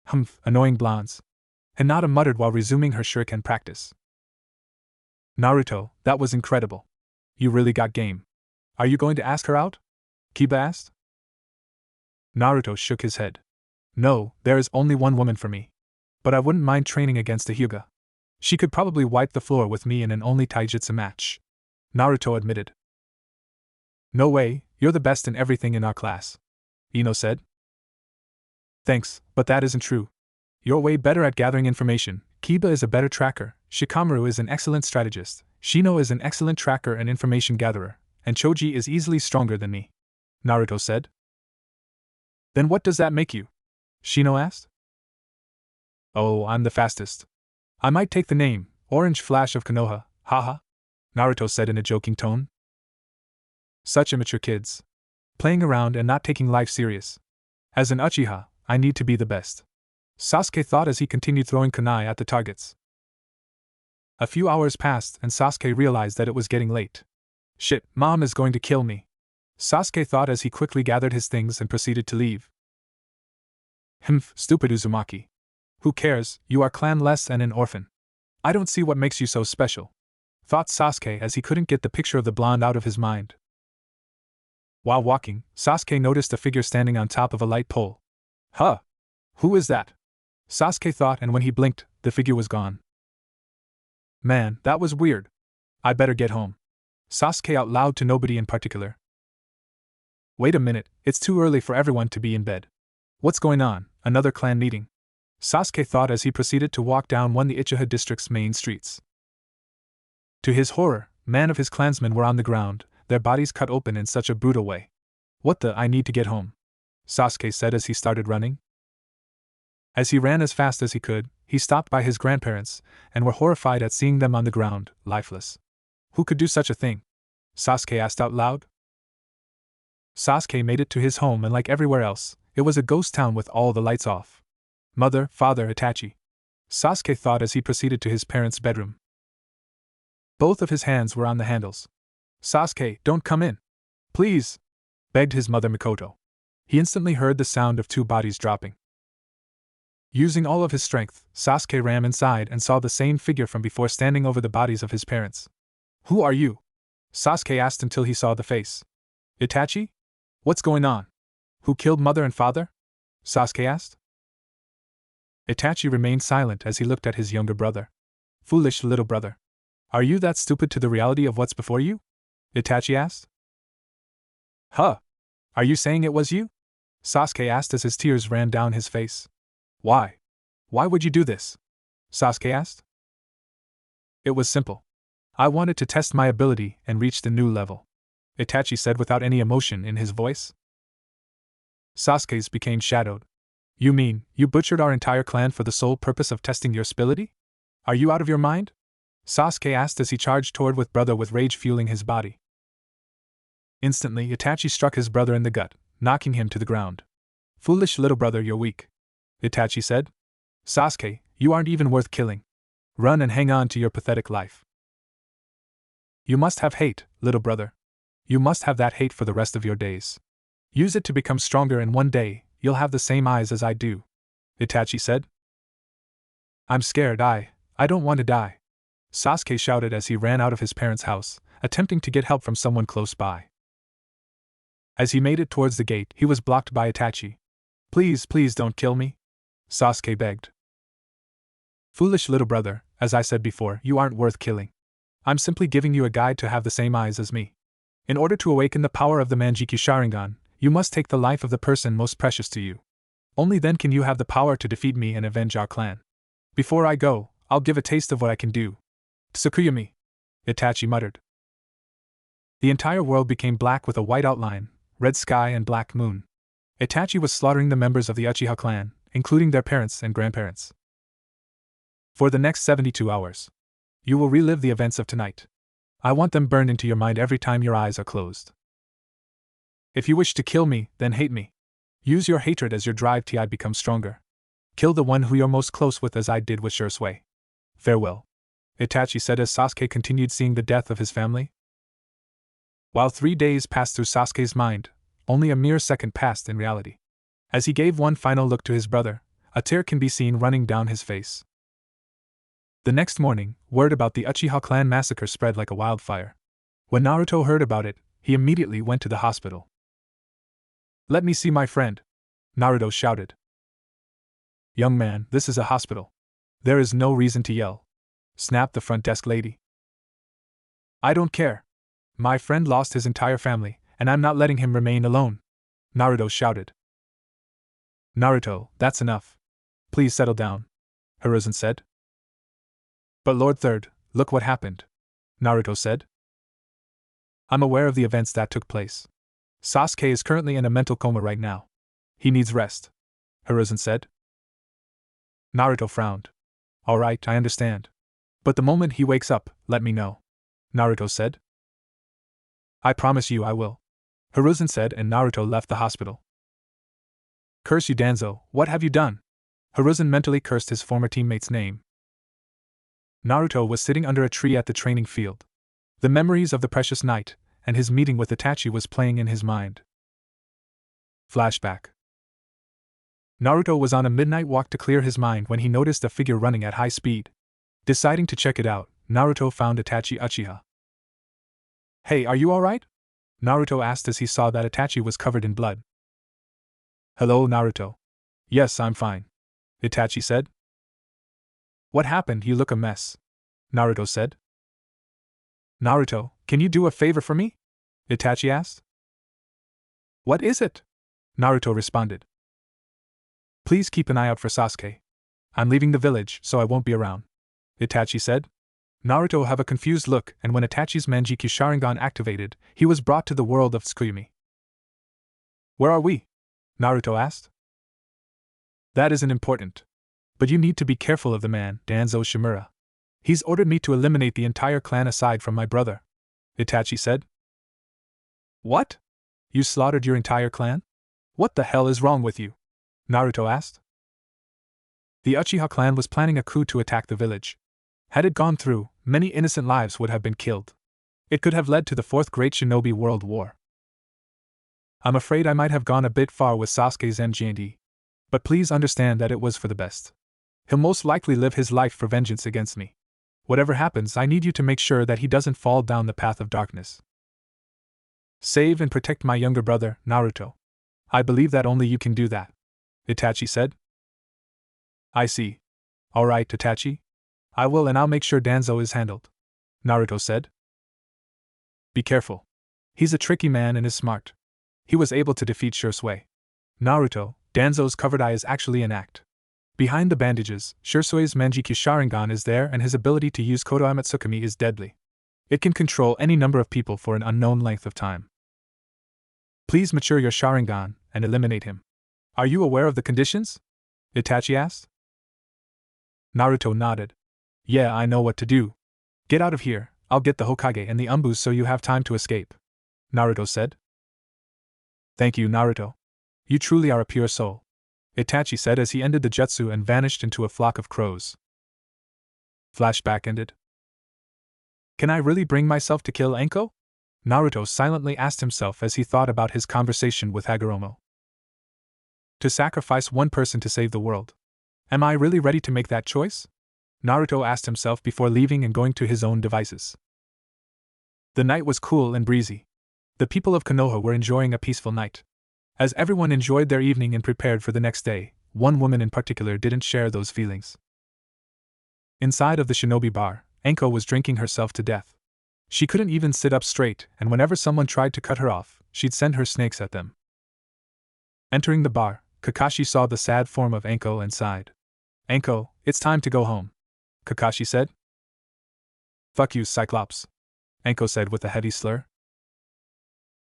Humph, annoying blondes, Hinata muttered while resuming her shuriken practice. Naruto, that was incredible. You really got game. Are you going to ask her out? Kiba asked. Naruto shook his head. No, there is only one woman for me. But I wouldn't mind training against a Hyuga. She could probably wipe the floor with me in an only taijutsu match, Naruto admitted. No way, you're the best in everything in our class, Ino said. Thanks, but that isn't true. You're way better at gathering information, Kiba is a better tracker, Shikamaru is an excellent strategist, Shino is an excellent tracker and information gatherer, and Choji is easily stronger than me, Naruto said. Then what does that make you? Shino asked. Oh, I'm the fastest. I might take the name, Orange Flash of Konoha, haha, Naruto said in a joking tone. Such immature kids. Playing around and not taking life serious. As an Uchiha, I need to be the best, Sasuke thought as he continued throwing kunai at the targets. A few hours passed and Sasuke realized that it was getting late. Shit, Mom is going to kill me, Sasuke thought as he quickly gathered his things and proceeded to leave. Stupid Uzumaki. Who cares, you are clanless and an orphan. I don't see what makes you so special, thought Sasuke as he couldn't get the picture of the blonde out of his mind. While walking, Sasuke noticed a figure standing on top of a light pole. Huh! Who is that? Sasuke thought, and when he blinked, the figure was gone. Man, that was weird. I better get home, Sasuke out loud to nobody in particular. Wait a minute, it's too early for everyone to be in bed. What's going on, another clan meeting? Sasuke thought as he proceeded to walk down one of the Uchiha district's main streets. To his horror, men of his clansmen were on the ground, their bodies cut open in such a brutal way. What the, I need to get home, Sasuke said as he started running. As he ran as fast as he could, he stopped by his grandparents, and were horrified at seeing them on the ground, lifeless. Who could do such a thing? Sasuke asked out loud. Sasuke made it to his home, and like everywhere else, it was a ghost town with all the lights off. Mother, father, Itachi, Sasuke thought as he proceeded to his parents' bedroom. Both of his hands were on the handles. Sasuke, don't come in. Please, begged his mother Mikoto. He instantly heard the sound of 2 bodies dropping. Using all of his strength, Sasuke ran inside and saw the same figure from before standing over the bodies of his parents. Who are you? Sasuke asked until he saw the face. Itachi? What's going on? Who killed mother and father? Sasuke asked. Itachi remained silent as he looked at his younger brother. Foolish little brother. Are you that stupid to the reality of what's before you? Itachi asked. Huh? Are you saying it was you? Sasuke asked as his tears ran down his face. Why? Why would you do this? Sasuke asked. It was simple. I wanted to test my ability and reach the new level, Itachi said without any emotion in his voice. Sasuke's became shadowed. You mean, you butchered our entire clan for the sole purpose of testing your ability? Are you out of your mind? Sasuke asked as he charged toward with brother with rage fueling his body. Instantly, Itachi struck his brother in the gut, knocking him to the ground. Foolish little brother, you're weak, Itachi said. Sasuke, you aren't even worth killing. Run and hang on to your pathetic life. You must have hate, little brother. You must have that hate for the rest of your days. Use it to become stronger, and one day, you'll have the same eyes as I do, Itachi said. I'm scared, I don't want to die, Sasuke shouted as he ran out of his parents' house, attempting to get help from someone close by. As he made it towards the gate, he was blocked by Itachi. Please, please don't kill me, Sasuke begged. Foolish little brother, as I said before, you aren't worth killing. I'm simply giving you a guide to have the same eyes as me. In order to awaken the power of the Manjiki Sharingan, you must take the life of the person most precious to you. Only then can you have the power to defeat me and avenge our clan. Before I go, I'll give a taste of what I can do. Tsukuyami, Itachi muttered. The entire world became black with a white outline, red sky and black moon. Itachi was slaughtering the members of the Uchiha clan, including their parents and grandparents. For the next 72 hours, you will relive the events of tonight. I want them burned into your mind every time your eyes are closed. If you wish to kill me, then hate me. Use your hatred as your drive to become stronger. Kill the one who you're most close with as I did with Shursui. Farewell, Itachi said as Sasuke continued seeing the death of his family. While 3 days passed through Sasuke's mind, only a mere second passed in reality. As he gave one final look to his brother, a tear can be seen running down his face. The next morning, word about the Uchiha clan massacre spread like a wildfire. When Naruto heard about it, he immediately went to the hospital. Let me see my friend, Naruto shouted. Young man, this is a hospital. There is no reason to yell, snapped the front desk lady. I don't care. My friend lost his entire family, and I'm not letting him remain alone, Naruto shouted. Naruto, that's enough. Please settle down, Hiruzen said. But Lord Third, look what happened, Naruto said. I'm aware of the events that took place. Sasuke is currently in a mental coma right now. He needs rest, Hiruzen said. Naruto frowned. Alright, I understand. But the moment he wakes up, let me know, Naruto said. I promise you I will, Hiruzen said, and Naruto left the hospital. Curse you, Danzo, what have you done? Hiruzen mentally cursed his former teammate's name. Naruto was sitting under a tree at the training field. The memories of the precious night and his meeting with Itachi was playing in his mind. Flashback. Naruto was on a midnight walk to clear his mind when he noticed a figure running at high speed. Deciding to check it out, Naruto found Itachi Uchiha. Hey, are you alright? Naruto asked as he saw that Itachi was covered in blood. Hello, Naruto. Yes, I'm fine, Itachi said. What happened? You look a mess, Naruto said. Naruto, can you do a favor for me? Itachi asked. What is it? Naruto responded. Please keep an eye out for Sasuke. I'm leaving the village, so I won't be around, Itachi said. Naruto had a confused look, and when Itachi's Manjiki Sharingan activated, he was brought to the world of Tsukuyami. Where are we? Naruto asked. That isn't important. But you need to be careful of the man, Danzo Shimura. He's ordered me to eliminate the entire clan aside from my brother, Itachi said. What? You slaughtered your entire clan? What the hell is wrong with you? Naruto asked. The Uchiha clan was planning a coup to attack the village. Had it gone through, many innocent lives would have been killed. It could have led to the Fourth Great Shinobi World War. I'm afraid I might have gone a bit far with Sasuke's MGD. But please understand that it was for the best. He'll most likely live his life for vengeance against me. Whatever happens, I need you to make sure that he doesn't fall down the path of darkness. Save and protect my younger brother, Naruto. I believe that only you can do that, Itachi said. I see. Alright, Itachi. I will, and I'll make sure Danzo is handled, Naruto said. Be careful. He's a tricky man and is smart. He was able to defeat Shursui. Naruto, Danzo's covered eye is actually an act. Behind the bandages, Shursui's Manjikyu Sharingan is there and his ability to use Kodoama Tsukumi is deadly. It can control any number of people for an unknown length of time. Please mature your Sharingan and eliminate him. Are you aware of the conditions? Itachi asked. Naruto nodded. Yeah, I know what to do. Get out of here, I'll get the Hokage and the Umbus so you have time to escape. Naruto said. Thank you, Naruto. You truly are a pure soul. Itachi said as he ended the jutsu and vanished into a flock of crows. Flashback ended. Can I really bring myself to kill Enko? Naruto silently asked himself as he thought about his conversation with Hagoromo. To sacrifice one person to save the world. Am I really ready to make that choice? Naruto asked himself before leaving and going to his own devices. The night was cool and breezy. The people of Konoha were enjoying a peaceful night. As everyone enjoyed their evening and prepared for the next day, one woman in particular didn't share those feelings. Inside of the shinobi bar, Enko was drinking herself to death. She couldn't even sit up straight, and whenever someone tried to cut her off, she'd send her snakes at them. Entering the bar, Kakashi saw the sad form of Enko and sighed. Enko, it's time to go home. Kakashi said. Fuck you, Cyclops. Enko said with a heavy slur.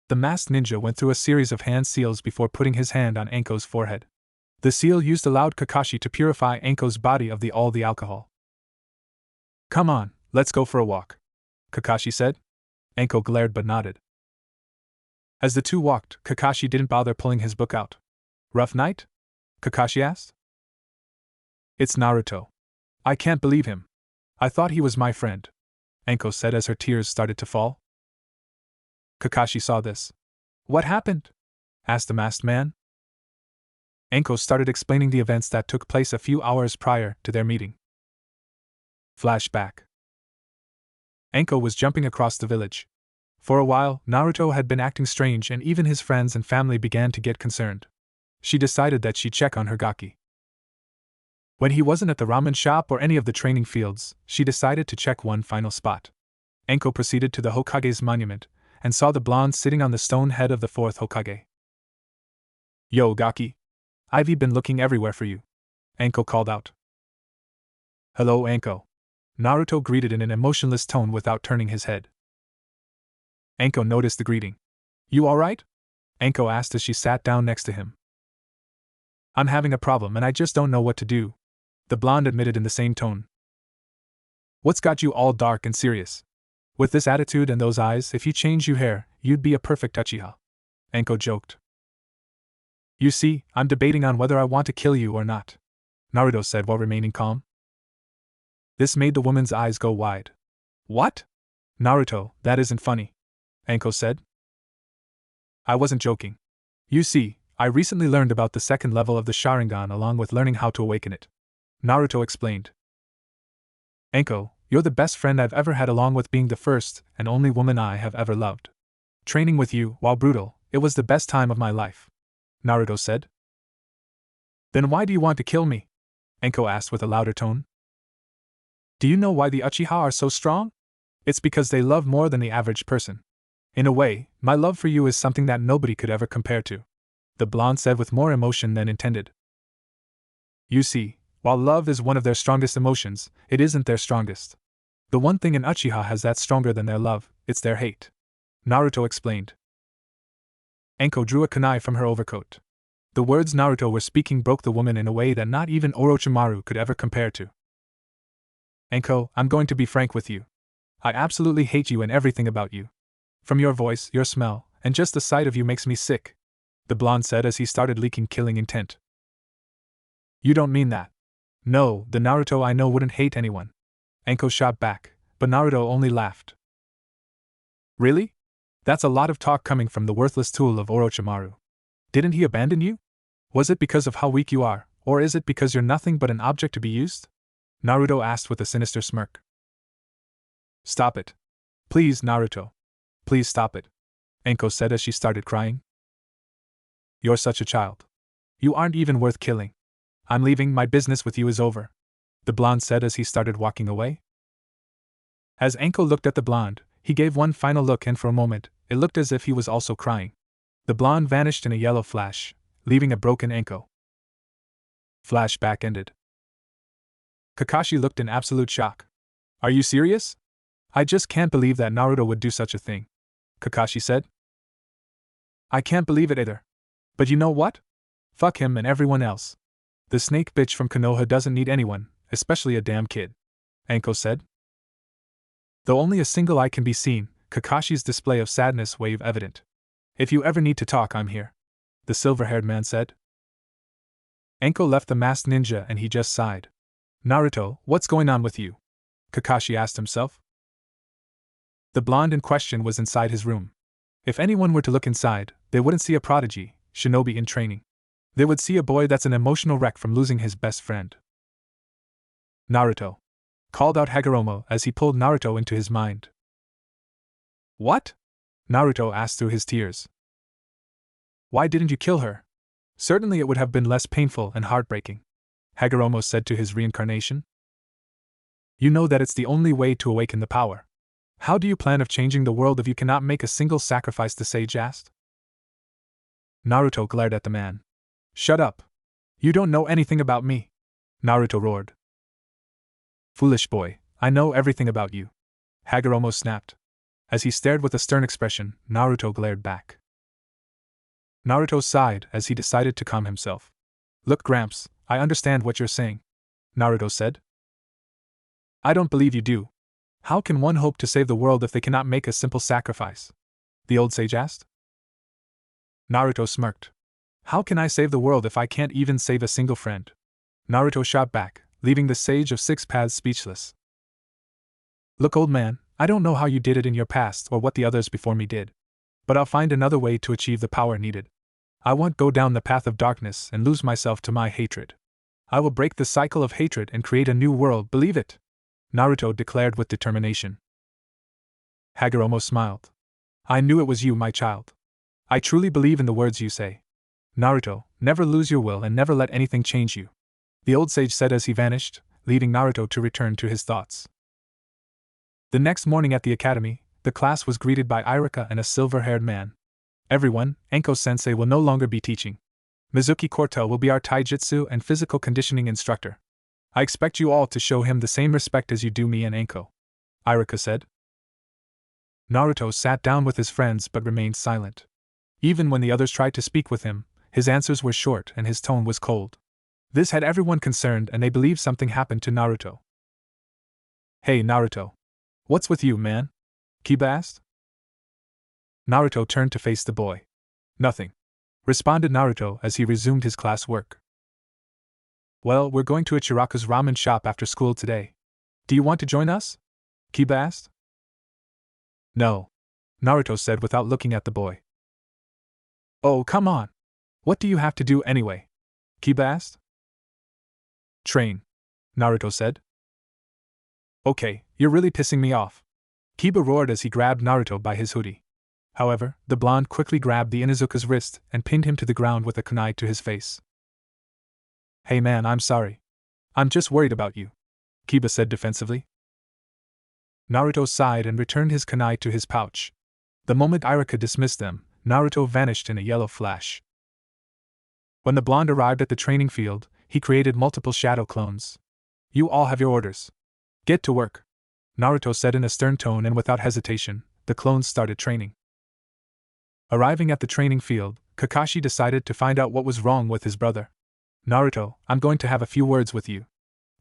The masked ninja went through a series of hand seals before putting his hand on Enko's forehead. The seal used allowed Kakashi to purify Enko's body of all the alcohol. Come on, let's go for a walk, Kakashi said. Enko glared but nodded. As the two walked, Kakashi didn't bother pulling his book out. Rough night? Kakashi asked. It's Naruto. I can't believe him. I thought he was my friend, Enko said as her tears started to fall. Kakashi saw this. What happened? Asked the masked man. Enko started explaining the events that took place a few hours prior to their meeting. Flashback. Enko was jumping across the village. For a while, Naruto had been acting strange and even his friends and family began to get concerned. She decided that she'd check on her Gaki. When he wasn't at the ramen shop or any of the training fields, she decided to check one final spot. Enko proceeded to the Hokage's monument, and saw the blonde sitting on the stone head of the fourth Hokage. Yo, Gaki. I've been looking everywhere for you, Enko called out. Hello, Enko. Naruto greeted in an emotionless tone without turning his head. Enko noticed the greeting. You alright? Enko asked as she sat down next to him. I'm having a problem and I just don't know what to do, the blonde admitted in the same tone. What's got you all dark and serious? With this attitude and those eyes, if you change your hair, you'd be a perfect Uchiha, Enko joked. You see, I'm debating on whether I want to kill you or not, Naruto said while remaining calm. This made the woman's eyes go wide. What? Naruto, that isn't funny, Enko said. I wasn't joking. You see, I recently learned about the second level of the Sharingan along with learning how to awaken it, Naruto explained. Enko, you're the best friend I've ever had along with being the first and only woman I have ever loved. Training with you, while brutal, it was the best time of my life, Naruto said. Then why do you want to kill me? Enko asked with a louder tone. Do you know why the Uchiha are so strong? It's because they love more than the average person. In a way, my love for you is something that nobody could ever compare to, the blonde said with more emotion than intended. You see, while love is one of their strongest emotions, it isn't their strongest. The one thing an Uchiha has that's stronger than their love, it's their hate, Naruto explained. Enko drew a kunai from her overcoat. The words Naruto were speaking broke the woman in a way that not even Orochimaru could ever compare to. Enko, I'm going to be frank with you. I absolutely hate you and everything about you. From your voice, your smell, and just the sight of you makes me sick, the blonde said as he started leaking killing intent. You don't mean that. No, the Naruto I know wouldn't hate anyone, Enko shot back, but Naruto only laughed. Really? That's a lot of talk coming from the worthless tool of Orochimaru. Didn't he abandon you? Was it because of how weak you are, or is it because you're nothing but an object to be used? Naruto asked with a sinister smirk. Stop it. Please, Naruto. Please stop it, Enko said as she started crying. You're such a child. You aren't even worth killing. I'm leaving, my business with you is over, the blonde said as he started walking away. As Enko looked at the blonde, he gave one final look and for a moment, it looked as if he was also crying. The blonde vanished in a yellow flash, leaving a broken Enko. Flashback ended. Kakashi looked in absolute shock. Are you serious? I just can't believe that Naruto would do such a thing, Kakashi said. I can't believe it either. But you know what? Fuck him and everyone else. The snake bitch from Konoha doesn't need anyone, especially a damn kid, Anko said. Though only a single eye can be seen, Kakashi's display of sadness wave evident. If you ever need to talk, I'm here, the silver-haired man said. Anko left the masked ninja and he just sighed. Naruto, what's going on with you? Kakashi asked himself. The blonde in question was inside his room. If anyone were to look inside, they wouldn't see a prodigy, shinobi in training. They would see a boy that's an emotional wreck from losing his best friend. Naruto, called out Hagoromo as he pulled Naruto into his mind. What? Naruto asked through his tears. Why didn't you kill her? Certainly it would have been less painful and heartbreaking, Hagoromo said to his reincarnation. You know that it's the only way to awaken the power. How do you plan of changing the world if you cannot make a single sacrifice, the sage asked? Naruto glared at the man. Shut up. You don't know anything about me, Naruto roared. Foolish boy, I know everything about you, Hagoromo snapped. As he stared with a stern expression, Naruto glared back. Naruto sighed as he decided to calm himself. Look, Gramps, I understand what you're saying, Naruto said. I don't believe you do. How can one hope to save the world if they cannot make a simple sacrifice? The old sage asked. Naruto smirked. How can I save the world if I can't even save a single friend? Naruto shot back, leaving the sage of six paths speechless. Look, old man, I don't know how you did it in your past or what the others before me did. But I'll find another way to achieve the power needed. I won't go down the path of darkness and lose myself to my hatred. I will break the cycle of hatred and create a new world, believe it, Naruto declared with determination. Hagoromo smiled. I knew it was you, my child. I truly believe in the words you say. Naruto, never lose your will and never let anything change you, the old sage said as he vanished, leaving Naruto to return to his thoughts. The next morning at the academy, the class was greeted by Irika and a silver-haired man. Everyone, Anko-sensei will no longer be teaching. Mizuki Korto will be our taijutsu and physical conditioning instructor. I expect you all to show him the same respect as you do me and Anko, Irika said. Naruto sat down with his friends but remained silent. Even when the others tried to speak with him, his answers were short and his tone was cold. This had everyone concerned and they believed something happened to Naruto. Hey Naruto. What's with you, man? Kiba asked. Naruto turned to face the boy. Nothing, responded Naruto as he resumed his class work. Well, we're going to Ichiraku's ramen shop after school today. Do you want to join us? Kiba asked. No, Naruto said without looking at the boy. Oh, come on. What do you have to do anyway? Kiba asked. Train, Naruto said. Okay, you're really pissing me off, Kiba roared as he grabbed Naruto by his hoodie. However, the blonde quickly grabbed the Inuzuka's wrist and pinned him to the ground with a kunai to his face. Hey man, I'm sorry. I'm just worried about you, Kiba said defensively. Naruto sighed and returned his kunai to his pouch. The moment Irika dismissed them, Naruto vanished in a yellow flash. When the blonde arrived at the training field, he created multiple shadow clones. You all have your orders. Get to work, Naruto said in a stern tone, and without hesitation, the clones started training. Arriving at the training field, Kakashi decided to find out what was wrong with his brother. Naruto, I'm going to have a few words with you,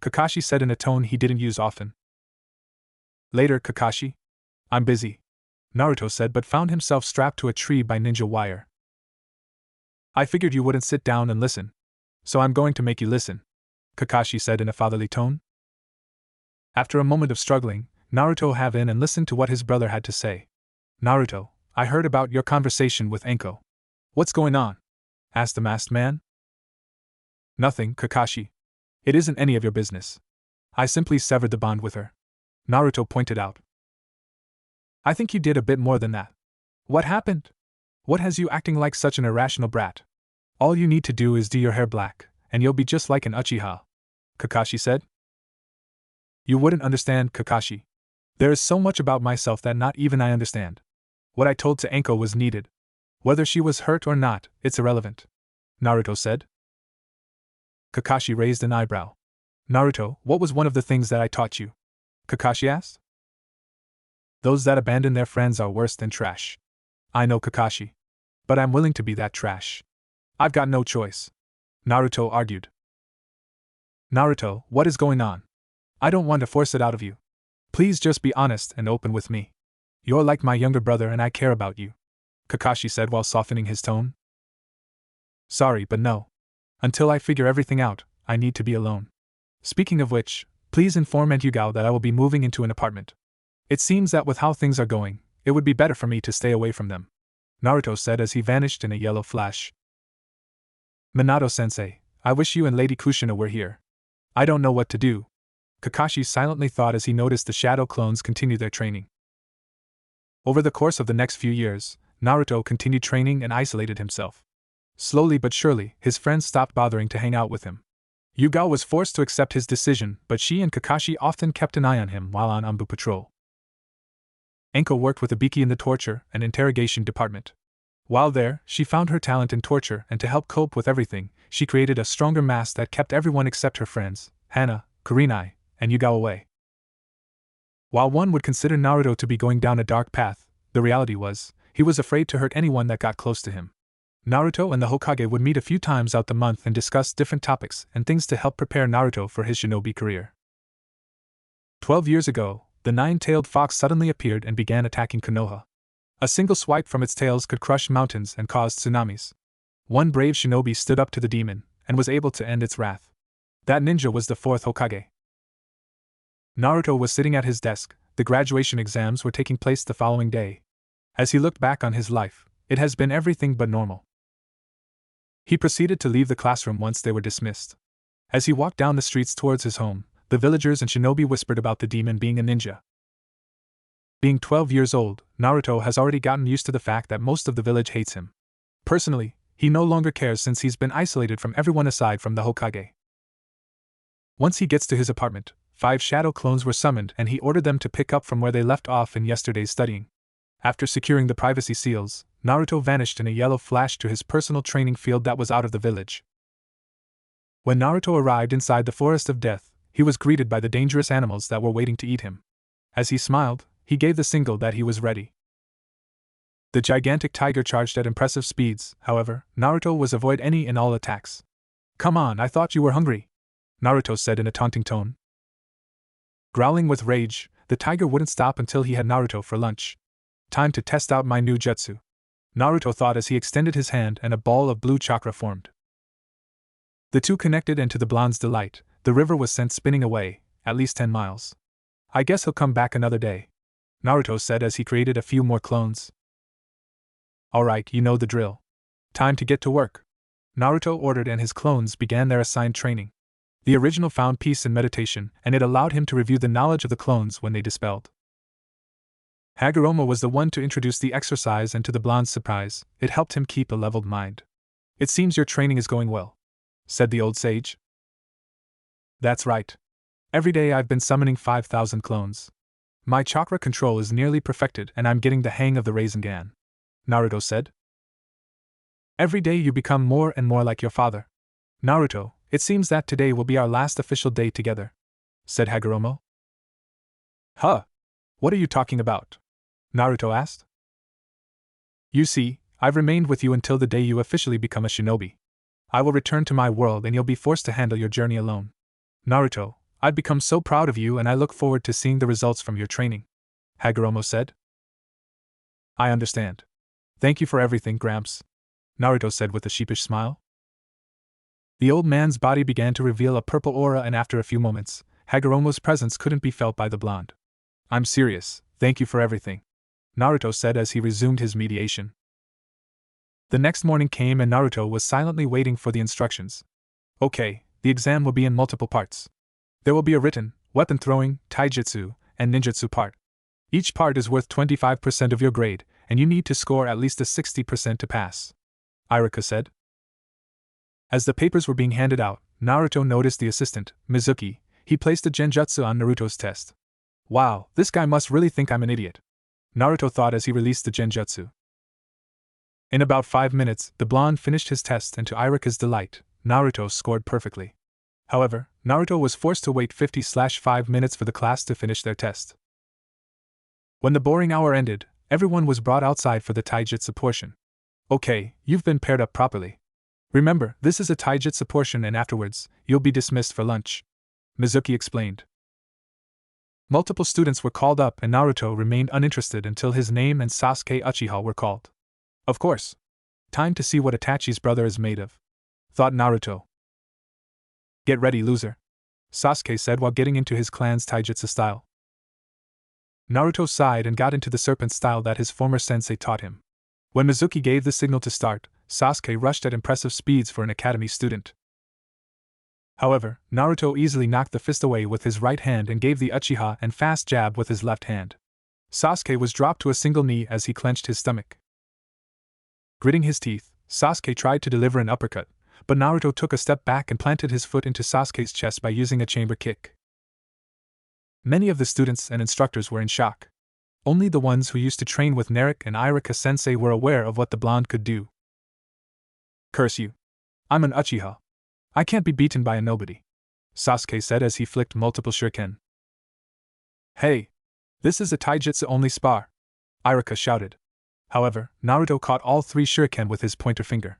Kakashi said in a tone he didn't use often. Later, Kakashi. I'm busy, Naruto said, but found himself strapped to a tree by ninja wire. I figured you wouldn't sit down and listen, so I'm going to make you listen, Kakashi said in a fatherly tone. After a moment of struggling, Naruto have in and listened to what his brother had to say. Naruto, I heard about your conversation with Anko. What's going on? Asked the masked man. Nothing, Kakashi. It isn't any of your business. I simply severed the bond with her, Naruto pointed out. I think you did a bit more than that. What happened? What has you acting like such an irrational brat? All you need to do is dye your hair black, and you'll be just like an Uchiha, Kakashi said. You wouldn't understand, Kakashi. There is so much about myself that not even I understand. What I told to Anko was needed. Whether she was hurt or not, it's irrelevant, Naruto said. Kakashi raised an eyebrow. Naruto, what was one of the things that I taught you? Kakashi asked. Those that abandon their friends are worse than trash. I know, Kakashi. But I'm willing to be that trash. I've got no choice. Naruto argued. Naruto, what is going on? I don't want to force it out of you. Please just be honest and open with me. You're like my younger brother and I care about you, Kakashi said while softening his tone. Sorry, but no. Until I figure everything out, I need to be alone. Speaking of which, please inform Aunt Yugao that I will be moving into an apartment. It seems that with how things are going, it would be better for me to stay away from them, Naruto said as he vanished in a yellow flash. Minato-sensei, I wish you and Lady Kushina were here. I don't know what to do, Kakashi silently thought as he noticed the shadow clones continue their training. Over the course of the next few years, Naruto continued training and isolated himself. Slowly but surely, his friends stopped bothering to hang out with him. Yugao was forced to accept his decision, but she and Kakashi often kept an eye on him while on Anbu patrol. Enko worked with Ibiki in the torture and interrogation department. While there, she found her talent in torture, and to help cope with everything, she created a stronger mask that kept everyone except her friends, Hana, Kurenai, and Yugao away. While one would consider Naruto to be going down a dark path, the reality was, he was afraid to hurt anyone that got close to him. Naruto and the Hokage would meet a few times out the month and discuss different topics and things to help prepare Naruto for his shinobi career. 12 years ago, the nine-tailed fox suddenly appeared and began attacking Konoha. A single swipe from its tails could crush mountains and cause tsunamis. One brave shinobi stood up to the demon and was able to end its wrath. That ninja was the fourth Hokage. Naruto was sitting at his desk. The graduation exams were taking place the following day. As he looked back on his life, it has been everything but normal. He proceeded to leave the classroom once they were dismissed. As he walked down the streets towards his home, the villagers and shinobi whispered about the demon being a ninja. Being 12 years old, Naruto has already gotten used to the fact that most of the village hates him. Personally, he no longer cares since he's been isolated from everyone aside from the Hokage. Once he gets to his apartment, 5 shadow clones were summoned and he ordered them to pick up from where they left off in yesterday's studying. After securing the privacy seals, Naruto vanished in a yellow flash to his personal training field that was out of the village. When Naruto arrived inside the Forest of Death, he was greeted by the dangerous animals that were waiting to eat him. As he smiled, he gave the signal that he was ready. The gigantic tiger charged at impressive speeds. However, Naruto was avoid any and all attacks. "Come on, I thought you were hungry," Naruto said in a taunting tone. Growling with rage, the tiger wouldn't stop until he had Naruto for lunch. "Time to test out my new jutsu," Naruto thought as he extended his hand and a ball of blue chakra formed. The two connected, and to the blonde's delight, the river was sent spinning away, at least 10 miles. "I guess he'll come back another day," Naruto said as he created a few more clones. "Alright, you know the drill. Time to get to work," Naruto ordered, and his clones began their assigned training. The original found peace in meditation, and it allowed him to review the knowledge of the clones when they dispelled. Hagoromo was the one to introduce the exercise, and to the blonde's surprise, it helped him keep a leveled mind. "It seems your training is going well," said the old sage. "That's right. Every day I've been summoning 5,000 clones. My chakra control is nearly perfected and I'm getting the hang of the Rasengan," Naruto said. "Every day you become more and more like your father. Naruto, it seems that today will be our last official day together," said Hagoromo. "Huh? What are you talking about?" Naruto asked. "You see, I've remained with you until the day you officially become a shinobi. I will return to my world and you'll be forced to handle your journey alone. Naruto, I've become so proud of you and I look forward to seeing the results from your training," Hagoromo said. "I understand. Thank you for everything, Gramps," Naruto said with a sheepish smile. The old man's body began to reveal a purple aura, and after a few moments, Hagoromo's presence couldn't be felt by the blonde. "I'm serious, thank you for everything," Naruto said as he resumed his mediation. The next morning came and Naruto was silently waiting for the instructions. "Okay, the exam will be in multiple parts. There will be a written, weapon throwing, taijutsu, and ninjutsu part. Each part is worth 25% of your grade, and you need to score at least a 60% to pass," Iruka said. As the papers were being handed out, Naruto noticed the assistant, Mizuki. He placed a genjutsu on Naruto's test. "Wow, this guy must really think I'm an idiot," Naruto thought as he released the genjutsu. In about 5 minutes, the blonde finished his test, and to Iruka's delight, Naruto scored perfectly. However, Naruto was forced to wait 50/5 minutes for the class to finish their test. When the boring hour ended, everyone was brought outside for the taijutsu portion. Okay, you've been paired up properly. Remember, this is a taijutsu portion and afterwards, you'll be dismissed for lunch, Mizuki explained. Multiple students were called up and Naruto remained uninterested until his name and Sasuke Uchiha were called. Of course. Time to see what Itachi's brother is made of, thought Naruto. Get ready, loser, Sasuke said while getting into his clan's taijutsu style. Naruto sighed and got into the serpent style that his former sensei taught him. When Mizuki gave the signal to start, Sasuke rushed at impressive speeds for an academy student. However, Naruto easily knocked the fist away with his right hand and gave the Uchiha and fast jab with his left hand. Sasuke was dropped to a single knee as he clenched his stomach. Gritting his teeth, Sasuke tried to deliver an uppercut, but Naruto took a step back and planted his foot into Sasuke's chest by using a chamber kick. Many of the students and instructors were in shock. Only the ones who used to train with Naruto and Iruka-sensei were aware of what the blonde could do. Curse you. I'm an Uchiha. I can't be beaten by a nobody, Sasuke said as he flicked multiple shuriken. Hey! This is a taijutsu-only spar, Iruka shouted. However, Naruto caught all 3 shuriken with his pointer finger.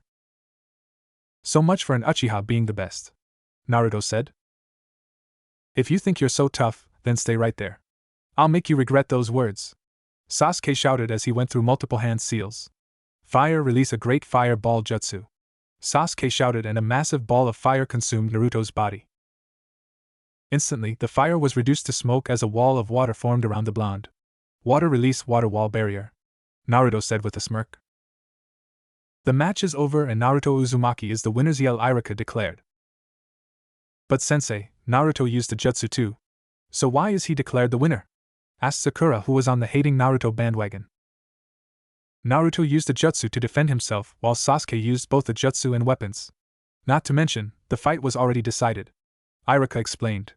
So much for an Uchiha being the best, Naruto said. If you think you're so tough, then stay right there. I'll make you regret those words, Sasuke shouted as he went through multiple hand seals. Fire, release a great fire ball jutsu, Sasuke shouted, and a massive ball of fire consumed Naruto's body. Instantly, the fire was reduced to smoke as a wall of water formed around the blonde. Water release, water wall barrier, Naruto said with a smirk. The match is over and Naruto Uzumaki is the winner's, yell Iruka declared. But sensei, Naruto used a jutsu too. So why is he declared the winner? Asked Sakura, who was on the hating Naruto bandwagon. Naruto used a jutsu to defend himself while Sasuke used both the jutsu and weapons. Not to mention, the fight was already decided, Iruka explained.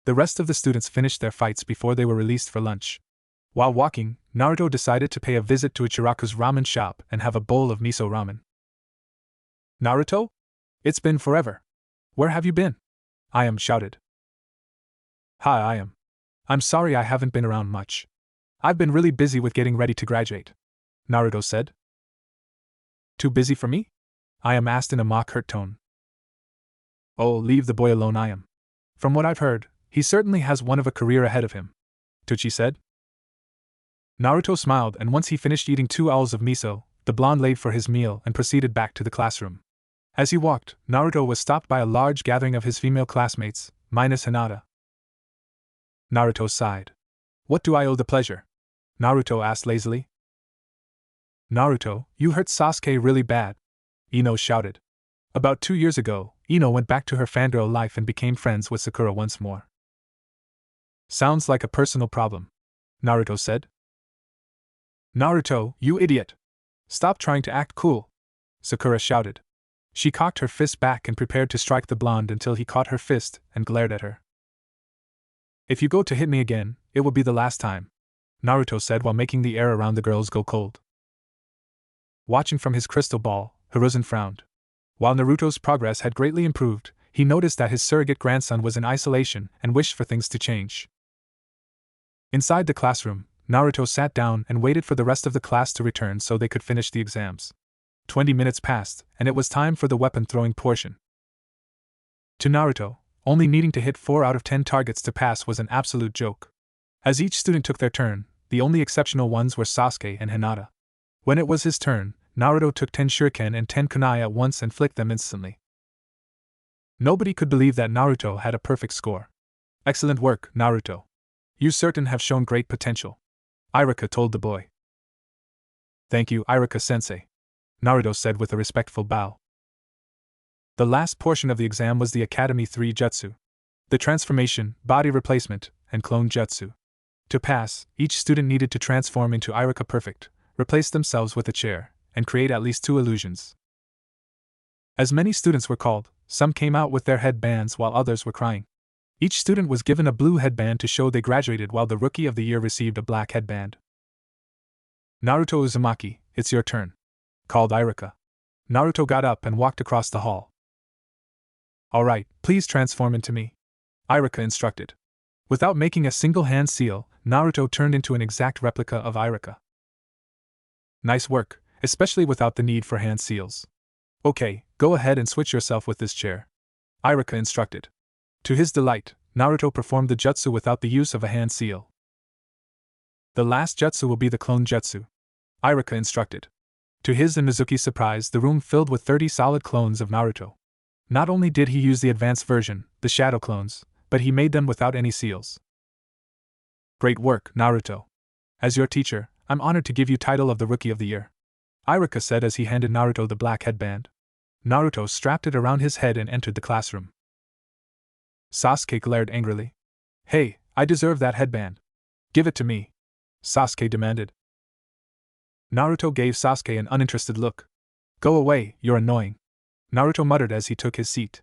The rest of the students finished their fights before they were released for lunch. While walking, Naruto decided to pay a visit to Ichiraku's ramen shop and have a bowl of miso ramen. Naruto? It's been forever. Where have you been? Ayam shouted. Hi Ayam. I'm sorry I haven't been around much. I've been really busy with getting ready to graduate, Naruto said. Too busy for me? Ayam asked in a mock-hurt tone. Oh, leave the boy alone, Ayam. From what I've heard, he certainly has one of a career ahead of him, Tucci said. Naruto smiled, and once he finished eating 2 owls of miso, the blonde laid for his meal and proceeded back to the classroom. As he walked, Naruto was stopped by a large gathering of his female classmates, minus Hinata. Naruto sighed. What do I owe the pleasure? Naruto asked lazily. Naruto, you hurt Sasuke really bad, Ino shouted. About 2 years ago, Ino went back to her fangirl life and became friends with Sakura once more. Sounds like a personal problem, Naruto said. Naruto, you idiot! Stop trying to act cool, Sakura shouted. She cocked her fist back and prepared to strike the blonde until he caught her fist and glared at her. If you go to hit me again, it will be the last time, Naruto said while making the air around the girls go cold. Watching from his crystal ball, Hiruzen frowned. While Naruto's progress had greatly improved, he noticed that his surrogate grandson was in isolation and wished for things to change. Inside the classroom, Naruto sat down and waited for the rest of the class to return so they could finish the exams. 20 minutes passed, and it was time for the weapon-throwing portion. To Naruto, only needing to hit 4 out of 10 targets to pass was an absolute joke. As each student took their turn, the only exceptional ones were Sasuke and Hinata. When it was his turn, Naruto took 10 shuriken and 10 kunai at once and flicked them instantly. Nobody could believe that Naruto had a perfect score. Excellent work, Naruto. You certain have shown great potential, Iruka told the boy. Thank you, Iruka-sensei, Naruto said with a respectful bow. The last portion of the exam was the Academy 3 Jutsu. The transformation, body replacement, and clone jutsu. To pass, each student needed to transform into Iruka Perfect, replace themselves with a chair, and create at least 2 illusions. As many students were called, some came out with their headbands while others were crying. Each student was given a blue headband to show they graduated, while the Rookie of the Year received a black headband. Naruto Uzumaki, it's your turn, called Iruka. Naruto got up and walked across the hall. Alright, please transform into me, Irika instructed. Without making a single hand seal, Naruto turned into an exact replica of Irika. Nice work, especially without the need for hand seals. Okay, go ahead and switch yourself with this chair, Irika instructed. To his delight, Naruto performed the jutsu without the use of a hand seal. The last jutsu will be the clone jutsu, Irika instructed. To his and Mizuki's surprise, the room filled with 30 solid clones of Naruto. Not only did he use the advanced version, the shadow clones, but he made them without any seals. Great work, Naruto. As your teacher, I'm honored to give you title of the Rookie of the Year, Irika said as he handed Naruto the black headband. Naruto strapped it around his head and entered the classroom. Sasuke glared angrily. Hey, I deserve that headband. Give it to me, Sasuke demanded. Naruto gave Sasuke an uninterested look. Go away, you're annoying, Naruto muttered as he took his seat.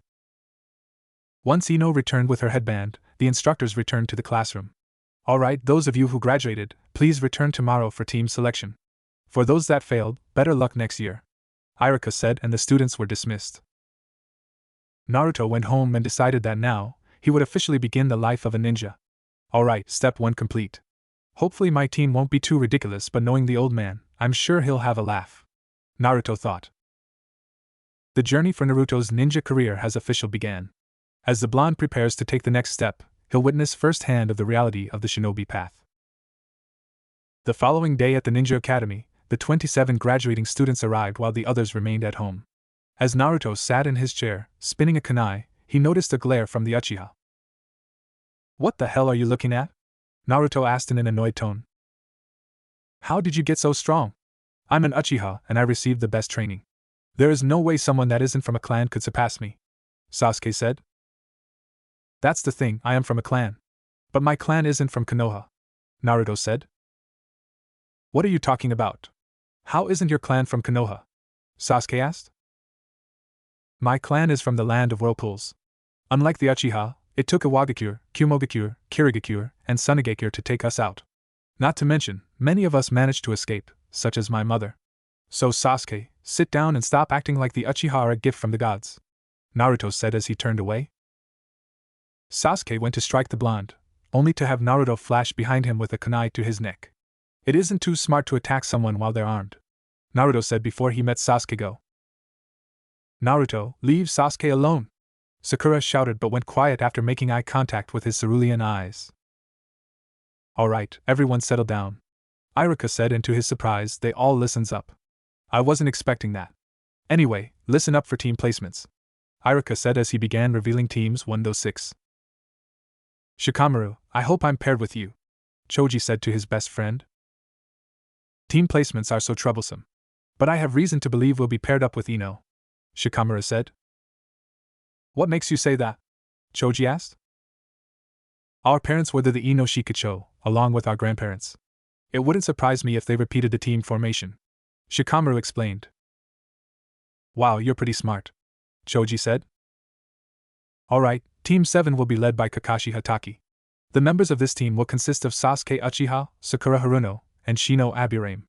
Once Ino returned with her headband, the instructors returned to the classroom. Alright, those of you who graduated, please return tomorrow for team selection. For those that failed, better luck next year, Irika said, and the students were dismissed. Naruto went home and decided that now, he would officially begin the life of a ninja. Alright, step 1 complete. Hopefully my team won't be too ridiculous, but knowing the old man, I'm sure he'll have a laugh, Naruto thought. The journey for Naruto's ninja career has officially begun. As the blonde prepares to take the next step, he'll witness firsthand of the reality of the shinobi path. The following day at the Ninja Academy, the 27 graduating students arrived while the others remained at home. As Naruto sat in his chair, spinning a kunai, he noticed a glare from the Uchiha. What the hell are you looking at? Naruto asked in an annoyed tone. How did you get so strong? I'm an Uchiha and I received the best training. There is no way someone that isn't from a clan could surpass me, Sasuke said. That's the thing, I am from a clan. But my clan isn't from Konoha, Naruto said. What are you talking about? How isn't your clan from Konoha? Sasuke asked. My clan is from the land of whirlpools. Unlike the Uchiha, it took Iwagakure, Kumogakure, Kirigakure, and Sunagakure to take us out. Not to mention, many of us managed to escape, such as my mother. So Sasuke, sit down and stop acting like the Uchiha are a gift from the gods, Naruto said as he turned away. Sasuke went to strike the blonde, only to have Naruto flash behind him with a kunai to his neck. It isn't too smart to attack someone while they're armed, Naruto said before he met Sasuke go. Naruto, leave Sasuke alone, Sakura shouted but went quiet after making eye contact with his cerulean eyes. Alright, everyone settle down, Irika said, and to his surprise they all listens up. I wasn't expecting that. Anyway, listen up for team placements, Irika said as he began revealing teams 1 to 6. Shikamaru, I hope I'm paired with you, Choji said to his best friend. Team placements are so troublesome. But I have reason to believe we'll be paired up with Ino, Shikamaru said. What makes you say that? Choji asked. Our parents were the Ino Shikacho, along with our grandparents. It wouldn't surprise me if they repeated the team formation, Shikamaru explained. Wow, you're pretty smart, Choji said. Alright, Team 7 will be led by Kakashi Hatake. The members of this team will consist of Sasuke Uchiha, Sakura Haruno, and Shino Aburame,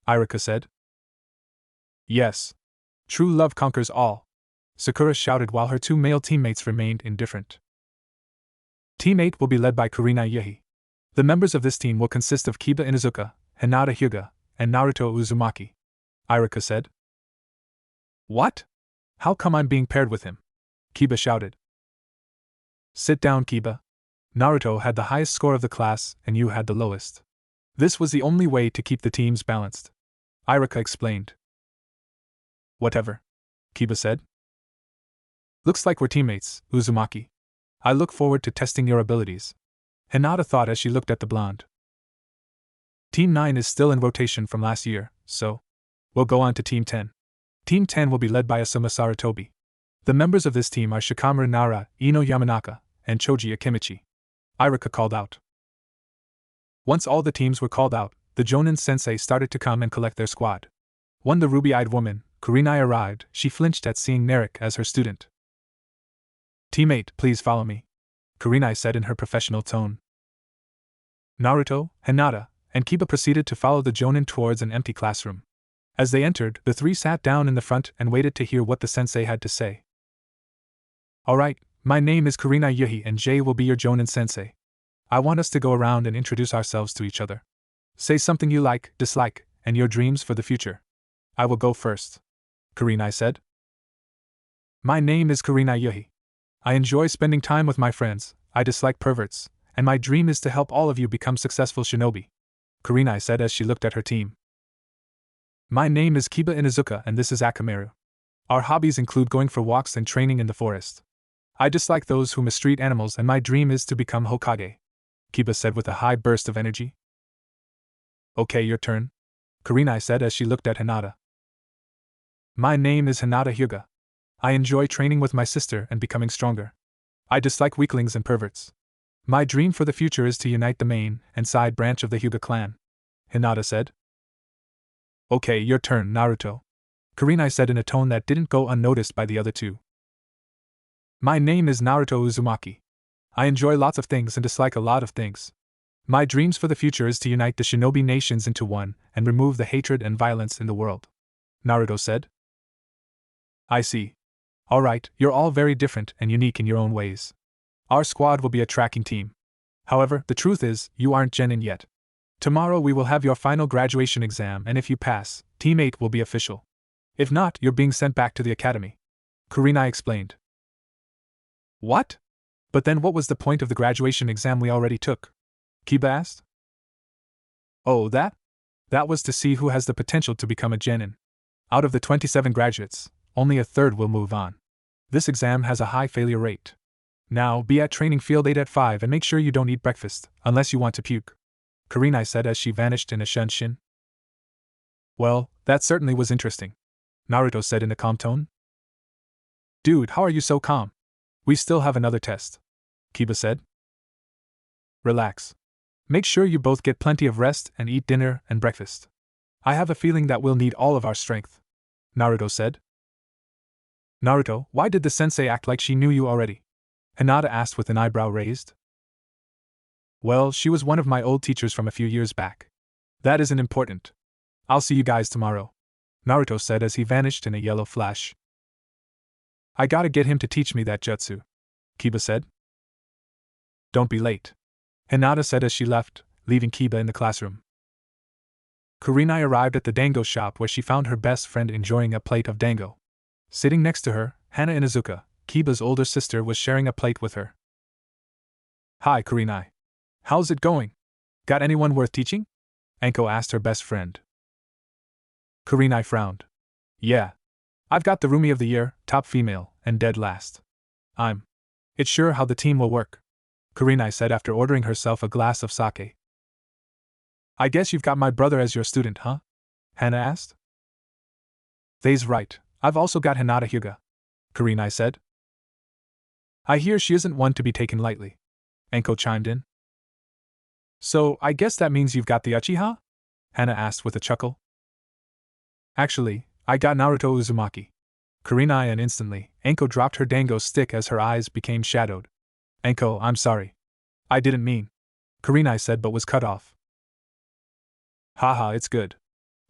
Irika said. Yes. True love conquers all, Sakura shouted while her 2 male teammates remained indifferent. Team 8 will be led by Kurenai Yehi. The members of this team will consist of Kiba Inuzuka, Hinata Hyuga, and Naruto Uzumaki, Irika said. What? How come I'm being paired with him? Kiba shouted. Sit down, Kiba. Naruto had the highest score of the class and you had the lowest. This was the only way to keep the teams balanced, Irika explained. Whatever, Kiba said. Looks like we're teammates, Uzumaki. I look forward to testing your abilities, Hinata thought as she looked at the blonde. Team 9 is still in rotation from last year, so we'll go on to Team 10. Team 10 will be led by Asuma Sarutobi. The members of this team are Shikamaru Nara, Ino Yamanaka, and Choji Akimichi, Irika called out. Once all the teams were called out, the Jonin sensei started to come and collect their squad. When the ruby-eyed woman, Kurenai, arrived, she flinched at seeing Narik as her student. Teammate, please follow me, Kurenai said in her professional tone. Naruto, Hinata, and Kiba proceeded to follow the Jonin towards an empty classroom. As they entered, the 3 sat down in the front and waited to hear what the sensei had to say. Alright, my name is Karina Yuhi and Jay will be your Jonin sensei. I want us to go around and introduce ourselves to each other. Say something you like, dislike, and your dreams for the future. I will go first. Karina said. My name is Karina Yuhi. I enjoy spending time with my friends, I dislike perverts, and my dream is to help all of you become successful shinobi. Karina said as she looked at her team. My name is Kiba Inuzuka and this is Akameru. Our hobbies include going for walks and training in the forest. I dislike those who mistreat animals and my dream is to become Hokage. Kiba said with a high burst of energy. Okay, your turn. Karina said as she looked at Hinata. My name is Hinata Hyuga. I enjoy training with my sister and becoming stronger. I dislike weaklings and perverts. My dream for the future is to unite the main and side branch of the Hyuga clan. Hinata said. Okay, your turn, Naruto. Karina said in a tone that didn't go unnoticed by the other two. My name is Naruto Uzumaki. I enjoy lots of things and dislike a lot of things. My dreams for the future is to unite the shinobi nations into one and remove the hatred and violence in the world. Naruto said. I see. Alright, you're all very different and unique in your own ways. Our squad will be a tracking team. However, the truth is, you aren't genin yet. Tomorrow we will have your final graduation exam and if you pass, Team 8 will be official. If not, you're being sent back to the academy. Karina explained. What? But then what was the point of the graduation exam we already took? Kiba asked. Oh, that? That was to see who has the potential to become a genin. Out of the 27 graduates, only a third will move on. This exam has a high failure rate. Now, be at training field 8 at 5 and make sure you don't eat breakfast, unless you want to puke. Karina said as she vanished in a shunshin. Well, that certainly was interesting. Naruto said in a calm tone. Dude, how are you so calm? We still have another test. Kiba said. Relax. Make sure you both get plenty of rest and eat dinner and breakfast. I have a feeling that we'll need all of our strength. Naruto said. Naruto, why did the sensei act like she knew you already? Hinata asked with an eyebrow raised. Well, she was one of my old teachers from a few years back. That isn't important. I'll see you guys tomorrow. Naruto said as he vanished in a yellow flash. I gotta get him to teach me that jutsu. Kiba said. Don't be late. Hinata said as she left, leaving Kiba in the classroom. Kurenai arrived at the dango shop where she found her best friend enjoying a plate of dango. Sitting next to her, Hana Inuzuka, Kiba's older sister, was sharing a plate with her. Hi, Kurenai. How's it going? Got anyone worth teaching? Anko asked her best friend. Kurenai frowned. Yeah. I've got the roomie of the year, top female, and dead last. It's sure how the team will work. Kurenai said after ordering herself a glass of sake. I guess you've got my brother as your student, huh? Hana asked. They's right, I've also got Hinata Hyuga. Kurenai said. I hear she isn't one to be taken lightly. Anko chimed in. So, I guess that means you've got the Uchiha? Hana asked with a chuckle. Actually, I got Naruto Uzumaki. Kurenai, and instantly, Anko dropped her dango stick as her eyes became shadowed. Anko, I'm sorry. I didn't mean. Kurenai said but was cut off. Haha, it's good.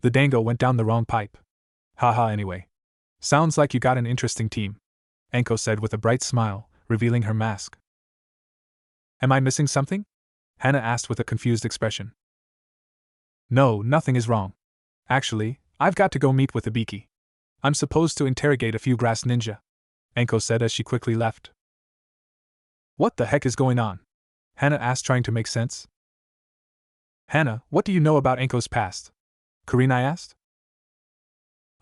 The dango went down the wrong pipe. Haha, anyway. Sounds like you got an interesting team. Anko said with a bright smile, revealing her mask. Am I missing something? Hana asked with a confused expression. No, nothing is wrong. Actually, I've got to go meet with Ibiki. I'm supposed to interrogate a few grass ninja. Anko said as she quickly left. What the heck is going on? Hana asked, trying to make sense. Hana, what do you know about Anko's past? Kurenai asked.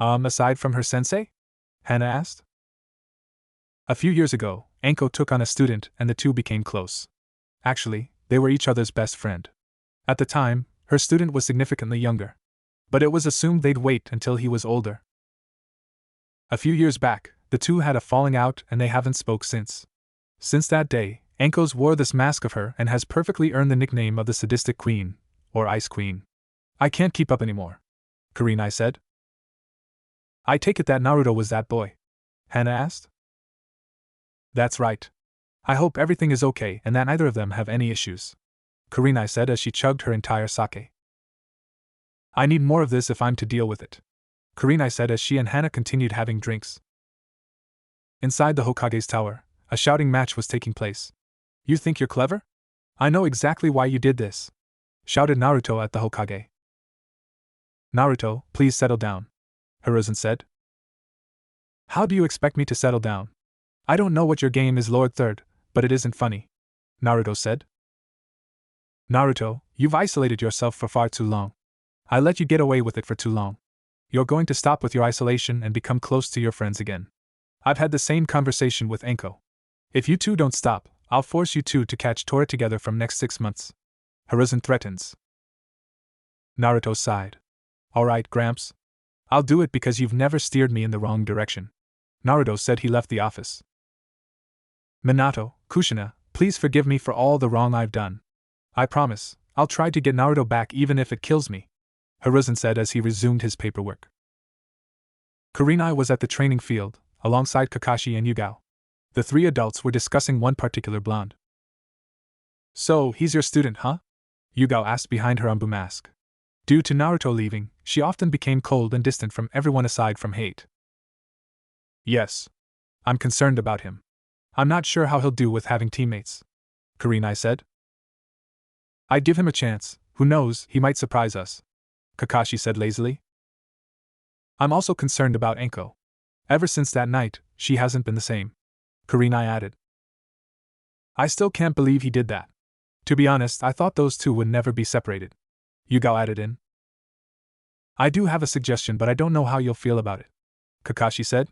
Aside from her sensei? Hana asked. A few years ago, Anko took on a student and the two became close. Actually, they were each other's best friend. At the time, her student was significantly younger. But it was assumed they'd wait until he was older. A few years back, the two had a falling out and they haven't spoke since. Since that day, Anko's wore this mask of her and has perfectly earned the nickname of the Sadistic Queen, or Ice Queen. I can't keep up anymore. Kurenai said. I take it that Naruto was that boy? Hana asked. That's right. I hope everything is okay and that neither of them have any issues. Kurenai said as she chugged her entire sake. I need more of this if I'm to deal with it. Kurenai said as she and Hana continued having drinks. Inside the Hokage's tower, A shouting match was taking place. You think you're clever? I know exactly why you did this, shouted Naruto at the Hokage. Naruto, please settle down, Hiruzen said. How do you expect me to settle down? I don't know what your game is, Lord Third, but it isn't funny, Naruto said. Naruto, you've isolated yourself for far too long. I let you get away with it for too long. You're going to stop with your isolation and become close to your friends again. I've had the same conversation with Enko. If you two don't stop, I'll force you two to catch Tora together from next 6 months. Hiruzen threatens. Naruto sighed. Alright, Gramps. I'll do it because you've never steered me in the wrong direction. Naruto said he left the office. Minato, Kushina, please forgive me for all the wrong I've done. I promise, I'll try to get Naruto back even if it kills me, Hiruzen said as he resumed his paperwork. Kurenai was at the training field, alongside Kakashi and Yugao. The three adults were discussing one particular blonde. So, he's your student, huh? Yugao asked behind her Anbu mask. Due to Naruto leaving, she often became cold and distant from everyone aside from hate. Yes. I'm concerned about him. I'm not sure how he'll do with having teammates, Kurenai said. I'd give him a chance, who knows, he might surprise us, Kakashi said lazily. I'm also concerned about Enko. Ever since that night, she hasn't been the same, Kurenai added. I still can't believe he did that. To be honest, I thought those two would never be separated, Yugao added in. I do have a suggestion, but I don't know how you'll feel about it, Kakashi said.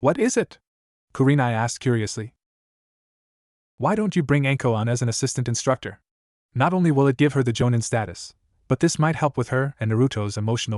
What is it? Kurenai asked curiously. Why don't you bring Enko on as an assistant instructor? Not only will it give her the Jonin status, but this might help with her and Naruto's emotional